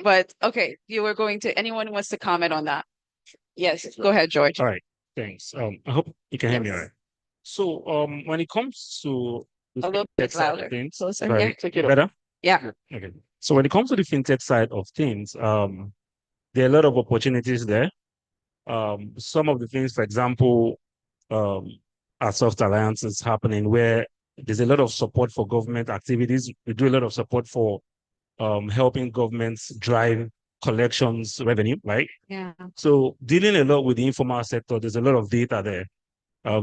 But okay, anyone wants to comment on that? Yes, go ahead, George.
All right, thanks. I hope you can hear me all right. So when it comes to the
A little
fintech
bit
side of
louder.
things,
Closer.
right,
Yeah. Take it up.
better?
Yeah.
Okay. So when it comes to the fintech side of things, there are a lot of opportunities there. Some of the things, for example, are soft alliances happening where there's a lot of support for government activities. We do a lot of support for helping governments drive collections revenue, right?
Yeah.
So dealing a lot with the informal sector, there's a lot of data there.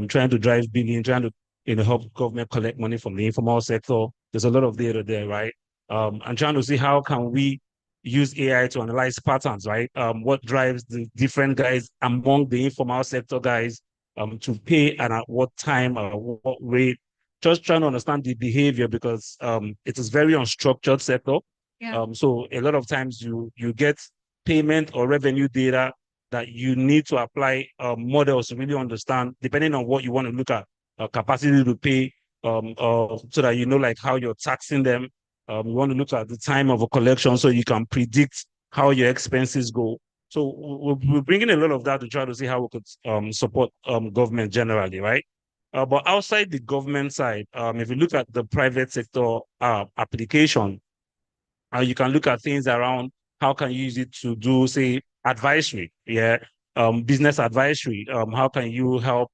Trying to drive billing, trying to help government collect money from the informal sector. There's a lot of data there, right? And trying to see how can we use AI to analyze patterns, right? What drives the different guys among the informal sector guys to pay and at what time or what rate. Just trying to understand the behavior because it is very unstructured sector.
Yeah.
So a lot of times you get payment or revenue data that you need to apply models to really understand, depending on what you want to look at, capacity to pay, so that you know like how you're taxing them. We want to look at the time of a collection so you can predict how your expenses go. So we're bringing a lot of that to try to see how we could support government generally, right? But outside the government side, if you look at the private sector application, you can look at things around how can you use it to do, say, advisory, business advisory. How can you help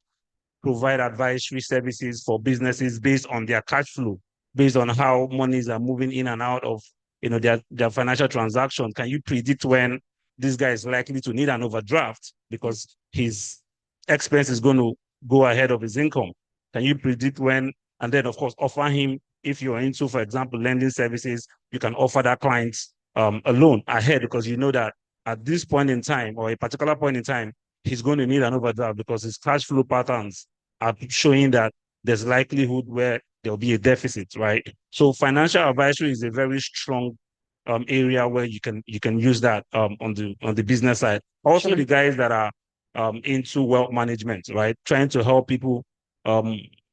provide advisory services for businesses based on their cash flow, based on how monies are moving in and out of their financial transactions? Can you predict when this guy is likely to need an overdraft because his expense is going to go ahead of his income? Can you predict when, and then of course offer him, if you're into, for example, lending services, you can offer that client a loan ahead because you know that at this point in time or a particular point in time, he's going to need an overdraft because his cash flow patterns are showing that there's likelihood where there'll be a deficit, right? So financial advisory is a very strong area where you can use that on the business side. Also, the guys that are into wealth management, right? Trying to help people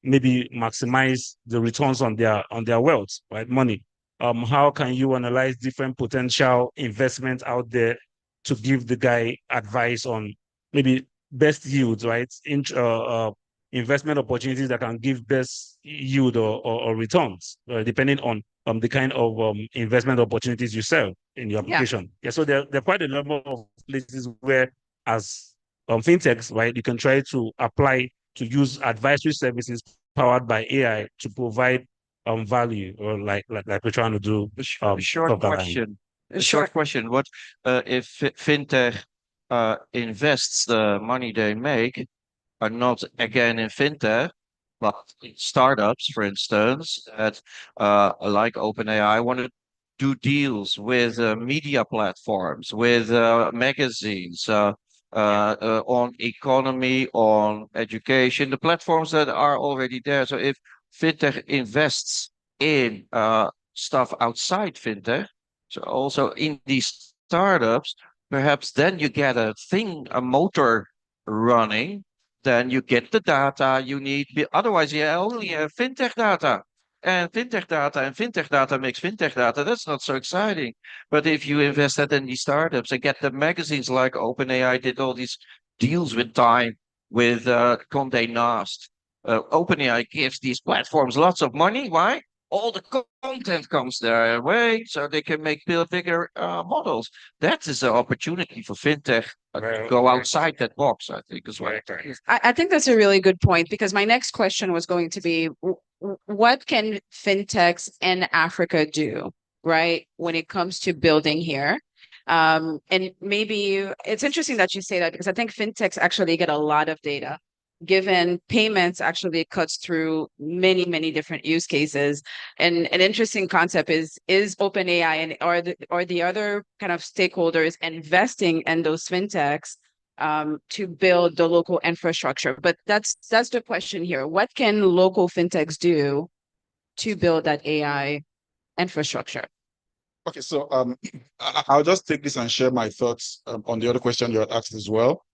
maybe maximize the returns on their wealth, right? Money. How can you analyze different potential investments out there to give the guy advice on maybe best yields, right? Investment opportunities that can give best yield or returns, depending on the kind of investment opportunities you sell in your application. Yeah, so there are quite a number of places where, as fintechs, right, you can try to apply to use advisory services powered by AI to provide value, or like we're trying to do.
Short question. A short question. What if fintech invests the money they make, not again in fintech, but in startups, for instance, that like OpenAI want to do deals with media platforms, with magazines, on economy, on education, the platforms that are already there. So if fintech invests in stuff outside fintech, so also in these startups, perhaps then you get a motor running, then you get the data you need. Otherwise, you only have fintech data. And fintech data makes fintech data. That's not so exciting. But if you invest that in these startups and get the magazines like OpenAI did all these deals with Time, with Condé Nast, OpenAI gives these platforms lots of money. Why? All the content comes their way, so they can make bigger models. That is an opportunity for fintech to go outside that box, I think, as well.
I think that's a really good point, because my next question was going to be, what can fintechs in Africa do, right, when it comes to building here? And maybe it's interesting that you say that, because I think fintechs actually get a lot of data, given payments actually cuts through many, many different use cases. And an interesting concept is OpenAI and are the other kind of stakeholders investing in those fintechs to build the local infrastructure? But that's the question here. What can local fintechs do to build that AI infrastructure?
Okay, so I'll just take this and share my thoughts on the other question you had asked as well.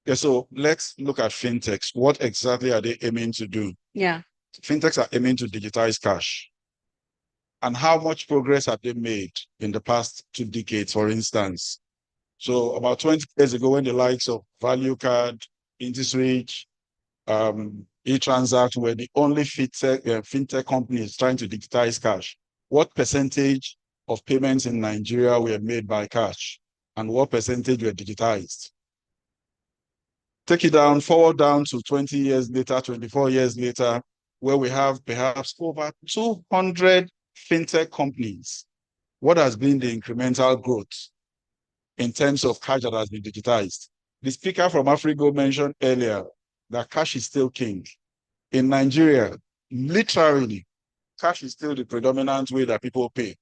Okay, so let's look at fintechs. What exactly are they aiming to do?
Yeah.
Fintechs are aiming to digitize cash. And how much progress have they made in the past 2 decades, for instance? So about 20 years ago, when the likes of Value Card, Intiswitch, eTransact were the only fintech companies trying to digitize cash, what percentage of payments in Nigeria were made by cash? And what percentage were digitized? Take it down, forward down to 20 years later, 24 years later, where we have perhaps over 200 fintech companies. What has been the incremental growth in terms of cash that has been digitized? The speaker from Afrigo mentioned earlier that cash is still king. In Nigeria, literally, cash is still the predominant way that people pay.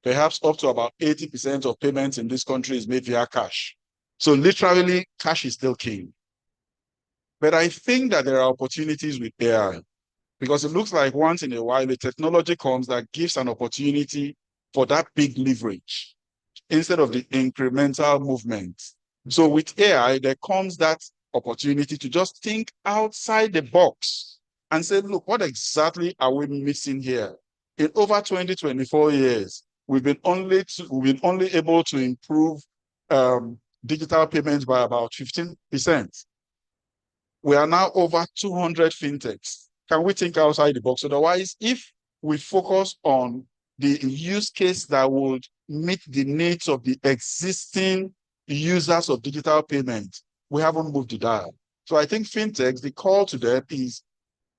Perhaps up to about 80% of payments in this country is made via cash. So literally, cash is still king. But I think that there are opportunities with AI, because it looks like once in a while, the technology comes that gives an opportunity for that big leverage instead of the incremental movement. So with AI, there comes that opportunity to just think outside the box and say, look, what exactly are we missing here? In over 20, 24 years, we've been only able to improve digital payments by about 15%. We are now over 200 fintechs. Can we think outside the box? Otherwise, if we focus on the use case that would meet the needs of the existing users of digital payment, we haven't moved the dial. So I think fintechs, the call to them is,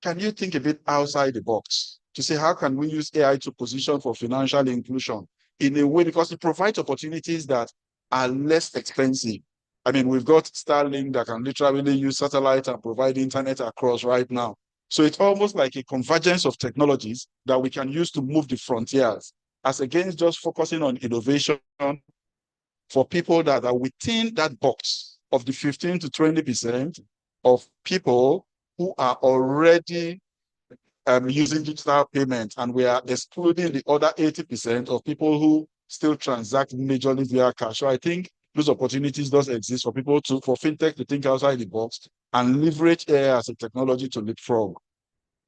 can you think a bit outside the box to say, how can we use AI to position for financial inclusion in a way, because it provides opportunities that are less expensive. I mean, we've got Starlink that can literally use satellite and provide internet across right now. So it's almost like a convergence of technologies that we can use to move the frontiers, as against just focusing on innovation for people that are within that box of the 15 to 20% of people who are already using digital payments, and we are excluding the other 80% of people who still transact majorly via cash. So I think those opportunities does exist for people for fintech to think outside the box and leverage AI as a technology to leapfrog.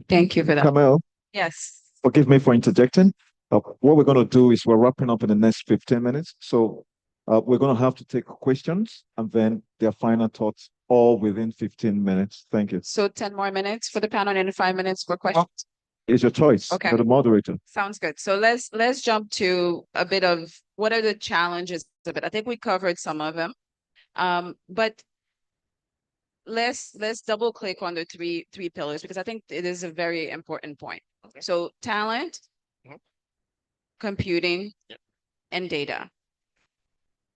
Thank you for that.
Kamel,
Yes.
forgive me for interjecting. What we're going to do is we're wrapping up in the next 15 minutes. So we're going to have to take questions and then their final thoughts all within 15 minutes. Thank you.
So 10 more minutes for the panel and 5 minutes for questions.
It's your choice.
Okay.
You're the moderator.
Sounds good. So let's jump to a bit of what are the challenges of it. I think we covered some of them. But let's double click on the three pillars, because I think it is a very important point. Okay. So talent, computing, and data.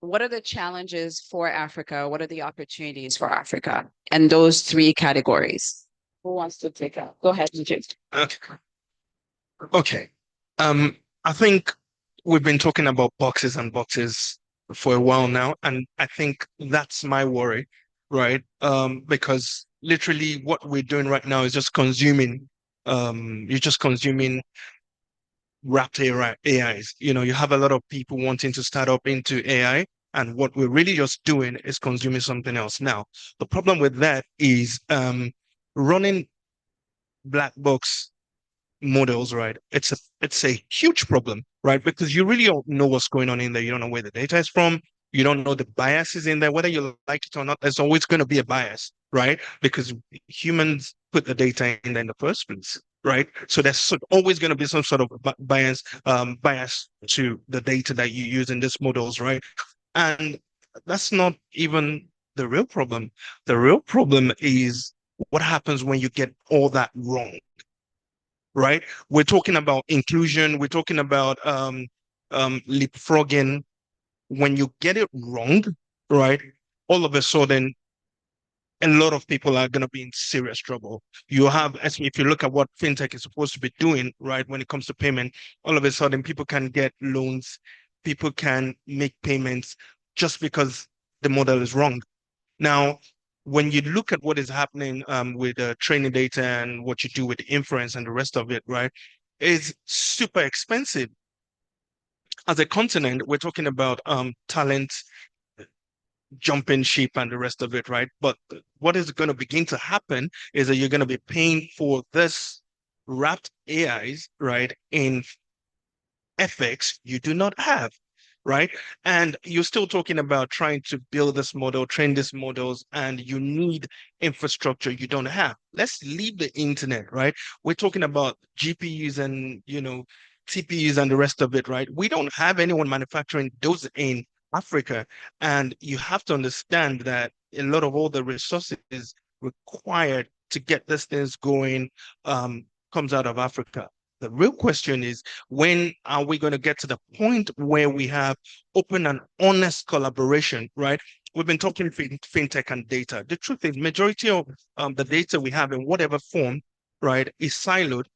What are the challenges for Africa? What are the opportunities for Africa? And those three categories. Who wants to take up? Go ahead, Jit.
Okay. I think we've been talking about boxes and boxes for a while now, and I think that's my worry, right? Because literally what we're doing right now is just consuming, you're just consuming wrapped AIs. You know, you have a lot of people wanting to start up into AI, and what we're really just doing is consuming something else. Now, the problem with that is running black box models, right? It's a huge problem, right? Because you really don't know what's going on in there. You don't know where the data is from. You don't know the biases in there, whether you like it or not. There's always going to be a bias, right? Because humans put the data in there in the first place, right? So there's always going to be some sort of bias to the data that you use in these models, right? And that's not even the real problem. The real problem is what happens when you get all that wrong, right? We're talking about inclusion. We're talking about leapfrogging. When you get it wrong, right, all of a sudden, a lot of people are going to be in serious trouble. You have, if you look at what fintech is supposed to be doing, right, when it comes to payment, all of a sudden people can get loans, people can make payments just because the model is wrong. Now, when you look at what is happening with training data and what you do with inference and the rest of it, right, is super expensive. As a continent, we're talking about talent, jumping ship and the rest of it, right? But what is going to begin to happen is that you're going to be paying for this wrapped AIs, right, in FX you do not have, right? And you're still talking about trying to build this model, train these models, and you need infrastructure you don't have. Let's leave the internet, right? We're talking about GPUs and, TPUs and the rest of it, right? We don't have anyone manufacturing those in Africa. And you have to understand that a lot of all the resources required to get these things going comes out of Africa. The real question is, when are we going to get to the point where we have open and honest collaboration, right? We've been talking fintech and data. The truth is, majority of the data we have in whatever form, right, is siloed,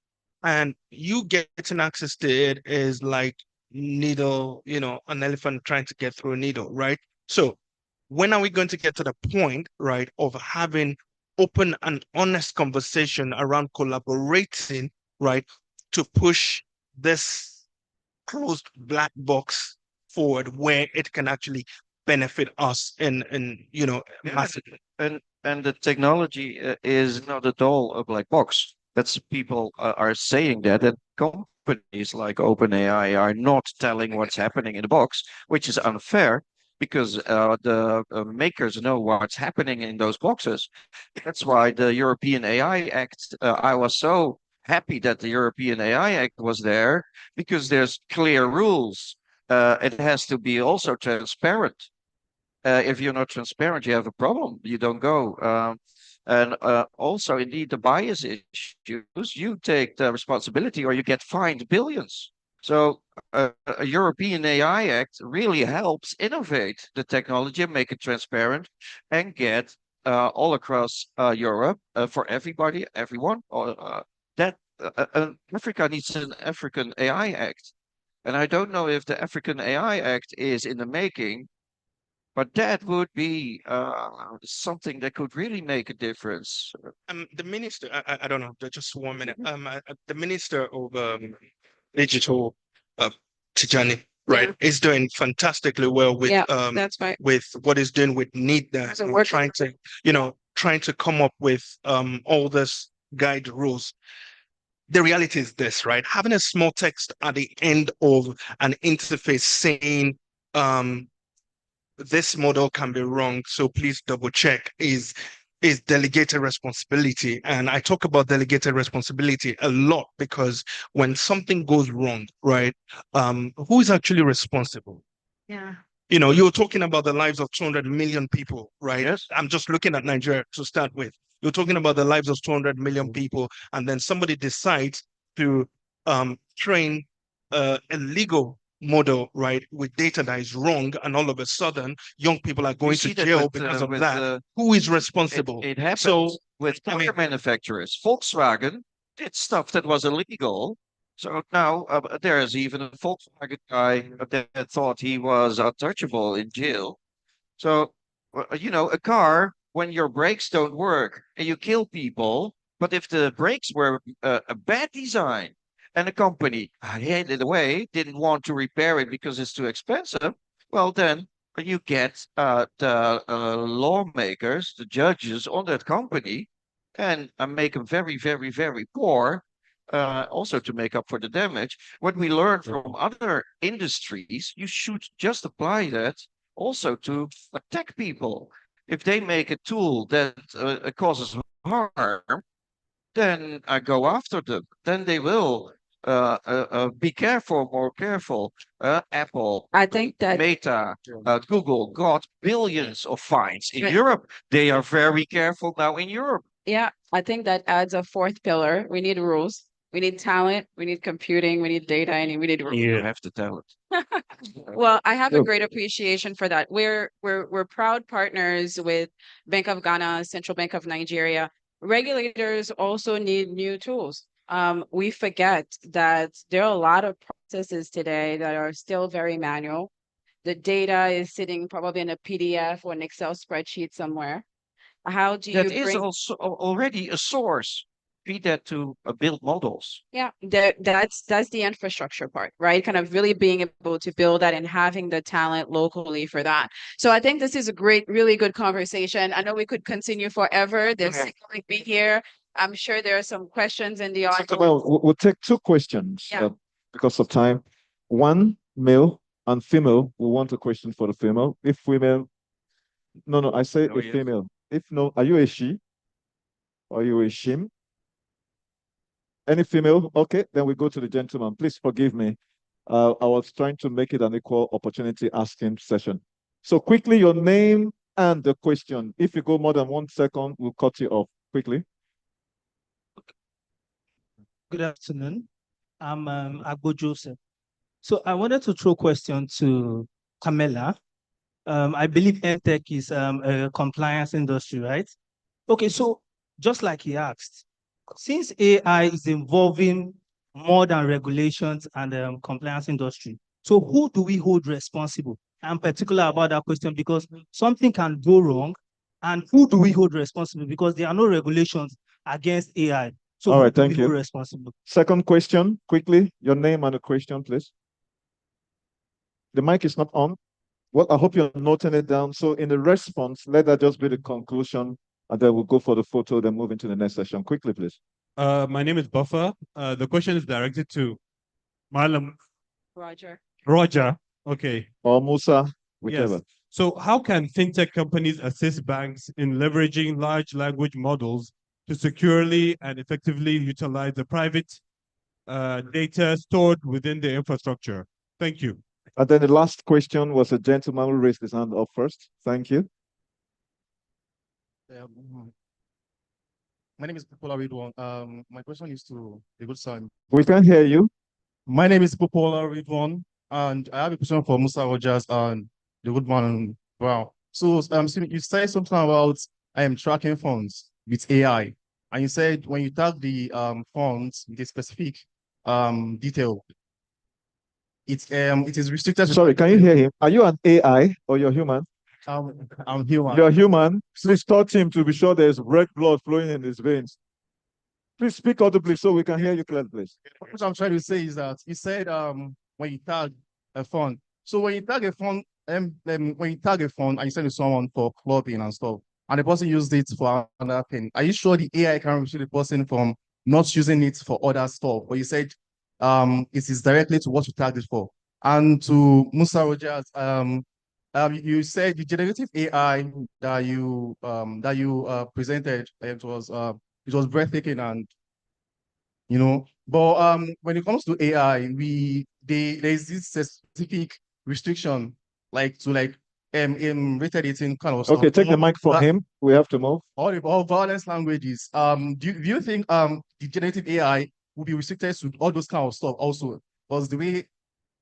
and you getting access to it is like needle, an elephant trying to get through a needle, right? So when are we going to get to the point, right, of having open and honest conversation around collaborating, right, to push this closed black box forward where it can actually benefit us in massively.
And the technology is not at all a black box. That's people are saying that companies like OpenAI are not telling what's happening in the box, which is unfair because the makers know what's happening in those boxes. That's why the European AI Act, I was so happy that the European AI Act was there because there's clear rules. It has to be also transparent. If you're not transparent, you have a problem. You don't go. And also, indeed, the bias issues, you take the responsibility or you get fined billions. So a European AI Act really helps innovate the technology and make it transparent and get all across Europe for everybody, everyone. That Africa needs an African AI Act. And I don't know if the African AI Act is in the making, but that would be something that could really make a difference.
The minister, I don't know, just 1 minute. The minister of digital, Tijani, right, is doing fantastically well with
that's right.
with what he's doing with NIDA, and trying to, trying to come up with all this guide rules. The reality is this, right? Having a small text at the end of an interface saying this model can be wrong, so please double check is delegated responsibility. And I talk about delegated responsibility a lot because when something goes wrong, right, who is actually responsible?
Yeah.
You're talking about the lives of 200 million people, right?
Yes.
I'm just looking at Nigeria to start with. You're talking about the lives of 200 million people, and then somebody decides to train a legal model, right, with data that is wrong, and all of a sudden, young people are
You
going
see
to
that
jail
with,
because of
with
that. Who is responsible?
it happens
So,
with
I
car
mean,
manufacturers. Volkswagen did stuff that was illegal. So now there is even a Volkswagen guy that thought he was untouchable in jail. So, a car, when your brakes don't work and you kill people, but if the brakes were a bad design and a company hid it away, didn't want to repair it because it's too expensive, well, then you get the lawmakers, the judges on that company, and make them very, very, very poor. Also to make up for the damage. What we learned from other industries, you should just apply that also to attack people. If they make a tool that causes harm, then I go after them. Then they will be careful, more careful. Apple,
I think that
Meta, Google got billions of fines in
Right.
Europe. They are very careful now in Europe.
Yeah, I think that adds a fourth pillar. We need rules. We need talent. We need computing. We need data, and we need rules.
You have to tell it.
Well, I have a
Yep.
great appreciation for that. We're proud partners with Bank of Ghana, Central Bank of Nigeria. Regulators also need new tools. We forget that there are a lot of processes today that are still very manual. The data is sitting probably in a PDF or an Excel spreadsheet somewhere. How do
That
you
is
bring?
also already a source. Feed that to build models.
Yeah, that's the infrastructure part, right? Kind of really being able to build that and having the talent locally for that. So I think this is a great, really good conversation. I know we could continue forever. There's signaling me here. I'm sure there are some questions in the audience.
Well, we'll take two questions
Yeah.
because of time. One, male and female. We want a question for the female. If female, no, I say a female. If no, are you a she? Are you a shim? Any female? Okay, then we go to the gentleman. Please forgive me. I was trying to make it an equal opportunity asking session. So quickly, your name and the question. If you go more than 1 second, we'll cut you off quickly.
Good afternoon. I'm Agbo Joseph. So I wanted to throw a question to Camilla. I believe Fintech is a compliance industry, right? Okay, so just like he asked, since AI is involving more than regulations and compliance industry, so who do we hold responsible? I'm particular about that question because something can go wrong, and who do we hold responsible? Because there are no regulations against AI. So
All
who
right,
do we
thank
hold
you.
responsible?
Second question, quickly, your name and the question, please. The mic is not on. Well, I hope you're noting it down. So in the response, let that just be the conclusion, and then we'll go for the photo, then move into the next session. Quickly, please.
My name is Buffer. The question is directed to Malam
Roger.
Roger. Okay.
Or Musa, whichever.
Yes. So how can fintech companies assist banks in leveraging large language models to securely and effectively utilize the private data stored within the infrastructure? Thank you.
And then the last question was a gentleman who raised his hand up first. Thank you.
My name is Popola Ridwan. My question is to the good son.
We can hear you.
My name is Popola Ridwan, and I have a question for Musa Rogers and the good man. Wow. So you said something about tracking funds with AI, and you said when you tag the funds with a specific detail, it is restricted.
Sorry, can you hear him? Are you an AI or you're human?
I'm human.
You're human. Please touch him to be sure there's red blood flowing in his veins. Please speak audibly so we can hear you clearly, please.
What I'm trying to say is that you said when you tag a fund. So when you tag a fund, when you tag a fund and you send it to someone for clubbing and stuff, and the person used it for another thing, are you sure the AI can restrict the person from not using it for other stuff? But you said it is directly to what you tagged it for. And to Musa Rogers, you said the generative AI that you presented, it was breathtaking and but when it comes to AI, there's this specific restriction like to rated 18 kind of stuff.
Okay, take the mic from him. We have to move.
All violence languages. Do you think the generative AI will be restricted to all those kind of stuff also? Because the way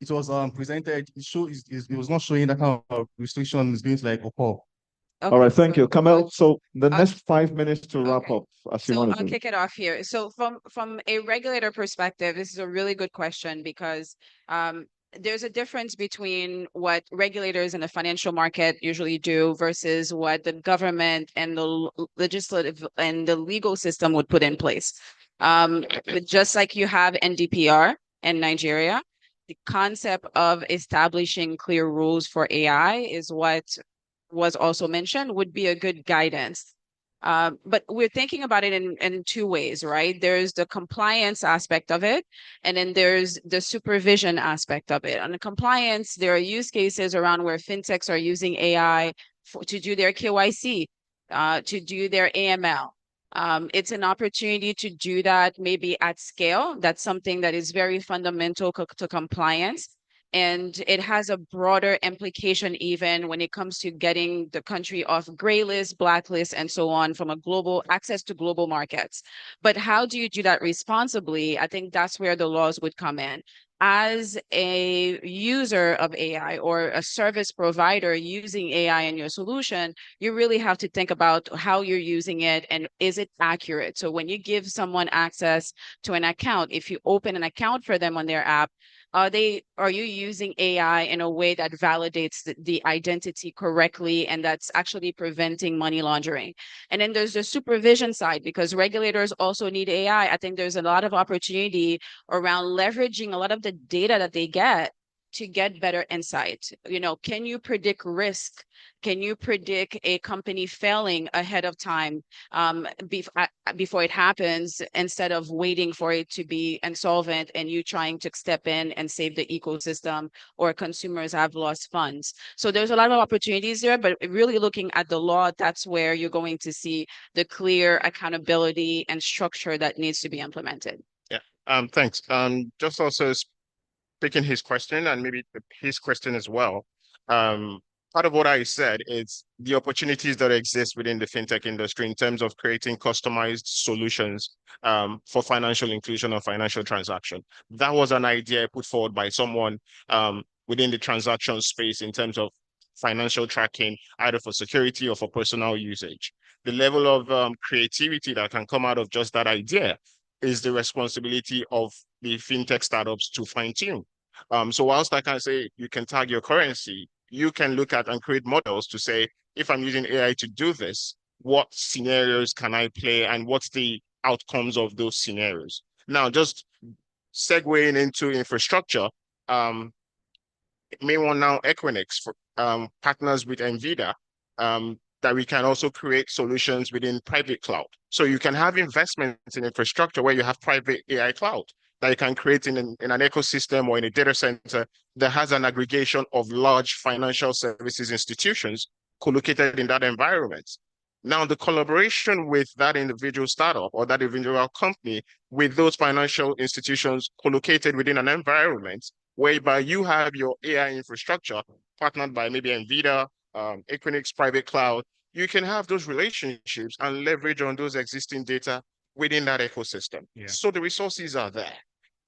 it was presented, it was not showing that kind of restriction is going to occur.
All right, thank you. Kamel, so the next 5 minutes to wrap up as you
So
want
I'll
to do.
kick it off here. So from a regulator perspective, this is a really good question because there's a difference between what regulators in the financial market usually do versus what the government and the legislative and the legal system would put in place. Just like you have NDPR in Nigeria, the concept of establishing clear rules for AI is what was also mentioned would be a good guidance. But we're thinking about it in two ways, right? There's the compliance aspect of it, and then there's the supervision aspect of it. On the compliance, there are use cases around where fintechs are using AI to do their KYC, to do their AML. It's an opportunity to do that maybe at scale. That's something that is very fundamental to compliance. And it has a broader implication even when it comes to getting the country off gray list, blacklist, and so on from a global access to global markets. But how do you do that responsibly? I think that's where the laws would come in. As a user of AI or a service provider using AI in your solution, you really have to think about how you're using it and is it accurate? So when you give someone access to an account, if you open an account for them on their app, are you using AI in a way that validates the identity correctly and that's actually preventing money laundering? And then there's the supervision side because regulators also need AI. I think there's a lot of opportunity around leveraging a lot of the data that they get to get better insight. Can you predict risk? Can you predict a company failing ahead of time before it happens instead of waiting for it to be insolvent and you trying to step in and save the ecosystem or consumers have lost funds? So there's a lot of opportunities there, but really looking at the law, that's where you're going to see the clear accountability and structure that needs to be implemented.
Yeah, thanks. Just also taking his question and maybe his question as well. Part of what I said is the opportunities that exist within the fintech industry in terms of creating customized solutions for financial inclusion or financial transaction. That was an idea put forward by someone within the transaction space in terms of financial tracking, either for security or for personal usage. The level of creativity that can come out of just that idea is the responsibility of the fintech startups to fine tune. So whilst I can say you can tag your currency, you can look at and create models to say, if I'm using AI to do this, what scenarios can I play and what's the outcomes of those scenarios? Now, just segueing into infrastructure, May one now Equinix for partners with NVIDIA. that we can also create solutions within private cloud. So you can have investments in infrastructure where you have private AI cloud that you can create in an ecosystem or in a data center that has an aggregation of large financial services institutions co-located in that environment. Now, the collaboration with that individual startup or that individual company with those financial institutions co-located within an environment whereby you have your AI infrastructure partnered by maybe NVIDIA, Equinix private cloud, you can have those relationships and leverage on those existing data within that ecosystem.
Yeah.
So the resources are there.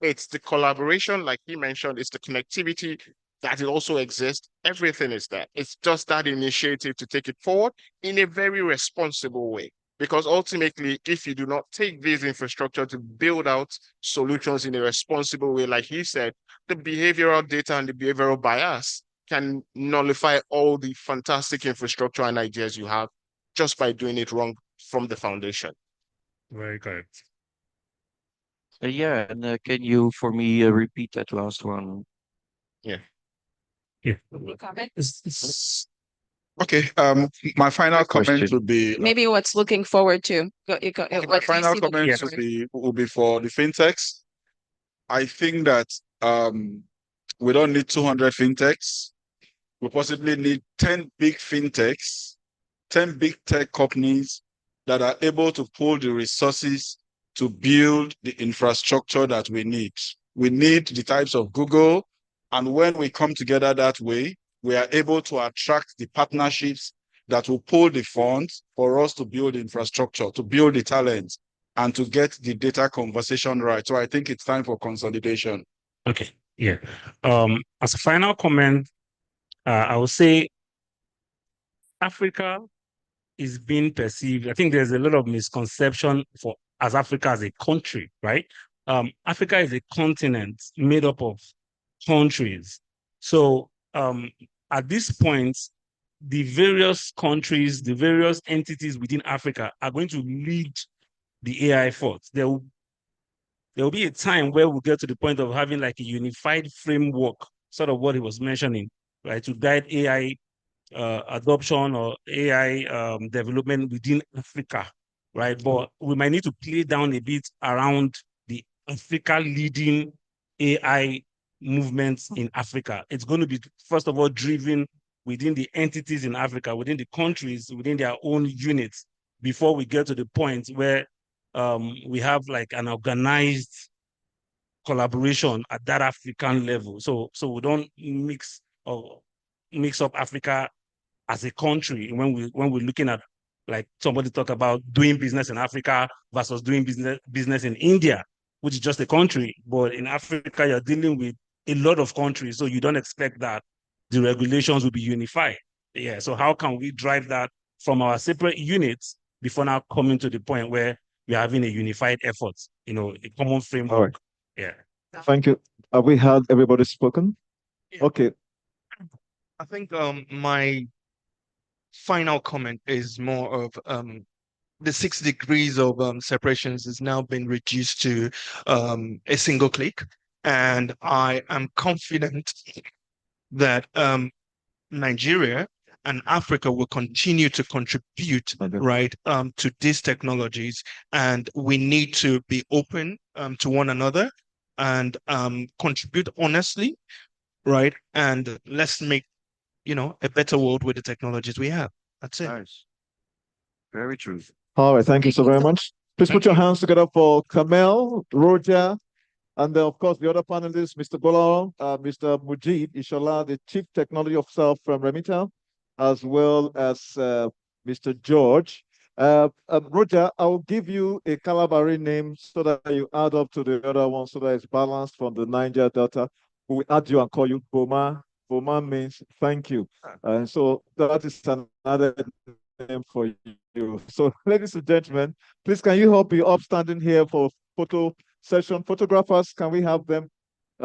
It's the collaboration, like he mentioned, it's the connectivity that it also exists. Everything is there. It's just that initiative to take it forward in a very responsible way. Because ultimately, if you do not take this infrastructure to build out solutions in a responsible way, like he said, the behavioral data and the behavioral bias can nullify all the fantastic infrastructure and ideas you have just by doing it wrong from the foundation.
Very good.
Yeah, and can you, for me, repeat that last one?
Yeah.
Yeah.
Okay. My final comment
Question.
would be
Maybe what's looking forward to.
my
What do you
final
see looking
comment
forward?
will be for the fintechs. I think that we don't need 200 fintechs. We possibly need 10 big fintechs, 10 big tech companies that are able to pull the resources to build the infrastructure that we need. We need the types of Google, and when we come together that way, we are able to attract the partnerships that will pull the funds for us to build infrastructure, to build the talent, and to get the data conversation right. So I think it's time for consolidation.
Okay. Yeah. As a final comment, I would say Africa is being perceived. I think there's a lot of misconception as Africa as a country, right? Africa is a continent made up of countries. So at this point, the various countries, the various entities within Africa are going to lead the AI force. There will be a time where we'll get to the point of having like a unified framework, sort of what he was mentioning, right, to guide AI adoption or AI development within Africa, right? But we might need to play down a bit around the Africa leading AI movements in Africa. It's going to be, first of all, driven within the entities in Africa, within the countries, within their own units, before we get to the point where we have like an organized collaboration at that African level. So we don't mix up Africa as a country when we're looking at, like somebody talk about doing business in Africa versus doing business in India, which is just a country. But in Africa, you're dealing with a lot of countries, so you don't expect that the regulations will be unified. Yeah. So how can we drive that from our separate units before now coming to the point where we're having a unified effort, a common framework?
All right.
Yeah.
Thank you. Have we had everybody spoken? Okay.
I think my final comment is more of the 6 degrees of separations has now been reduced to a single click. And I am confident that Nigeria and Africa will continue to contribute, right, to these technologies. And we need to be open to one another and contribute honestly, right? And let's make, a better world with the technologies we have. That's it.
Nice. Very true. All right. Thank you so very much. Please put your hands together for Kamel, Roger, and then, of course, the other panelists, Mr. Bola, Mr. Mujib Ishola, the Chief Technology Officer from Remita, as well as Mr. George. Roger, I'll give you a Calabari name so that you add up to the other one so that it's balanced from the Niger Delta. We add you and call you Boma. Boma means thank you. And so that is another name for you. So, ladies and gentlemen, please can you help me up standing here for photo session? Photographers, can we have them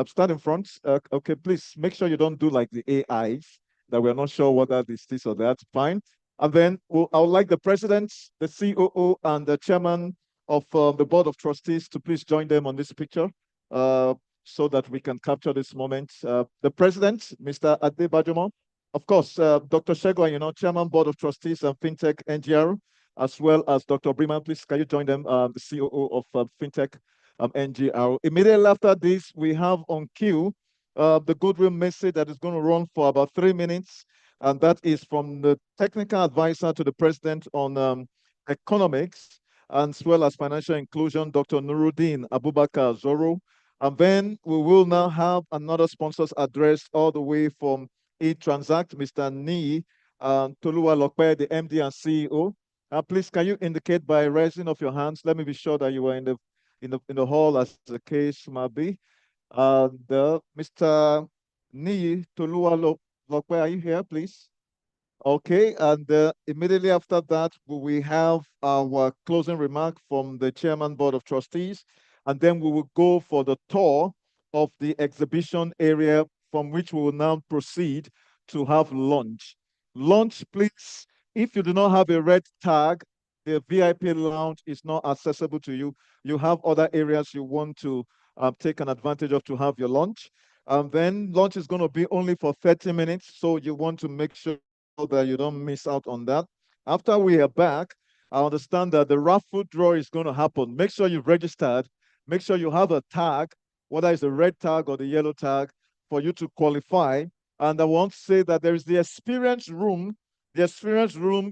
stand in front? Okay, please make sure you don't do like the AIs that we're not sure whether this or that. Fine. And then I would like the president, the COO, and the chairman of the board of trustees to please join them on this picture so that we can capture this moment. The president, Mr. Adebajomo. of course, Dr. Shego, Chairman Board of Trustees and Fintech NGR, as well as Dr. Breman. Please, can you join them, the COO of Fintech NGR. Immediately after this, we have on queue the goodwill message that is going to run for about 3 minutes, and that is from the technical advisor to the president on economics, as well as financial inclusion, Dr. Nuruddin Abubakar Zoro. And then we will now have another sponsor's address all the way from eTransact, Mr. Ni Toluwa Lokpe, the MD and CEO. Please, can you indicate by raising of your hands? Let me be sure that you are in the hall as the case might be. Mr. Ni Toluwa Lokpe, are you here, please? Okay, and immediately after that, we have our closing remark from the Chairman Board of Trustees, and then we will go for the tour of the exhibition area, from which we will now proceed to have lunch. Lunch, please, if you do not have a red tag, the VIP lounge is not accessible to you. You have other areas you want to take an advantage of to have your lunch. Then lunch is going to be only for 30 minutes, so you want to make sure that you don't miss out on that. After we are back, I understand that the raffle draw is going to happen. Make sure you've registered. Make sure you have a tag, whether it's the red tag or the yellow tag, for you to qualify. And I want to say that there is the experience room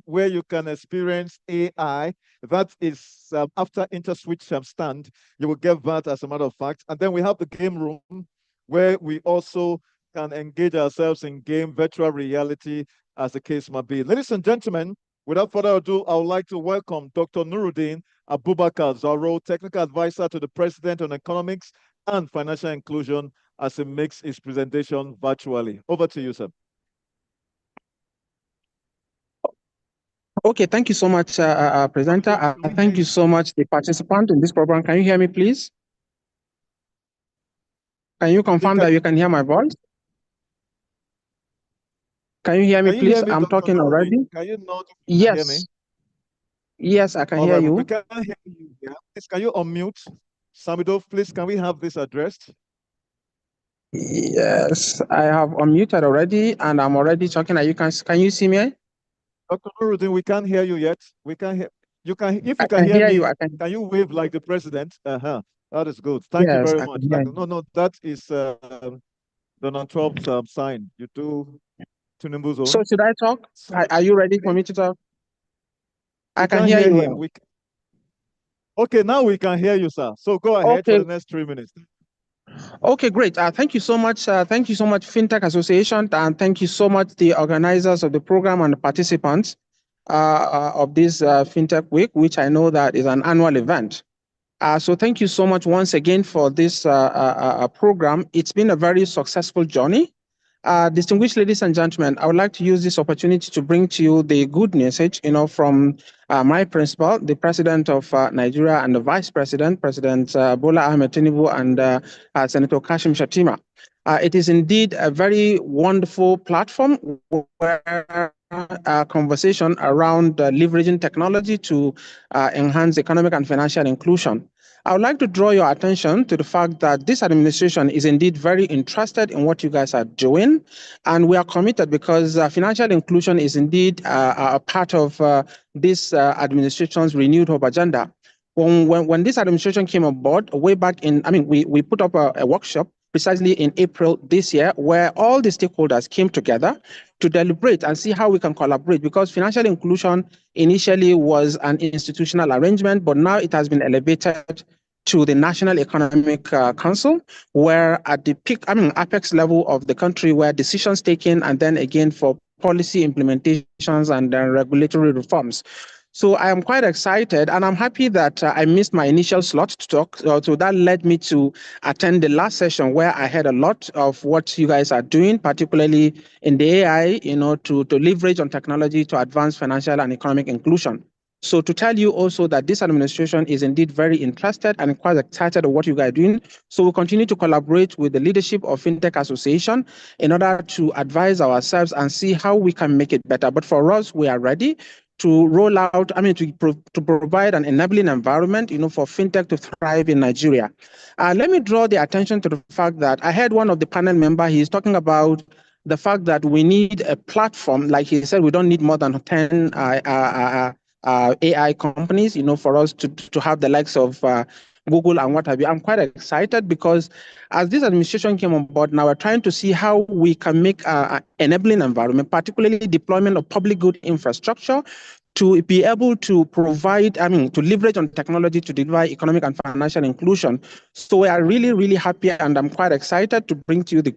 where you can experience AI. That is after InterSwitch stand. You will get that as a matter of fact. And then we have the game room where we also can engage ourselves in game virtual reality, as the case might be. Ladies and gentlemen, without further ado, I would like to welcome Dr. Nuruddin Abubakar Zaro, Technical Advisor to the President on Economics and Financial Inclusion, as he makes his presentation virtually. Over to you, sir.
Okay, thank you so much, presenter. Thank you so much, the participant in this program. Can you hear me, please? Can you confirm that you can hear my voice? Can you hear me, please? I'm talking already.
Can you not
yes.
hear me?
Yes, I can hear you.
We can hear you. Yeah. Please, can you unmute? Samido, please, can we have this addressed?
Yes, I have unmuted already, and I'm already talking. Can you see me?
Dr. Nuruddin, we can't hear you yet. We can't hear you. If you can
hear
me,
you,
can you wave like the president? That is good. Thank you very much. No, that is Donald Trump's sign. You do Tinubu's zone.
So should I talk? Are you ready for me to talk? I can hear you.
Him. Okay, now we can hear you, sir. So go ahead for the next 3 minutes.
Okay, great. Thank you so much. Thank you so much, Fintech Association, and thank you so much, the organizers of the program and the participants of this Fintech Week, which I know that is an annual event. So thank you so much once again for this program. It's been a very successful journey. Distinguished ladies and gentlemen, I would like to use this opportunity to bring to you the good message, from my principal, the president of Nigeria, and the vice president, President Bola Ahmed Tinubu, and Senator Kashim Shettima. It is indeed a very wonderful platform where conversation around leveraging technology to enhance economic and financial inclusion. I would like to draw your attention to the fact that this administration is indeed very interested in what you guys are doing, and we are committed because financial inclusion is indeed a part of this administration's renewed hope agenda. When this administration came on board, way back in, we put up a workshop precisely in April this year, where all the stakeholders came together to deliberate and see how we can collaborate, because financial inclusion initially was an institutional arrangement, but now it has been elevated to the National Economic Council, where at the apex level of the country, where decisions taken, and then again for policy implementations and regulatory reforms. So I am quite excited, and I'm happy that I missed my initial slot to talk. So that led me to attend the last session, where I heard a lot of what you guys are doing, particularly in the AI, to leverage on technology to advance financial and economic inclusion. So to tell you also that this administration is indeed very interested and quite excited of what you guys are doing. So we'll continue to collaborate with the leadership of Fintech Association in order to advise ourselves and see how we can make it better. But for us, we are ready to roll out, to provide an enabling environment, for fintech to thrive in Nigeria. Let me draw the attention to the fact that I heard one of the panel members, he's talking about the fact that we need a platform, like he said, we don't need more than 10 AI companies, for us to have the likes of Google and what have you. I'm quite excited because as this administration came on board, now we're trying to see how we can make an enabling environment, particularly deployment of public good infrastructure, to be able to provide, to leverage on technology to deliver economic and financial inclusion. So we are really, really happy, and I'm quite excited to bring to you the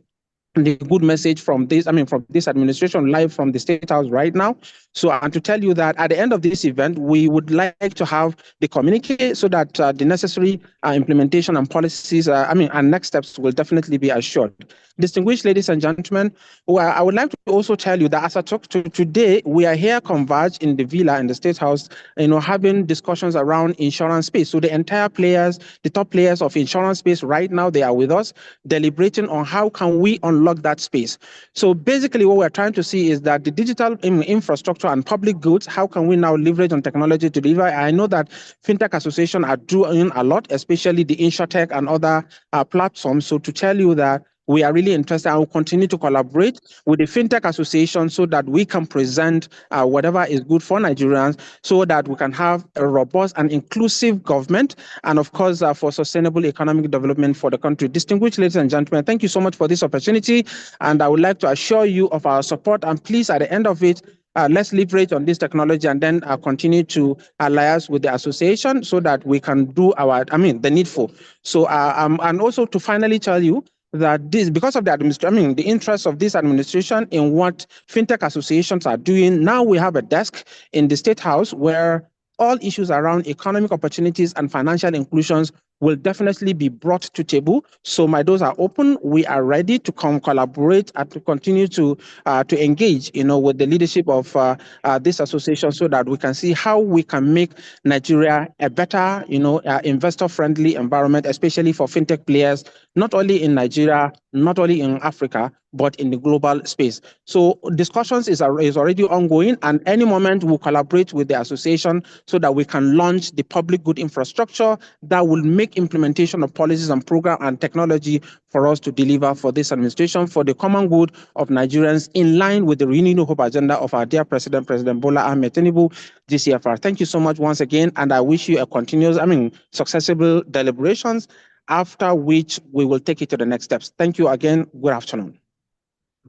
good message from this administration live from the State House right now. So, and to tell you that at the end of this event, we would like to have the communique so that the necessary implementation and policies, and next steps will definitely be assured. Distinguished ladies and gentlemen, I would like to also tell you that as I talk to today, we are here converged in the villa in the State House, having discussions around insurance space. So the entire players, the top players of insurance space right now, they are with us, deliberating on how can we unlock that space. So basically what we're trying to see is that the digital infrastructure and public goods, how can we now leverage on technology to deliver? I know that Fintech Association are doing a lot, especially the InsurTech and other platforms. So to tell you that we are really interested and will continue to collaborate with the Fintech Association so that we can present whatever is good for Nigerians so that we can have a robust and inclusive government and, of course, for sustainable economic development for the country. Distinguished ladies and gentlemen, thank you so much for this opportunity, and I would like to assure you of our support. And please, at the end of it, let's leverage on this technology and then continue to alliance with the association so that we can do the needful. So, and also to finally tell you that this, because of the interest of this administration in what fintech associations are doing, now we have a desk in the State House where all issues around economic opportunities and financial inclusions will definitely be brought to table. So my doors are open. We are ready to come collaborate and to continue to engage, with the leadership of this association so that we can see how we can make Nigeria a better, investor-friendly environment, especially for fintech players, not only in Nigeria, not only in Africa, but in the global space. So discussions is already ongoing, and any moment we'll collaborate with the association so that we can launch the public good infrastructure that will make implementation of policies and program and technology for us to deliver for this administration for the common good of Nigerians in line with the renewed hope agenda of our dear President, President Bola Ahmed Tinubu, GCFR. Thank you so much once again, and I wish you a continuous, successful deliberations, after which we will take it to the next steps. Thank you again. Good afternoon.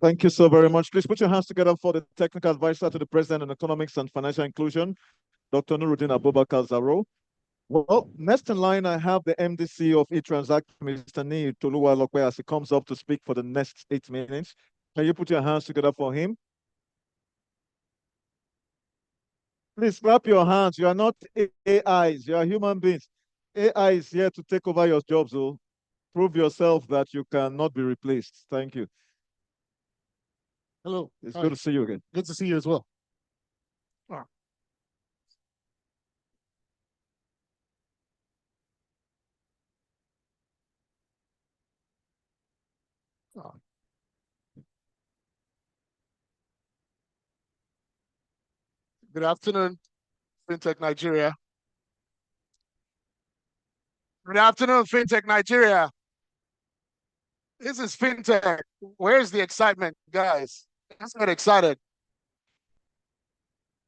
Thank you so very much. Please put your hands together for the technical advisor to the President on Economics and Financial Inclusion, Dr. Nuruddin Abubakar Zaro. Well, next in line, I have the MDC of eTransact, Mr. Nii Toluwalokwe, as he comes up to speak for the next 8 minutes. Can you put your hands together for him? Please clap your hands. You are not AIs, you are human beings. AI is here to take over your jobs, so prove yourself that you cannot be replaced. Thank you.
Hello.
It's good to see you again.
Good to see you as well. Good afternoon, Fintech Nigeria. Good afternoon, Fintech Nigeria. This is Fintech. Where's the excitement, guys? Let's get excited.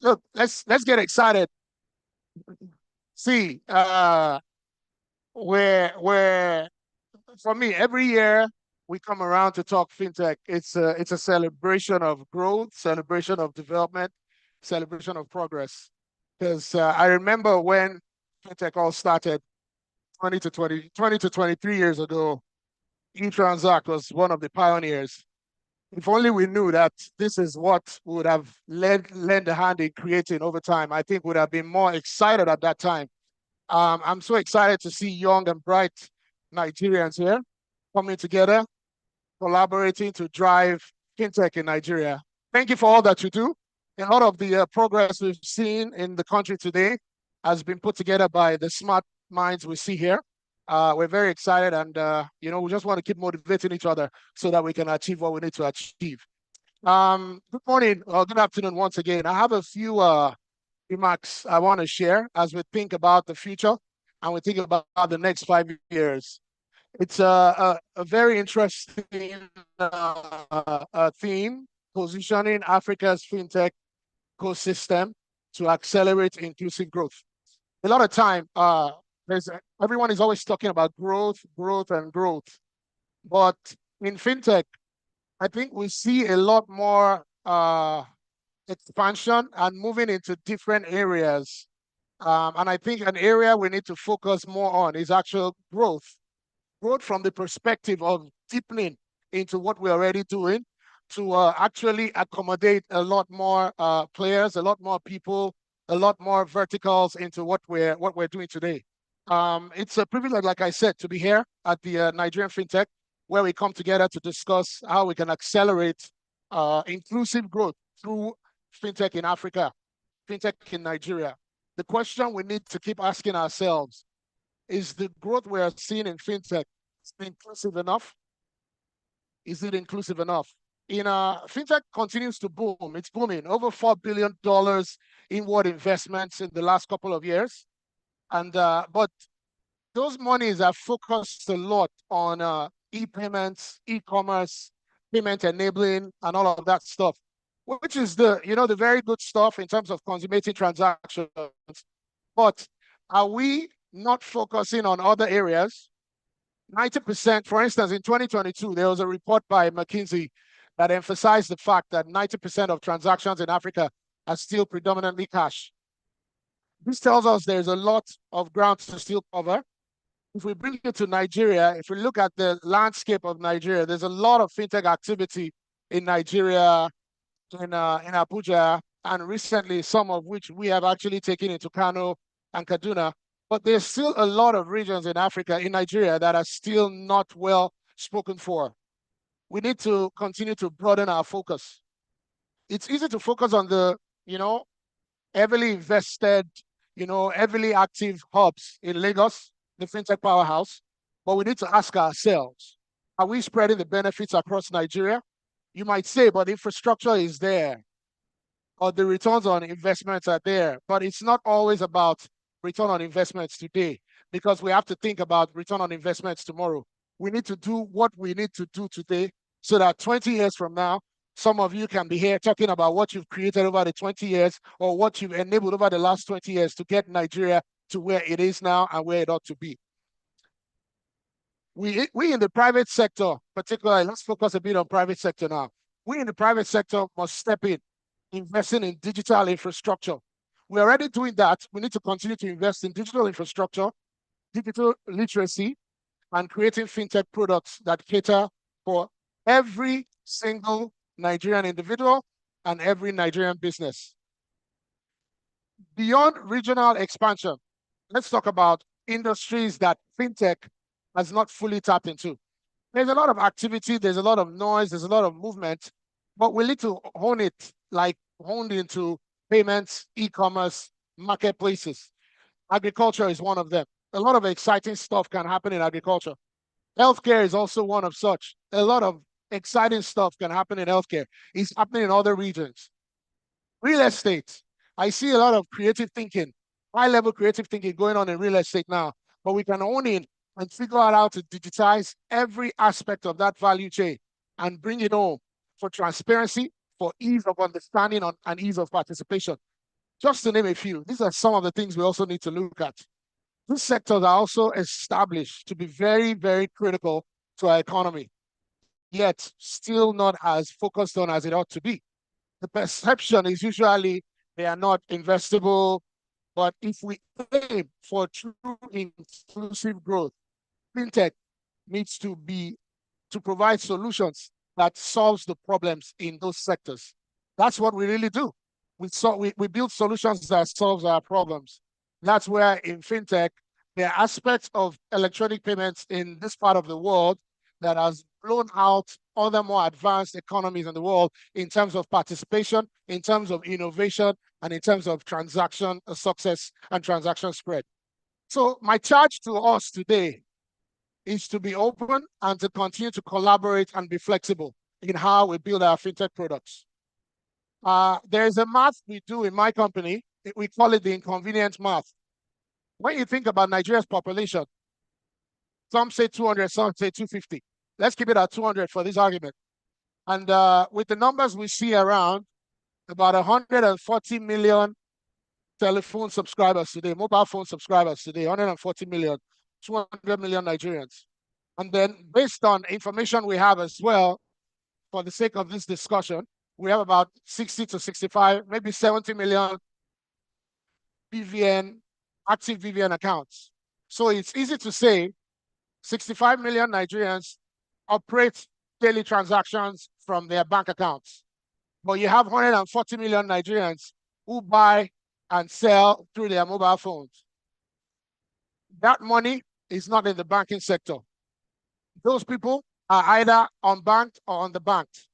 Look, let's get excited. See, where for me, every year we come around to talk Fintech. It's a celebration of growth, celebration of development, celebration of progress. Because I remember when Fintech all started 20 to 23 years ago, eTransact was one of the pioneers. If only we knew that this is what we would have lent a hand in creating over time, I think would have been more excited at that time. I'm so excited to see young and bright Nigerians here coming together, collaborating to drive fintech in Nigeria. Thank you for all that you do. A lot of the progress we've seen in the country today has been put together by the smart minds we see here. We're very excited, and we just want to keep motivating each other so that we can achieve what we need to achieve. Good morning or good afternoon once again. I have a few remarks I want to share as we think about the future and we think about the next 5 years. It's a very interesting theme, positioning Africa's fintech ecosystem to accelerate inclusive growth. A lot of time, everyone is always talking about growth, growth, and growth. But in fintech, I think we see a lot more expansion and moving into different areas. And I think an area we need to focus more on is actual growth. Growth from the perspective of deepening into what we're already doing to actually accommodate a lot more players, a lot more people, a lot more verticals into what we're doing today. It's a privilege, like I said, to be here at the Nigerian FinTech, where we come together to discuss how we can accelerate inclusive growth through FinTech in Africa, FinTech in Nigeria. The question we need to keep asking ourselves is the growth we are seeing in FinTech inclusive enough? Is it inclusive enough? FinTech continues to boom. It's booming. Over $4 billion inward investments in the last couple of years. And but those monies are focused a lot on e-payments, e-commerce, payment enabling, and all of that stuff, which is the very good stuff in terms of consummating transactions. But are we not focusing on other areas? 90%, for instance, in 2022, there was a report by McKinsey that emphasized the fact that 90% of transactions in Africa are still predominantly cash. This tells us there's a lot of ground to still cover. If we bring it to Nigeria, if we look at the landscape of Nigeria, there's a lot of fintech activity in Nigeria, in Abuja, and recently some of which we have actually taken into Kano and Kaduna. But there's still a lot of regions in Africa, in Nigeria, that are still not well spoken for. We need to continue to broaden our focus. It's easy to focus on the, heavily invested, heavily active hubs in Lagos, the fintech powerhouse. But we need to ask ourselves, are we spreading the benefits across Nigeria? You might say, but infrastructure is there, or the returns on investments are there. But it's not always about return on investments today, because we have to think about return on investments tomorrow. We need to do what we need to do today so that 20 years from now, some of you can be here talking about what you've created over the 20 years or what you've enabled over the last 20 years to get Nigeria to where it is now and where it ought to be. We in the private sector, particularly, let's focus a bit on private sector now. We in the private sector must step in, investing in digital infrastructure. We're already doing that. We need to continue to invest in digital infrastructure, digital literacy, and creating fintech products that cater for every single Nigerian individual and every Nigerian business. Beyond regional expansion, let's talk about industries that fintech has not fully tapped into. There's a lot of activity, there's a lot of noise, there's a lot of movement, but we need to hone it, like honed into payments, e-commerce, marketplaces. Agriculture is one of them. A lot of exciting stuff can happen in agriculture. Healthcare is also one of such. A lot of exciting stuff can happen in healthcare. It's happening in other regions. Real estate. I see a lot of creative thinking, high-level creative thinking going on in real estate now, but we can own it and figure out how to digitize every aspect of that value chain and bring it home for transparency, for ease of understanding and ease of participation. Just to name a few, these are some of the things we also need to look at. These sectors are also established to be very, very critical to our economy, yet still not as focused on as it ought to be. The perception is usually they are not investable, but if we aim for true inclusive growth, fintech needs to provide solutions that solves the problems in those sectors. That's what we really do. We build solutions that solves our problems. That's where in fintech, there are aspects of electronic payments in this part of the world that has blown out other more advanced economies in the world in terms of participation, in terms of innovation, and in terms of transaction success and transaction spread. So my charge to us today is to be open and to continue to collaborate and be flexible in how we build our fintech products. There's a math we do in my company. We call it the inconvenient math. When you think about Nigeria's population, Some say 200, some say 250. Let's keep it at 200 for this argument. And with the numbers we see around, about 140 million telephone subscribers today, mobile phone subscribers today, 140 million, 200 million Nigerians. And then based on information we have as well, for the sake of this discussion, we have about 60 to 65, maybe 70 million BVN, active BVN accounts. So it's easy to say 65 million Nigerians operate daily transactions from their bank accounts. But you have 140 million Nigerians who buy and sell through their mobile phones. That money is not in the banking sector. Those people are either unbanked or underbanked.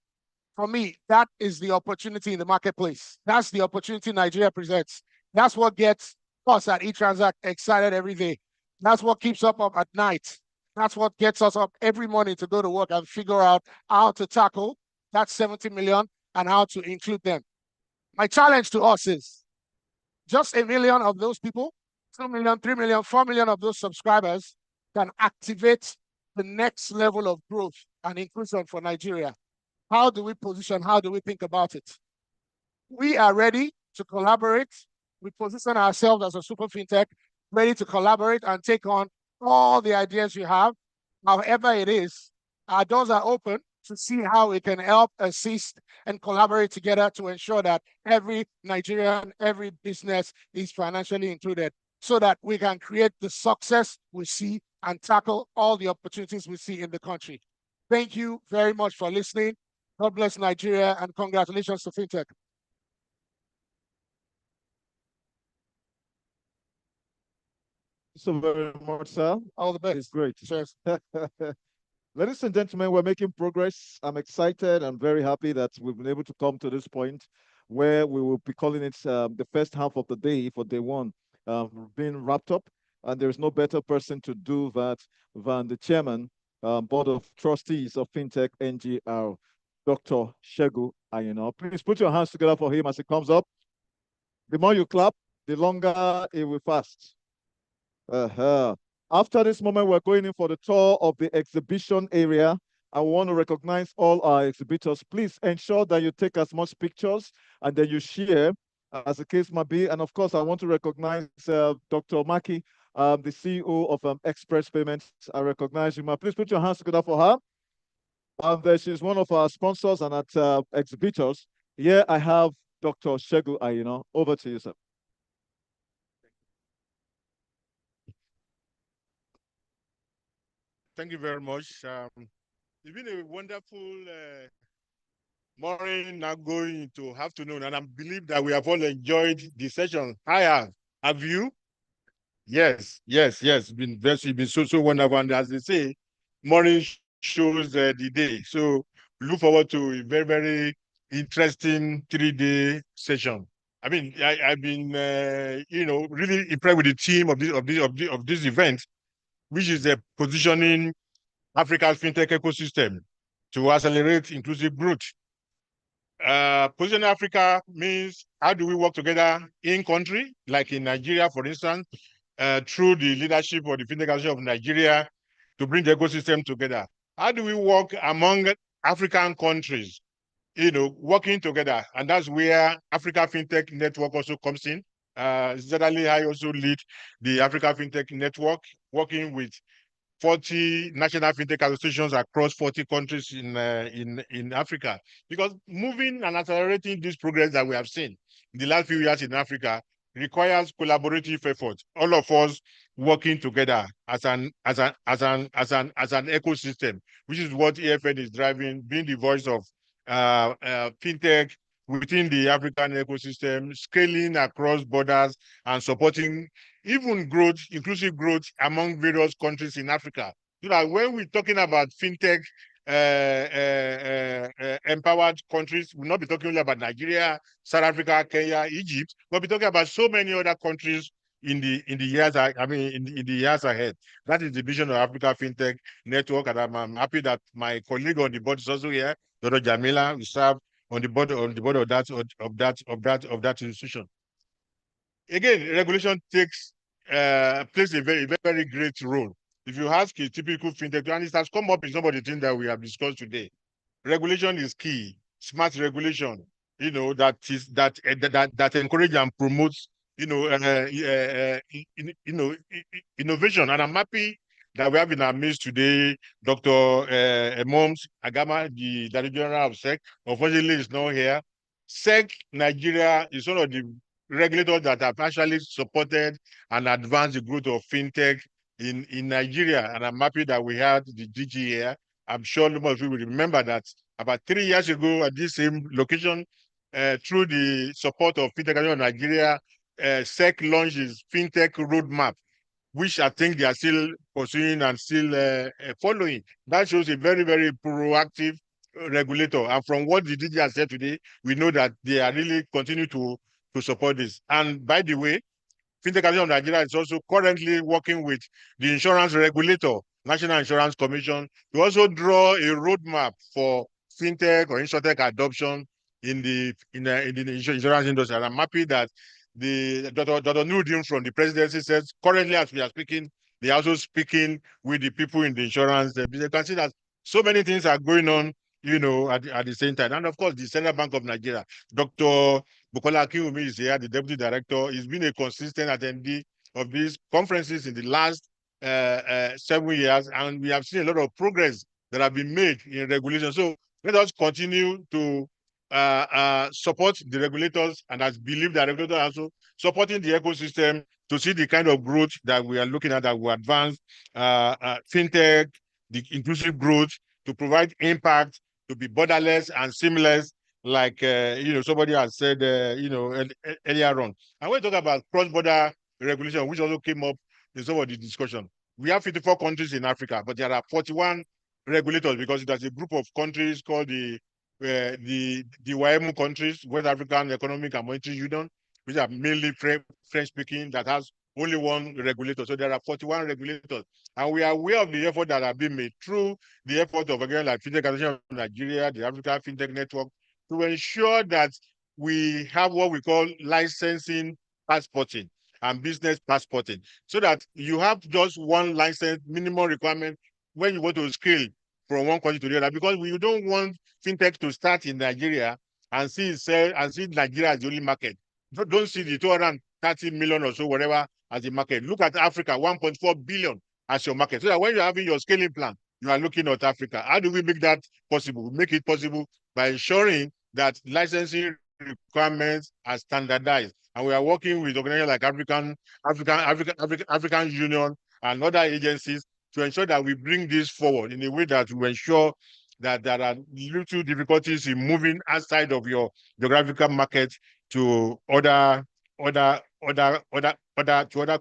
For me, that is the opportunity in the marketplace. That's the opportunity Nigeria presents. That's what gets us at eTransact excited every day. That's what keeps us up at night. That's what gets us up every morning to go to work and figure out how to tackle that 70 million and how to include them. My challenge to us is just 1 million of those people, 2 million, 3 million, 4 million of those subscribers can activate the next level of growth and inclusion for Nigeria. How do we position? How do we think about it? We are ready to collaborate. We position ourselves as a super fintech, ready to collaborate and take on all the ideas you have. However it is, our doors are open to see how we can help, assist, and collaborate together to ensure that every Nigerian, every business is financially included so that we can create the success we see and tackle all the opportunities we see in the country. Thank you very much for listening. God bless Nigeria and congratulations to FinTech.
So very much, sir.
All the best.
It's great.
Cheers.
Ladies and gentlemen, we're making progress. I'm excited and very happy that we've been able to come to this point where we will be calling it the first half of the day for day one being wrapped up. And there's no better person to do that than the chairman, board of trustees of FinTech NGR, Dr. Shegu Ayino. Please put your hands together for him as he comes up. The more you clap, the longer it will fast. After this moment, we're going in for the tour of the exhibition area. I want to recognize all our exhibitors. Please ensure that you take as much pictures and then you share as the case might be. And of course, I want to recognize Dr. Maki, the CEO of Express Payments. I recognize you, ma. Please put your hands together for her. She's one of our sponsors and at exhibitors. Here I have Dr. Shegu Ayino. Over to you, sir.
Thank you very much. It's been a wonderful morning, now going into afternoon, and I believe that we have all enjoyed the session. I have. Have you? Yes. It's been so wonderful. And as they say, morning shows the day. So look forward to a very, very interesting 3-day session. I mean, I've been really impressed with the theme of this event, which is the positioning Africa's fintech ecosystem to accelerate inclusive growth. Positioning Africa means how do we work together in country, like in Nigeria, for instance, through the leadership of the Fintech Association of Nigeria to bring the ecosystem together. How do we work among African countries, working together? And that's where Africa Fintech Network also comes in. Certainly, I also lead the Africa Fintech Network, working with 40 national fintech associations across 40 countries in Africa. Because moving and accelerating this progress that we have seen in the last few years in Africa requires collaborative effort. All of us working together as an ecosystem, which is what EFN is driving, being the voice of fintech within the African ecosystem, scaling across borders and supporting even growth, inclusive growth among various countries in Africa. So that when we're talking about fintech empowered countries, we'll not be talking only about Nigeria, South Africa, Kenya, Egypt, but we're talking about so many other countries in the years in the years ahead. That is the vision of Africa Fintech Network, and I'm happy that my colleague on the board is also here, Dr. Jamila, who serve on the board of that institution. Again, regulation plays a very, very great role if you ask a typical fintech, and it has come up in some of the things that we have discussed today, regulation is key. Smart regulation, that encourage and promotes, innovation. And I'm happy that we have in our midst today Dr. Emoms Agama, the Director General of SEC. Unfortunately, is not here. SEC Nigeria is one of the regulators that have actually supported and advanced the growth of fintech in Nigeria. And I'm happy that we had the DG here. I'm sure most of you will remember that about 3 years ago at this same location, through the support of Fintech Academy of Nigeria, SEC launched its Fintech Roadmap, which I think they are still pursuing and still following. That shows a very, very proactive regulator. And from what the DG has said today, we know that they are really continue to support this. And by the way, Fintech Academy of Nigeria is also currently working with the insurance regulator, National Insurance Commission, to also draw a roadmap for fintech or insurtech adoption in the insurance industry. And I'm happy that the Dr. Nuruddin from the presidency says currently, as we are speaking, they are also speaking with the people in the insurance. You can see that so many things are going on, at the same time. And of course, the Central Bank of Nigeria, Dr. Bukola Akinwumi is here, the deputy director. He's been a consistent attendee of these conferences in the last 7 years, and we have seen a lot of progress that have been made in regulation. So let us continue to support the regulators, and as believe the regulators are also supporting the ecosystem to see the kind of growth that we are looking at, that will advance fintech, the inclusive growth, to provide impact, to be borderless and seamless, like somebody has said earlier on. And when we talk about cross-border regulation, which also came up in some of the discussion, we have 54 countries in Africa, but there are 41 regulators, because there's a group of countries called the WAEMU countries, West African Economic and Monetary Union, which are mainly French-speaking, that has only one regulator. So there are 41 regulators. And we are aware of the effort that have been made through the effort of, again, like Fintech Association of Nigeria, the Africa Fintech Network, to ensure that we have what we call licensing passporting and business passporting, so that you have just one license minimum requirement when you want to scale from one country to the other, because we don't want fintech to start in Nigeria and see Nigeria as the only market. Don't see the 230 million or so, whatever, as the market. Look at Africa, 1.4 billion as your market. So that when you're having your scaling plan, you are looking at Africa. How do we make that possible? We make it possible by ensuring that licensing requirements are standardized. And we are working with organizations like African Union and other agencies to ensure that we bring this forward in a way that will ensure that there are little difficulties in moving outside of your geographical market to other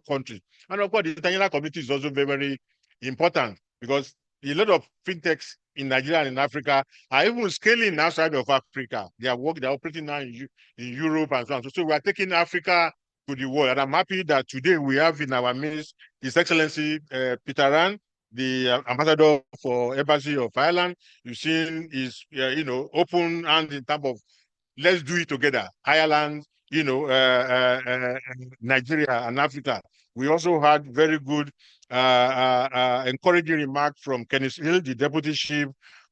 countries. And of course, the international community is also very, very important, because a lot of fintechs in Nigeria and in Africa are even scaling outside of Africa. They're operating now in Europe and so on. So we are taking Africa to the world. And I'm happy that today we have in our midst His Excellency Peter Rand, the ambassador for Embassy of Ireland. You've seen his, open hand in terms of let's do it together. Ireland, Nigeria and Africa. We also had very good, encouraging remarks from Kenneth Hill, the Deputy Chief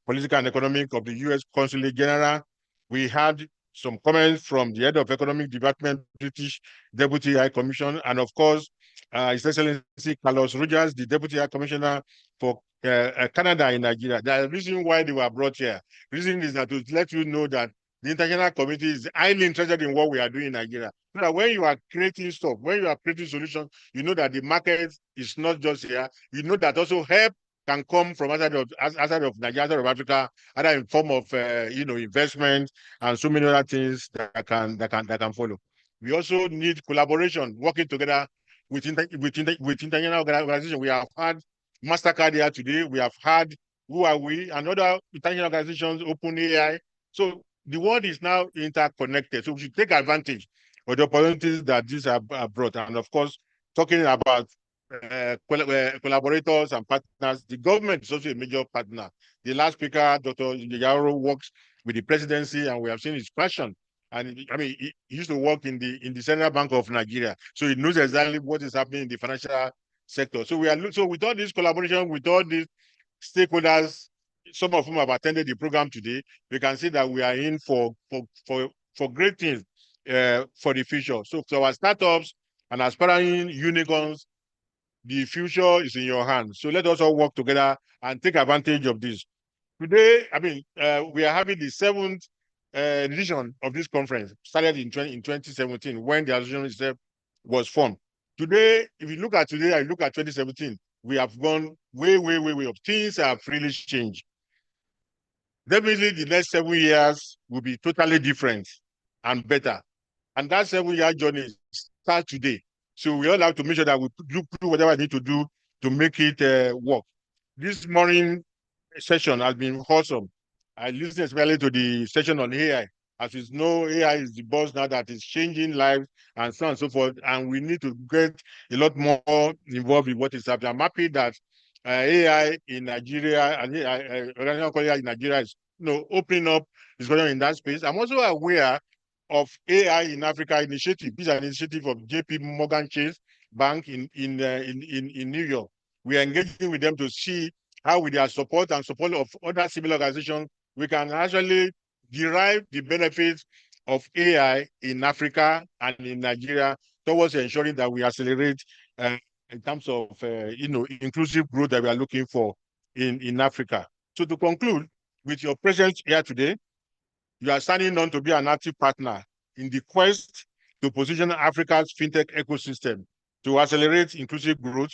Political and Economic of the U.S. Consulate General. We had some comments from the Head of Economic Department, British Deputy High Commission, and of course, His Excellency Carlos Rogers, the Deputy High Commissioner for Canada in Nigeria. The reason why they were brought here, reason is that to let you know that the international community is highly interested in what we are doing in Nigeria. So that when you are creating stuff, when you are creating solutions, you know that the market is not just here. You know that also help can come from outside of Nigeria, outside of Africa, either in form of investment and so many other things that can follow. We also need collaboration, working together with international organizations. We have had MasterCard here today. We have had Huawei and other international organizations, OpenAI. So the world is now interconnected. So we should take advantage of the opportunities that these are brought. And of course, talking about collaborators and partners, the government is also a major partner. The last speaker, Dr. Yaro, works with the presidency, and we have seen his passion. And he used to work in the Central Bank of Nigeria. So he knows exactly what is happening in the financial sector. So so with all this collaboration, with all these stakeholders, some of whom have attended the program today, we can see that we are in for great things for the future. So for our startups and aspiring unicorns, the future is in your hands. So let us all work together and take advantage of this. Today, I mean, we are having the seventh edition of this conference, started in 2017 when the association itself was formed. Today, if you look at today and look at 2017, we have gone way up. Things have really changed. Definitely the next 7 years will be totally different and better. And that 7-year journey starts today. So we all have to make sure that we do whatever we need to do to make it work. This morning session has been awesome. I listened especially to the session on AI. As you know, AI is the buzz now that is changing lives and so on and so forth. And we need to get a lot more involved in what is happening. I'm happy that AI in Nigeria and AI in Nigeria is opening up, is going on in that space. I'm also aware of AI in Africa initiative. This is an initiative of JP Morgan Chase Bank in New York. We are engaging with them to see how with their support and support of other similar organizations, we can actually derive the benefits of AI in Africa and in Nigeria towards ensuring that we accelerate in terms of inclusive growth that we are looking for in Africa. So to conclude, with your presence here today, you are signing on to be an active partner in the quest to position Africa's fintech ecosystem to accelerate inclusive growth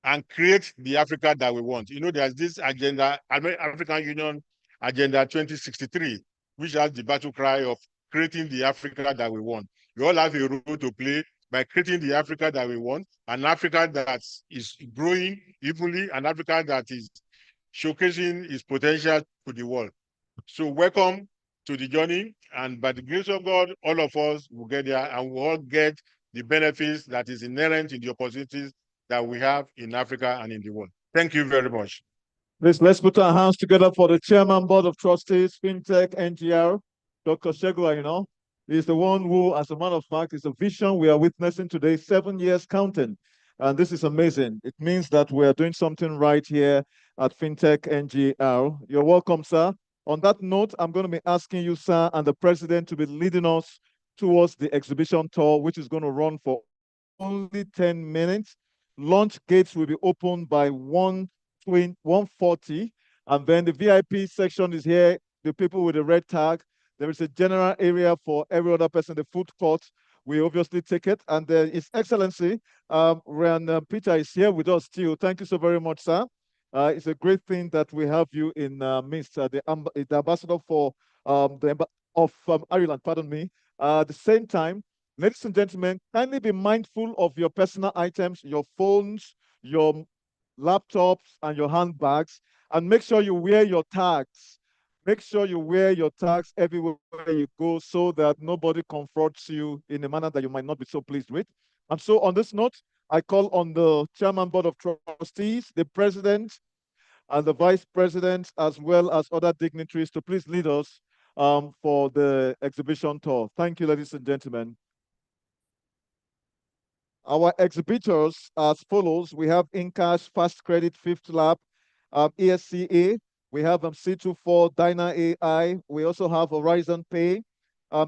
and create the Africa that we want. There's this agenda, African Union Agenda 2063, which has the battle cry of creating the Africa that we want. We all have a role to play by creating the Africa that we want, an Africa that is growing evenly, an Africa that is showcasing its potential to the world. So welcome to the journey, and by the grace of God, all of us will get there and we'll all get the benefits that is inherent in the opportunities that we have in Africa and in the world. Thank you very much.
Please, let's put our hands together for the Chairman Board of Trustees, Fintech NGR, Dr. Shegu. He's the one who, as a matter of fact, is a vision we are witnessing today, 7 years counting. And this is amazing. It means that we are doing something right here at Fintech NGR. You're welcome, sir. On that note, I'm going to be asking you, sir, and the president to be leading us towards the exhibition tour, which is going to run for only 10 minutes. Launch gates will be opened by 1:40, and then the VIP section is here, the people with the red tag. There is a general area for every other person, the food court. We obviously take it, and His Excellency, Peter is here with us too. Thank you so very much, sir. It's a great thing that we have you in midst, the ambassador for Ireland, pardon me. At the same time, ladies and gentlemen, kindly be mindful of your personal items, your phones, your laptops, and your handbags, and make sure you wear your tags. Make sure you wear your tags everywhere you go so that nobody confronts you in a manner that you might not be so pleased with. And so on this note, I call on the Chairman Board of Trustees, the President, and the Vice President, as well as other dignitaries to please lead us for the exhibition tour. Thank you, ladies and gentlemen. Our exhibitors as follows. We have Incash, Fast Credit, Fifth Lab, ESCA. We have C24, Dyna AI. We also have Horizon Pay,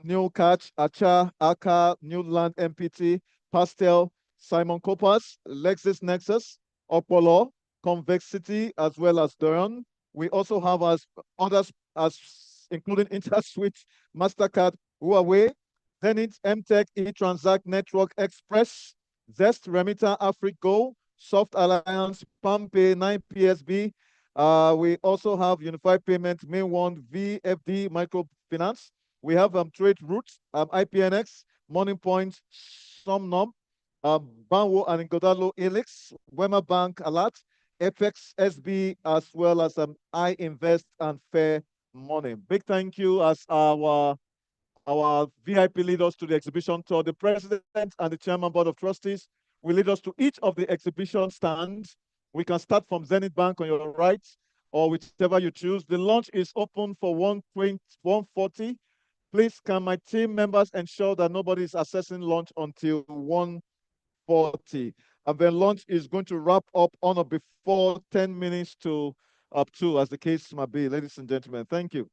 New Catch, Acha, Aka, Newland MPT, Pastel, Simon Coppers, LexisNexis, Opolo, Convexity, as well as Dern. We also have as others as including InterSwitch, MasterCard, Huawei, Zenith, MTech, eTransact, Network Express, Zest, Remita, AfriGo, Soft Alliance, PalmPay, 9PSB. We also have Unified Payment, Main1, VFD, Microfinance. We have Trade Routes, IPNX, Morning Point, Somnom, Banwo and Ngodalo Elix, Wema Bank Alert, FX SB, as well as iInvest and Fair Money. Big thank you as our VIP leaders to the exhibition tour. The President and the Chairman Board of Trustees will lead us to each of the exhibition stands. We can start from Zenith Bank on your right, or whichever you choose. The launch is open for 1:40. Please, can my team members ensure that nobody is accessing launch until 1:40? and then lunch is going to wrap up on or before 10 minutes to up to, as the case might be, ladies and gentlemen. Thank you.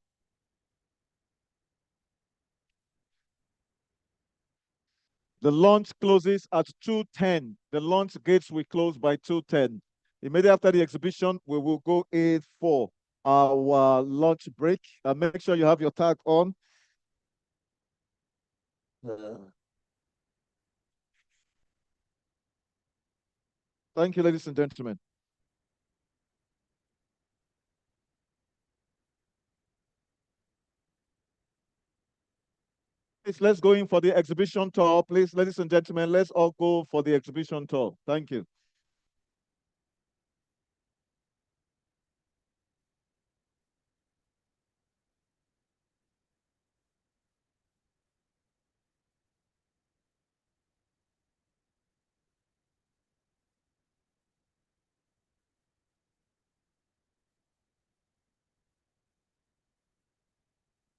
The launch closes at 2:10. The launch gates will close by 2:10. Immediately after the exhibition, we will go in for our lunch break. Make sure you have your tag on. Thank you, ladies and gentlemen. Please, let's go in for the exhibition tour. Please, ladies and gentlemen, let's all go for the exhibition tour. Thank you.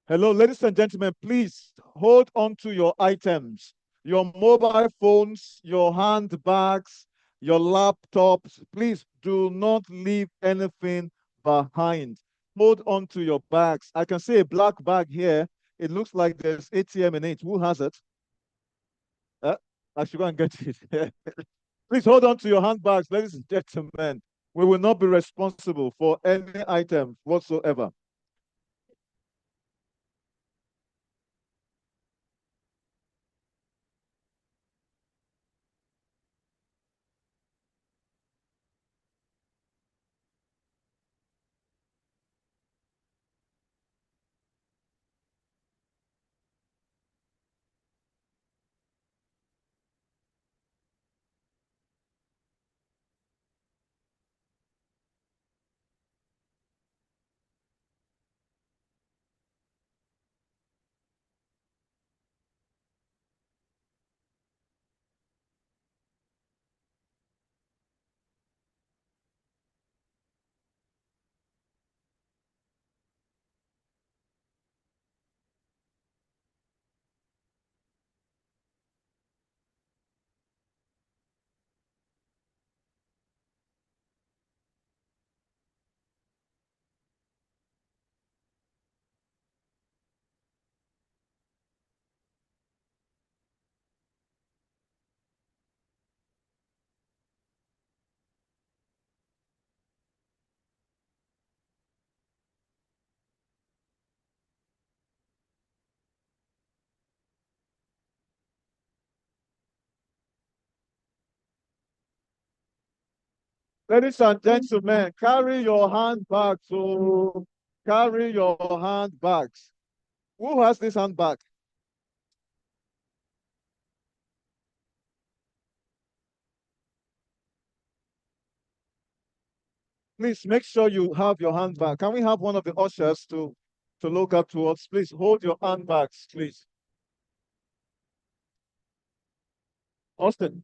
Hello, ladies and gentlemen, please hold on to your items, your mobile phones, your handbags, your laptops. Please do not leave anything behind. Hold on to your bags. I can see a black bag here. It looks like there's ATM in it. Who has it? I should go and get it. Please hold on to your handbags, ladies and gentlemen. We will not be responsible for any item whatsoever. Ladies and gentlemen, carry your handbags. So carry your handbags. Who has this handbag? Please make sure you have your handbag. Can we have one of the ushers to look up towards? Please hold your handbags, please. Austin.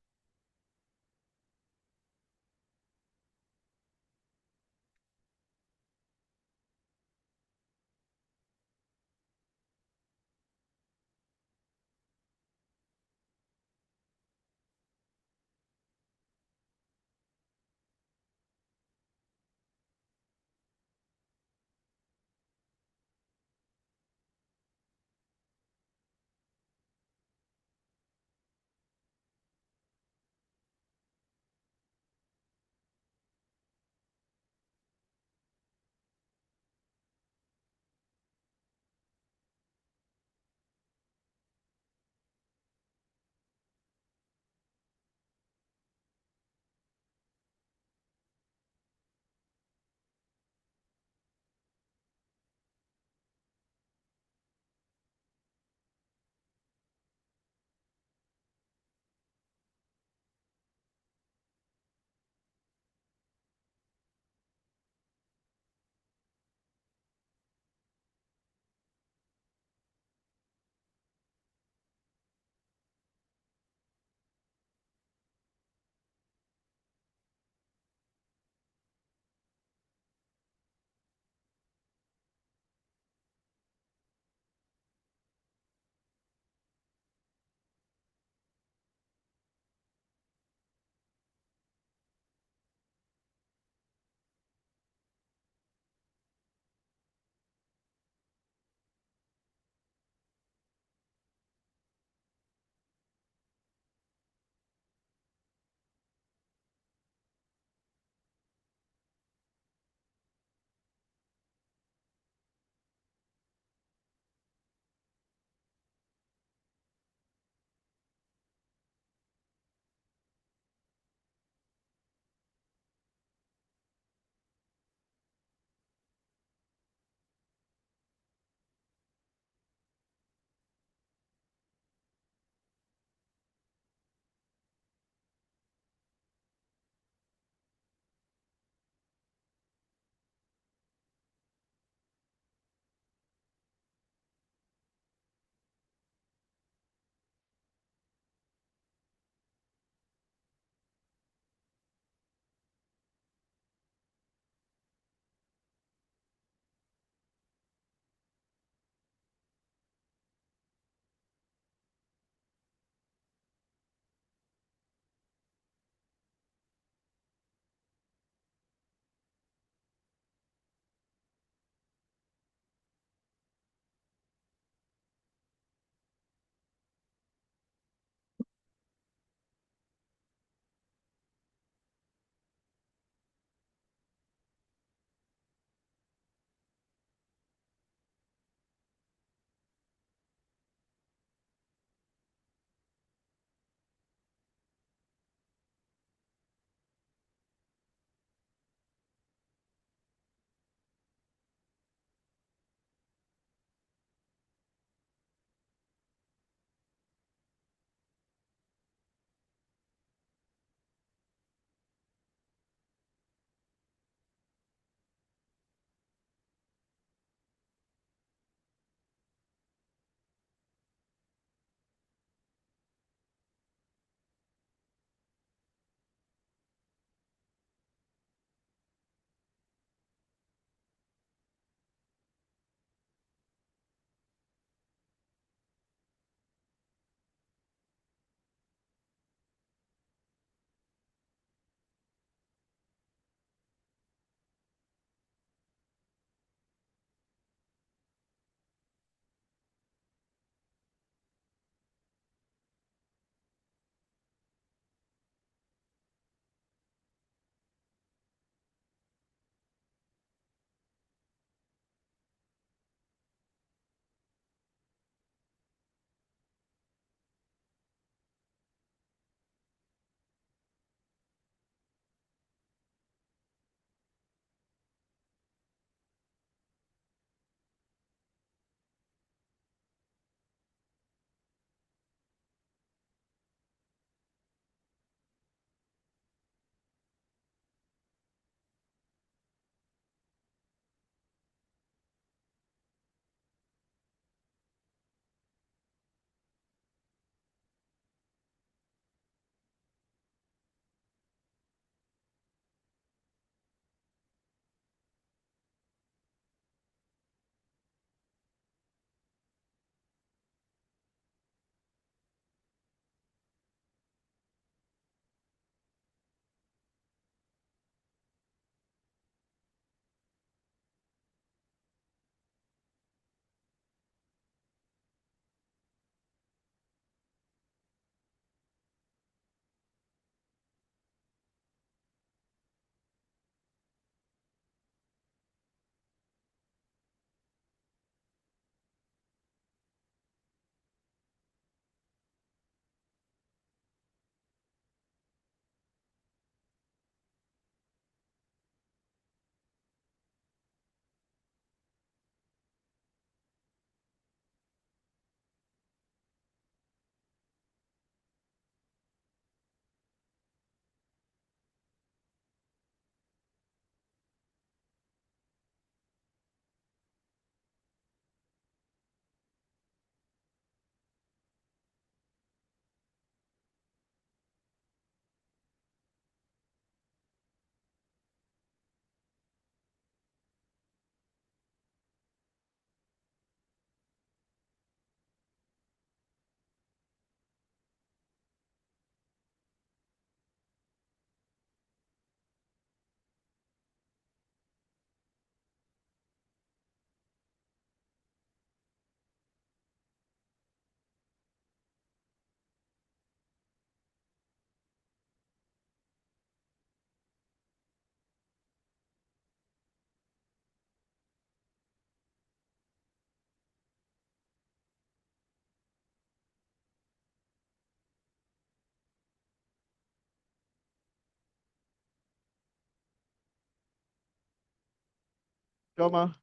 Joma.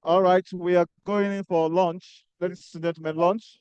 All right, we are going in for lunch. Ladies and gentlemen, lunch.